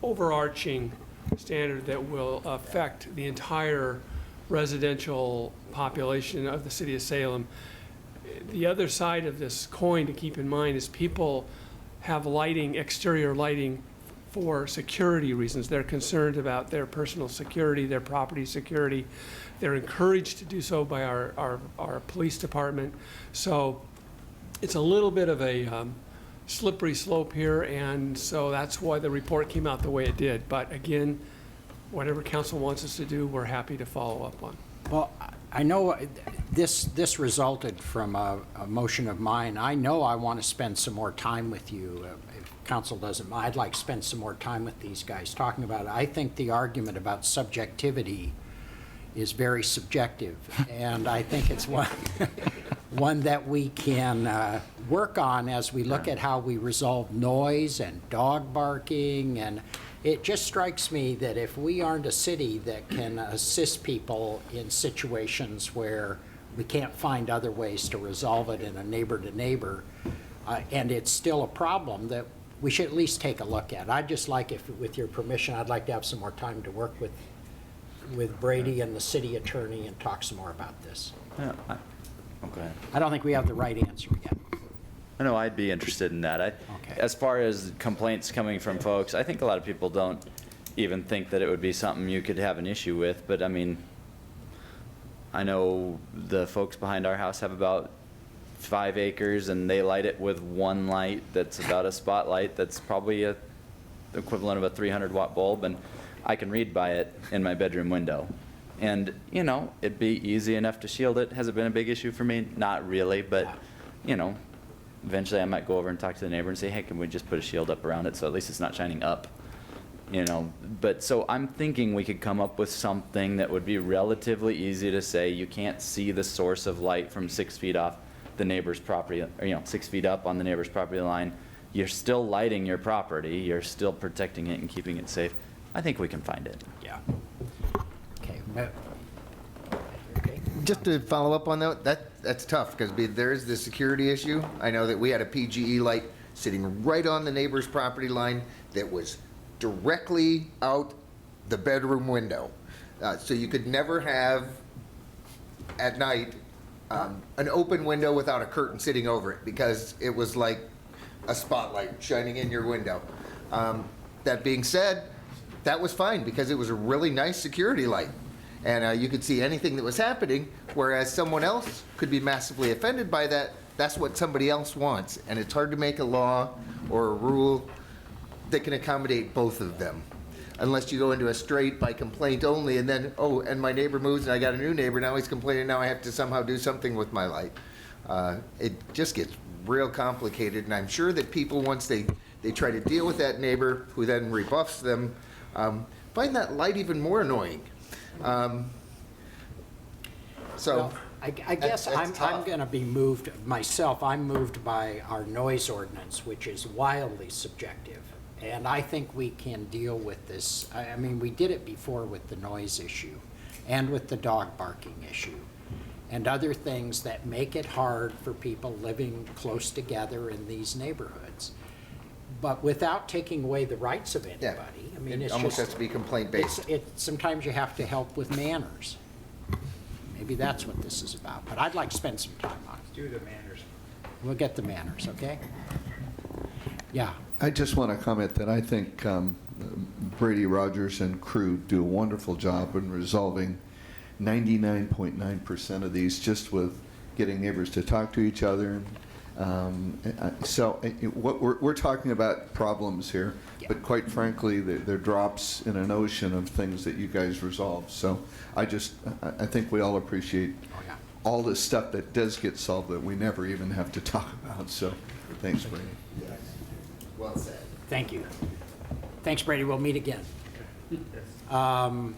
overarching standard that will affect the entire residential population of the city of Salem. The other side of this coin to keep in mind is people have lighting, exterior lighting, for security reasons. They're concerned about their personal security, their property security. They're encouraged to do so by our police department. So it's a little bit of a slippery slope here, and so that's why the report came out the way it did. But again, whatever council wants us to do, we're happy to follow up on. Well, I know this resulted from a motion of mine. I know I want to spend some more time with you. If council doesn't mind, I'd like to spend some more time with these guys talking about it. I think the argument about subjectivity is very subjective, and I think it's one that we can work on as we look at how we resolve noise and dog barking. And it just strikes me that if we aren't a city that can assist people in situations where we can't find other ways to resolve it in a neighbor-to-neighbor, and it's still a problem, that we should at least take a look at. I'd just like, if, with your permission, I'd like to have some more time to work with Brady and the city attorney and talk some more about this. Yeah, okay. I don't think we have the right answer yet. I know I'd be interested in that. As far as complaints coming from folks, I think a lot of people don't even think that it would be something you could have an issue with. But I mean, I know the folks behind our house have about 5 acres, and they light it with one light that's about a spotlight that's probably the equivalent of a 300-watt bulb, and I can read by it in my bedroom window. And, it'd be easy enough to shield it. Has it been a big issue for me? Not really, but, eventually I might go over and talk to the neighbor and say, hey, can we just put a shield up around it so at least it's not shining up? But so I'm thinking we could come up with something that would be relatively easy to say you can't see the source of light from 6 feet off the neighbor's property, or 6 feet up on the neighbor's property line. You're still lighting your property. You're still protecting it and keeping it safe. I think we can find it. Yeah. Okay. Just to follow up on that's tough, because there is the security issue. I know that we had a PGE light sitting right on the neighbor's property line that was directly out the bedroom window. So you could never have, at night, an open window without a curtain sitting over it, because it was like a spotlight shining in your window. That being said, that was fine, because it was a really nice security light. And you could see anything that was happening, whereas someone else could be massively offended by that. That's what somebody else wants. And it's hard to make a law or a rule that can accommodate both of them, unless you go into a straight by complaint only, and then, oh, and my neighbor moves and I got a new neighbor, now he's complaining, now I have to somehow do something with my light. It just gets real complicated, and I'm sure that people, once they try to deal with that neighbor who then rebuffs them, find that light even more annoying. Well, I guess I'm going to be moved myself. I'm moved by our noise ordinance, which is wildly subjective. And I think we can deal with this. I mean, we did it before with the noise issue and with the dog barking issue. and other things that make it hard for people living close together in these neighborhoods. But without taking away the rights of anybody. I mean, It it's almost just, has to be complaint-based. sometimes you have to help with manners. Maybe that's what this is about, but I'd like to spend some time on it. Do the manners. We'll get the manners, okay? Yeah. I just want to comment that I think Brady Rogers and crew do a wonderful job in resolving 99.9% of these just with getting neighbors to talk to each other. What we're talking about problems here, but quite frankly, they're drops in an ocean of things that you guys resolve. So I think we all appreciate all the stuff that does get solved that we never even have to talk about. So thanks, Brady. Well said. Thank you. Thanks, Brady. We'll meet again. And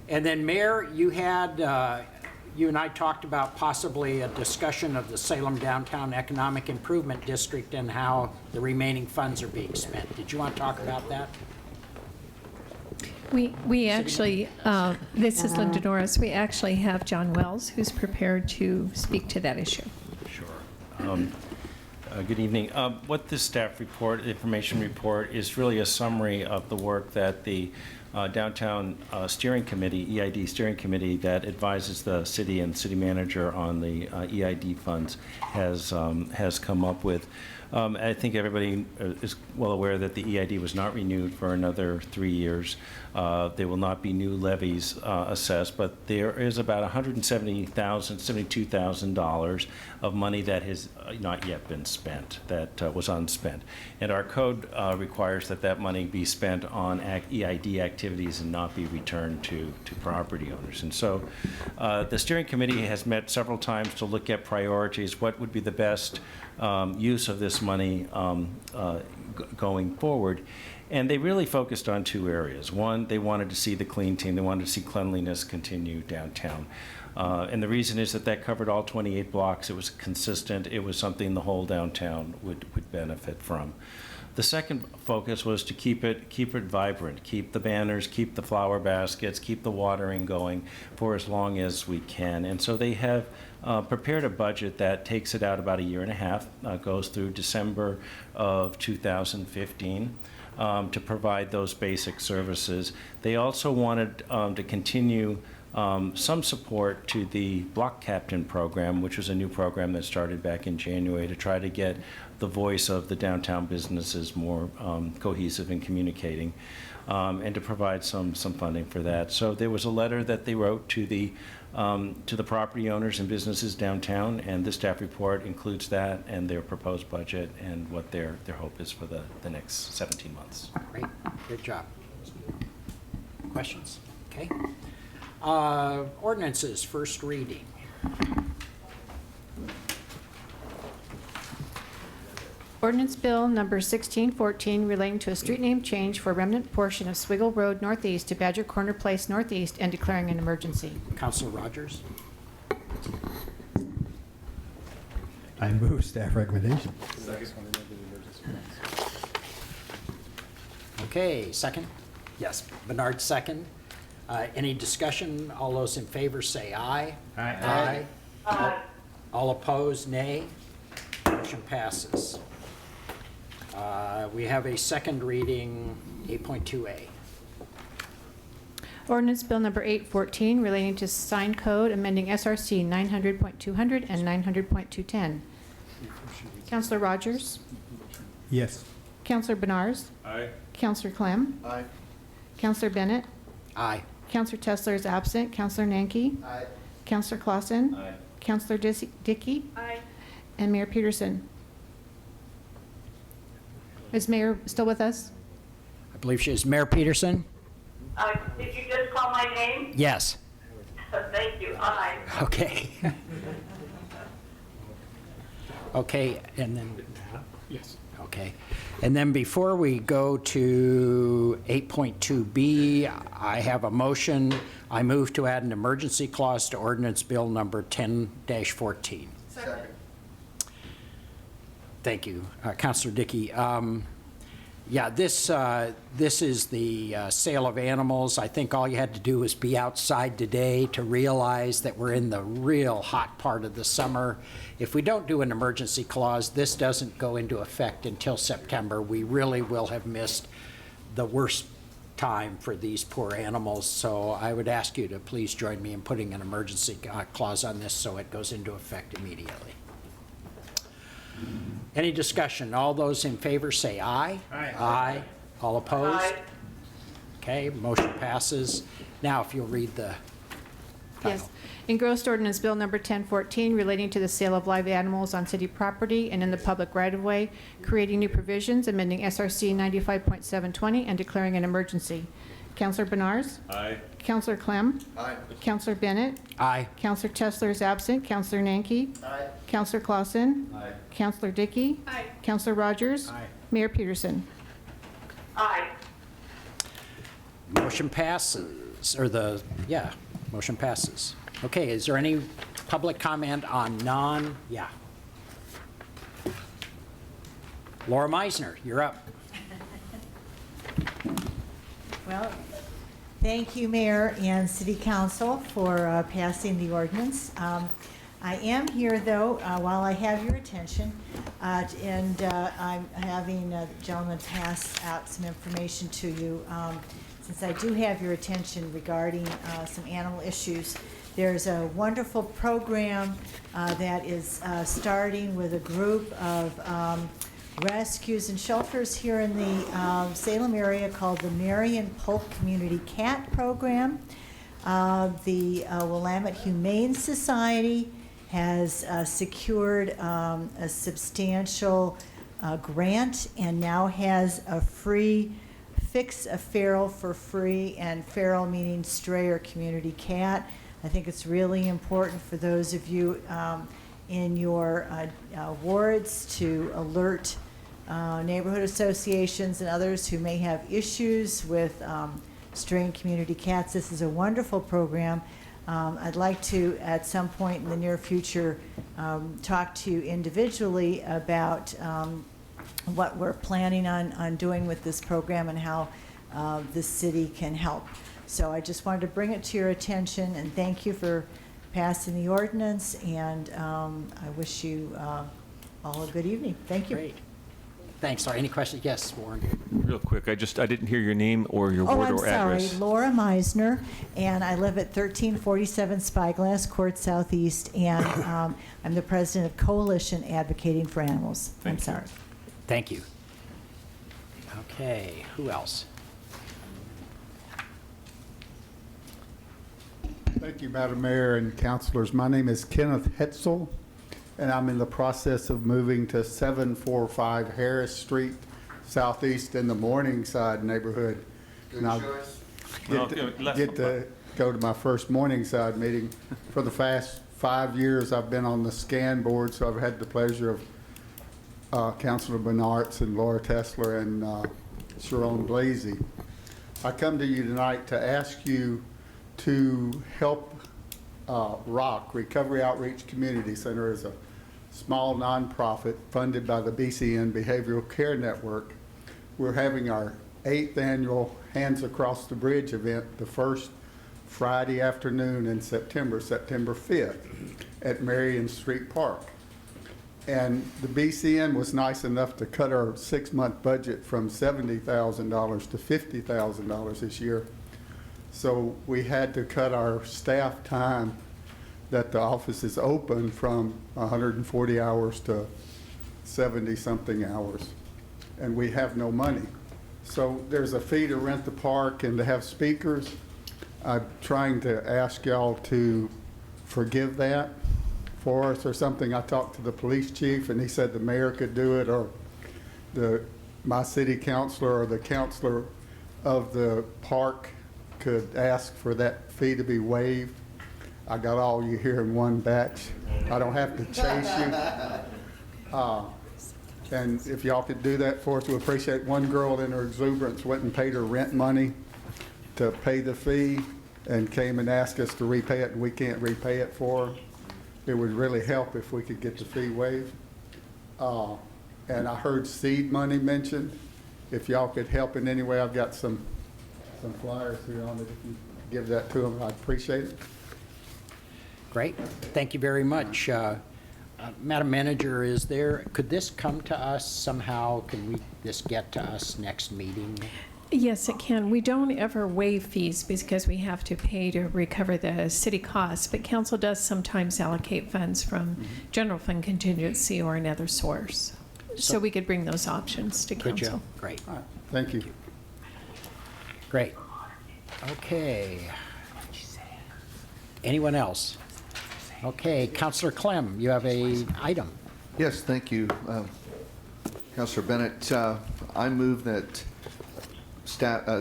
then, Mayor, you and I talked about possibly a discussion of the Salem Downtown Economic Improvement District and how the remaining funds are being spent. Did you want to talk about that? We actually, this is Linda Norris, we actually have John Wells, who's prepared to speak to that issue. Sure. Good evening. What this staff report, information report, is really a summary of the work that the Downtown Steering Committee, EID Steering Committee, that advises the city and city manager on the EID funds has come up with. I think everybody is well aware that the EID was not renewed for another 3 years. There will not be new levies assessed, but there is about $172,000 of money that has not yet been spent, that was unspent. And our code requires that that money be spent on EID activities and not be returned to property owners. And so the steering committee has met several times to look at priorities, what would be the best use of this money going forward. And they really focused on two areas. One, they wanted to see the clean team. They wanted to see cleanliness continue downtown. And the reason is that covered all 28 blocks. It was consistent. It was something the whole downtown would benefit from. The second focus was to keep it vibrant, keep the banners, keep the flower baskets, keep the watering going for as long as we can. And so they have prepared a budget that takes it out about a year and a half, goes through December of 2015. To provide those basic services. They also wanted to continue some support to the Block Captain program, which was a new program that started back in January to try to get the voice of the downtown businesses more cohesive in communicating, and to provide some funding for that. So there was a letter that they wrote to the property owners and businesses downtown, and this staff report includes that and their proposed budget and what their hope is for the next 17 months. Great. Good job. Questions? Okay. Ordinances, first reading. Ordinance Bill number 1614 relating to a street name change for a remnant portion of Swiggle Road Northeast to Badger Corner Place Northeast and declaring an emergency. Councilor Rogers. I move staff recommendation. Okay, second? Yes, Bernard second. Any discussion? All those in favor say aye. Aye. Aye. All opposed, nay. Motion passes. We have a second reading, 8.2A. Ordinance Bill number 814 relating to sign code amending SRC 900.200 and 900.210. Councilor Rogers? Yes. Councilor Benars? Aye. Councilor Clem? Aye. Councilor Bennett? Aye. Councilor Tessler is absent. Councilor Nanki? Aye. Councilor Clausen? Aye. Councilor Dickey? Aye. And Mayor Peterson. Is Mayor still with us? I believe she is. Mayor Peterson? Did you just call my name? Yes. Thank you. Aye. Okay. Okay, and then, Yes. okay. And then before we go to 8.2B, I have a motion. I move to add an emergency clause to ordinance bill number 10-14. Second. Thank you. Councilor Dickey. Yeah, this is the sale of animals. I think all you had to do was be outside today to realize that we're in the real hot part of the summer. If we don't do an emergency clause, this doesn't go into effect until September. We really will have missed the worst time for these poor animals. So I would ask you to please join me in putting an emergency clause on this so it goes into effect immediately. Any discussion? All those in favor say aye. Aye. Aye. All opposed? Aye. Okay, motion passes. Now, if you'll read the title. Yes. Engrossed ordinance bill number 1014 relating to the sale of live animals on city property and in the public right-of-way, creating new provisions, amending SRC 95.720, and declaring an emergency. Councilor Benars? Aye. Councilor Clem? Aye. Councilor Bennett? Aye. Councilor Tessler is absent. Councilor Nanki? Aye. Councilor Clausen? Aye. Councilor Dickey? Aye. Councilor Rogers? Aye. Mayor Peterson? Aye. Motion passes, motion passes. Okay, is there any public comment on Laura Meisner, you're up. Well, thank you, Mayor and City Council, for passing the ordinance. I am here, though, while I have your attention, and I'm having a gentleman pass out some information to you. Since I do have your attention regarding some animal issues, there's a wonderful program that is starting with a group of rescues and shelters here in the Salem area called the Marion Polk Community Cat Program. The Willamette Humane Society has secured a substantial grant and now has a free Fix a Feral for free, and feral meaning stray or community cat. I think it's really important for those of you in your wards to alert neighborhood associations and others who may have issues with stray and community cats. This is a wonderful program. I'd like to, at some point in the near future, talk to you individually about what we're planning on doing with this program and how the city can help. So I just wanted to bring it to your attention, and thank you for passing the ordinance, and I wish you all a good evening. Thank you. Great. Thanks. Sorry, any questions? Yes, Warren. Real quick, I didn't hear your name or your ward I'm or sorry, address. Laura Meisner, and I live at 1347 Spyglass Court Southeast, and I'm the president of Coalition Advocating for Animals. I'm sorry. Thank you. Okay, who else? Thank you, Madam Mayor and councilors. My name is Kenneth Hetzel, and I'm in the process of moving to 745 Harris Street, Southeast in the Morningside neighborhood. Good choice. Get to go to my first Morningside meeting. For the past 5 years, I've been on the SCAN board, so I've had the pleasure of Councilor Benartz and Laura Tessler and Sharon Blasey. I come to you tonight to ask you to help ROC, Recovery Outreach Community Center, is a small nonprofit funded by the BCN Behavioral Care Network. We're having our 8th annual Hands Across the Bridge event the first Friday afternoon in September, September 5th, at Marion Street Park. And the BCN was nice enough to cut our 6-month budget from $70,000 to $50,000 this year. So we had to cut our staff time that the office is open from 140 hours to 70-something hours. And we have no money. So there's a fee to rent the park and to have speakers. I'm trying to ask y'all to forgive that for us or something. I talked to the police chief and he said the mayor could do it, or my city councilor or the councilor of the park could ask for that fee to be waived. I got all you here in one batch. I don't have to chase you. And if y'all could do that for us, we appreciate. One girl in her exuberance went and paid her rent money to pay the fee and came and asked us to repay it, and we can't repay it for her. It would really help if we could get the fee waived. And I heard seed money mentioned. if y'all could help in any way, I've got some flyers here on it. If you give that to them, I'd appreciate it. Great. Thank you very much. Madam Manager, could this come to us somehow? Can this get to us next meeting? Yes, it can. We don't ever waive fees because we have to pay to recover the city costs, but council does sometimes allocate funds from general fund contingency or another source. So we could bring those options to Could you? council. Great. All right. Thank you. Great. Okay. Anyone else? Okay, Councilor Clem, you have a item. Yes, thank you, Councilor Bennett. I move that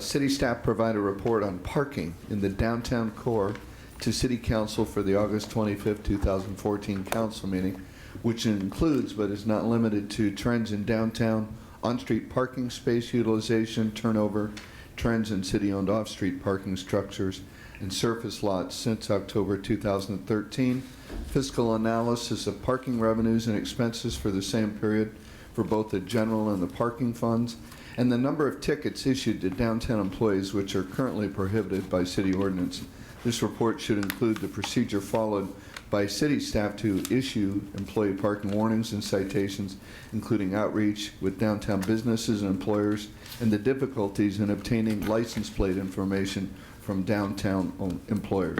city staff provide a report on parking in the downtown core to City Council for the August 25th, 2014 council meeting, which includes but is not limited to trends in downtown on-street parking space utilization, turnover, trends in city-owned off-street parking structures and surface lots since October 2013, fiscal analysis of parking revenues and expenses for the same period for both the general and the parking funds, and the number of tickets issued to downtown employees which are currently prohibited by city ordinance. This report should include the procedure followed by city staff to issue employee parking warnings and citations, including outreach with downtown businesses and employers, and the difficulties in obtaining license plate information from downtown employers.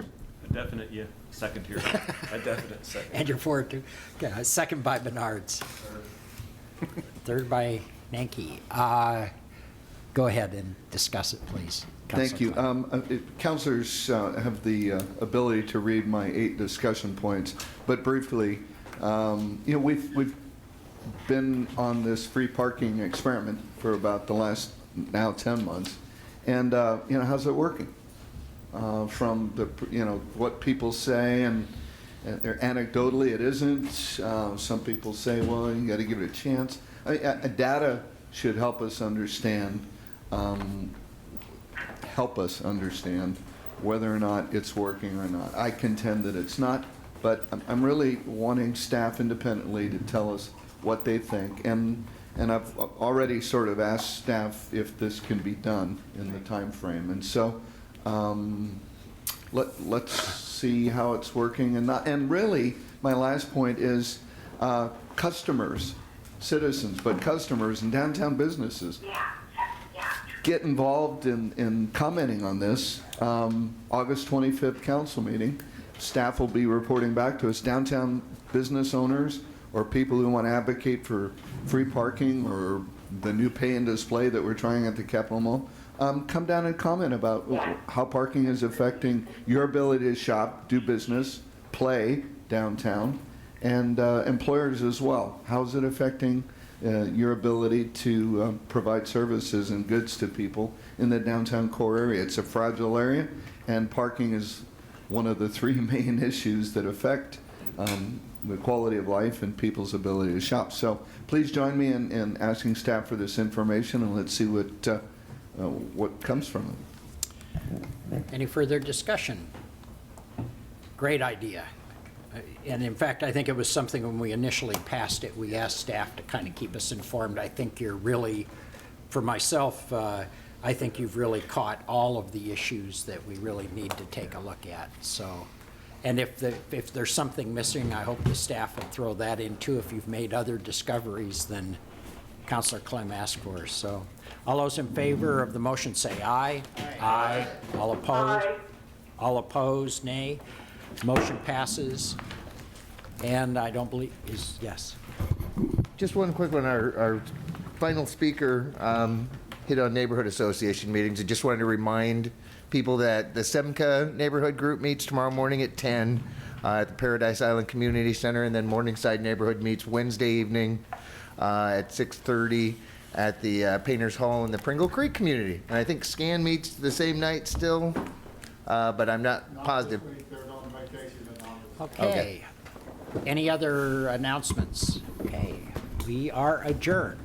A definite second here. A definite second. And you're forward to. Okay, second by Menards. Third by Nanki. Go ahead and discuss it, please. Thank you. Councilors have the ability to read my 8 discussion points, but briefly, we've been on this free parking experiment for about the last now 10 months, and how's it working? From the what people say, and anecdotally it isn't. Some people say, well, you got to give it a chance. Data should help us understand whether or not it's working or not. I contend that it's not, but I'm really wanting staff independently to tell us what they think, and I've already sort of asked staff if this can be done in the time frame, and so let's see how it's working. And really, my last point is customers, citizens, but customers and downtown businesses get involved in commenting on this. August 25th council meeting, staff will be reporting back to us. Downtown business owners or people who want to advocate for free parking or the new pay and display that we're trying at the Capitol Mall, come down and comment about how parking is affecting your ability to shop, do business, play downtown, and employers as well. How's it affecting your ability to provide services and goods to people in the downtown core area? It's a fragile area, and parking is one of the 3 main issues that affect the quality of life and people's ability to shop. So please join me in asking staff for this information, and let's see what comes from it. Any further discussion? Great idea. And in fact, I think it was something when we initially passed it, we asked staff to kind of keep us informed. I think you're really, for myself, I think you've really caught all of the issues that we really need to take a look at. So, and if there's something missing, I hope the staff will throw that in too. If you've made other discoveries than Councilor Clem asked for. So, all those in favor of the motion say aye. Aye. All opposed? Aye. All opposed, nay. Motion passes. And I don't believe is yes. Just one quick one. Our final speaker hit on neighborhood association meetings. I just wanted to remind people that the SEMCA neighborhood group meets tomorrow morning at 10 at the Paradise Island Community Center, and then Morningside neighborhood meets Wednesday evening at 6:30 at the Painters Hall in the Pringle Creek community. And I think SCAN meets the same night still, but I'm not positive. Okay. Any other announcements? Okay. We are adjourned.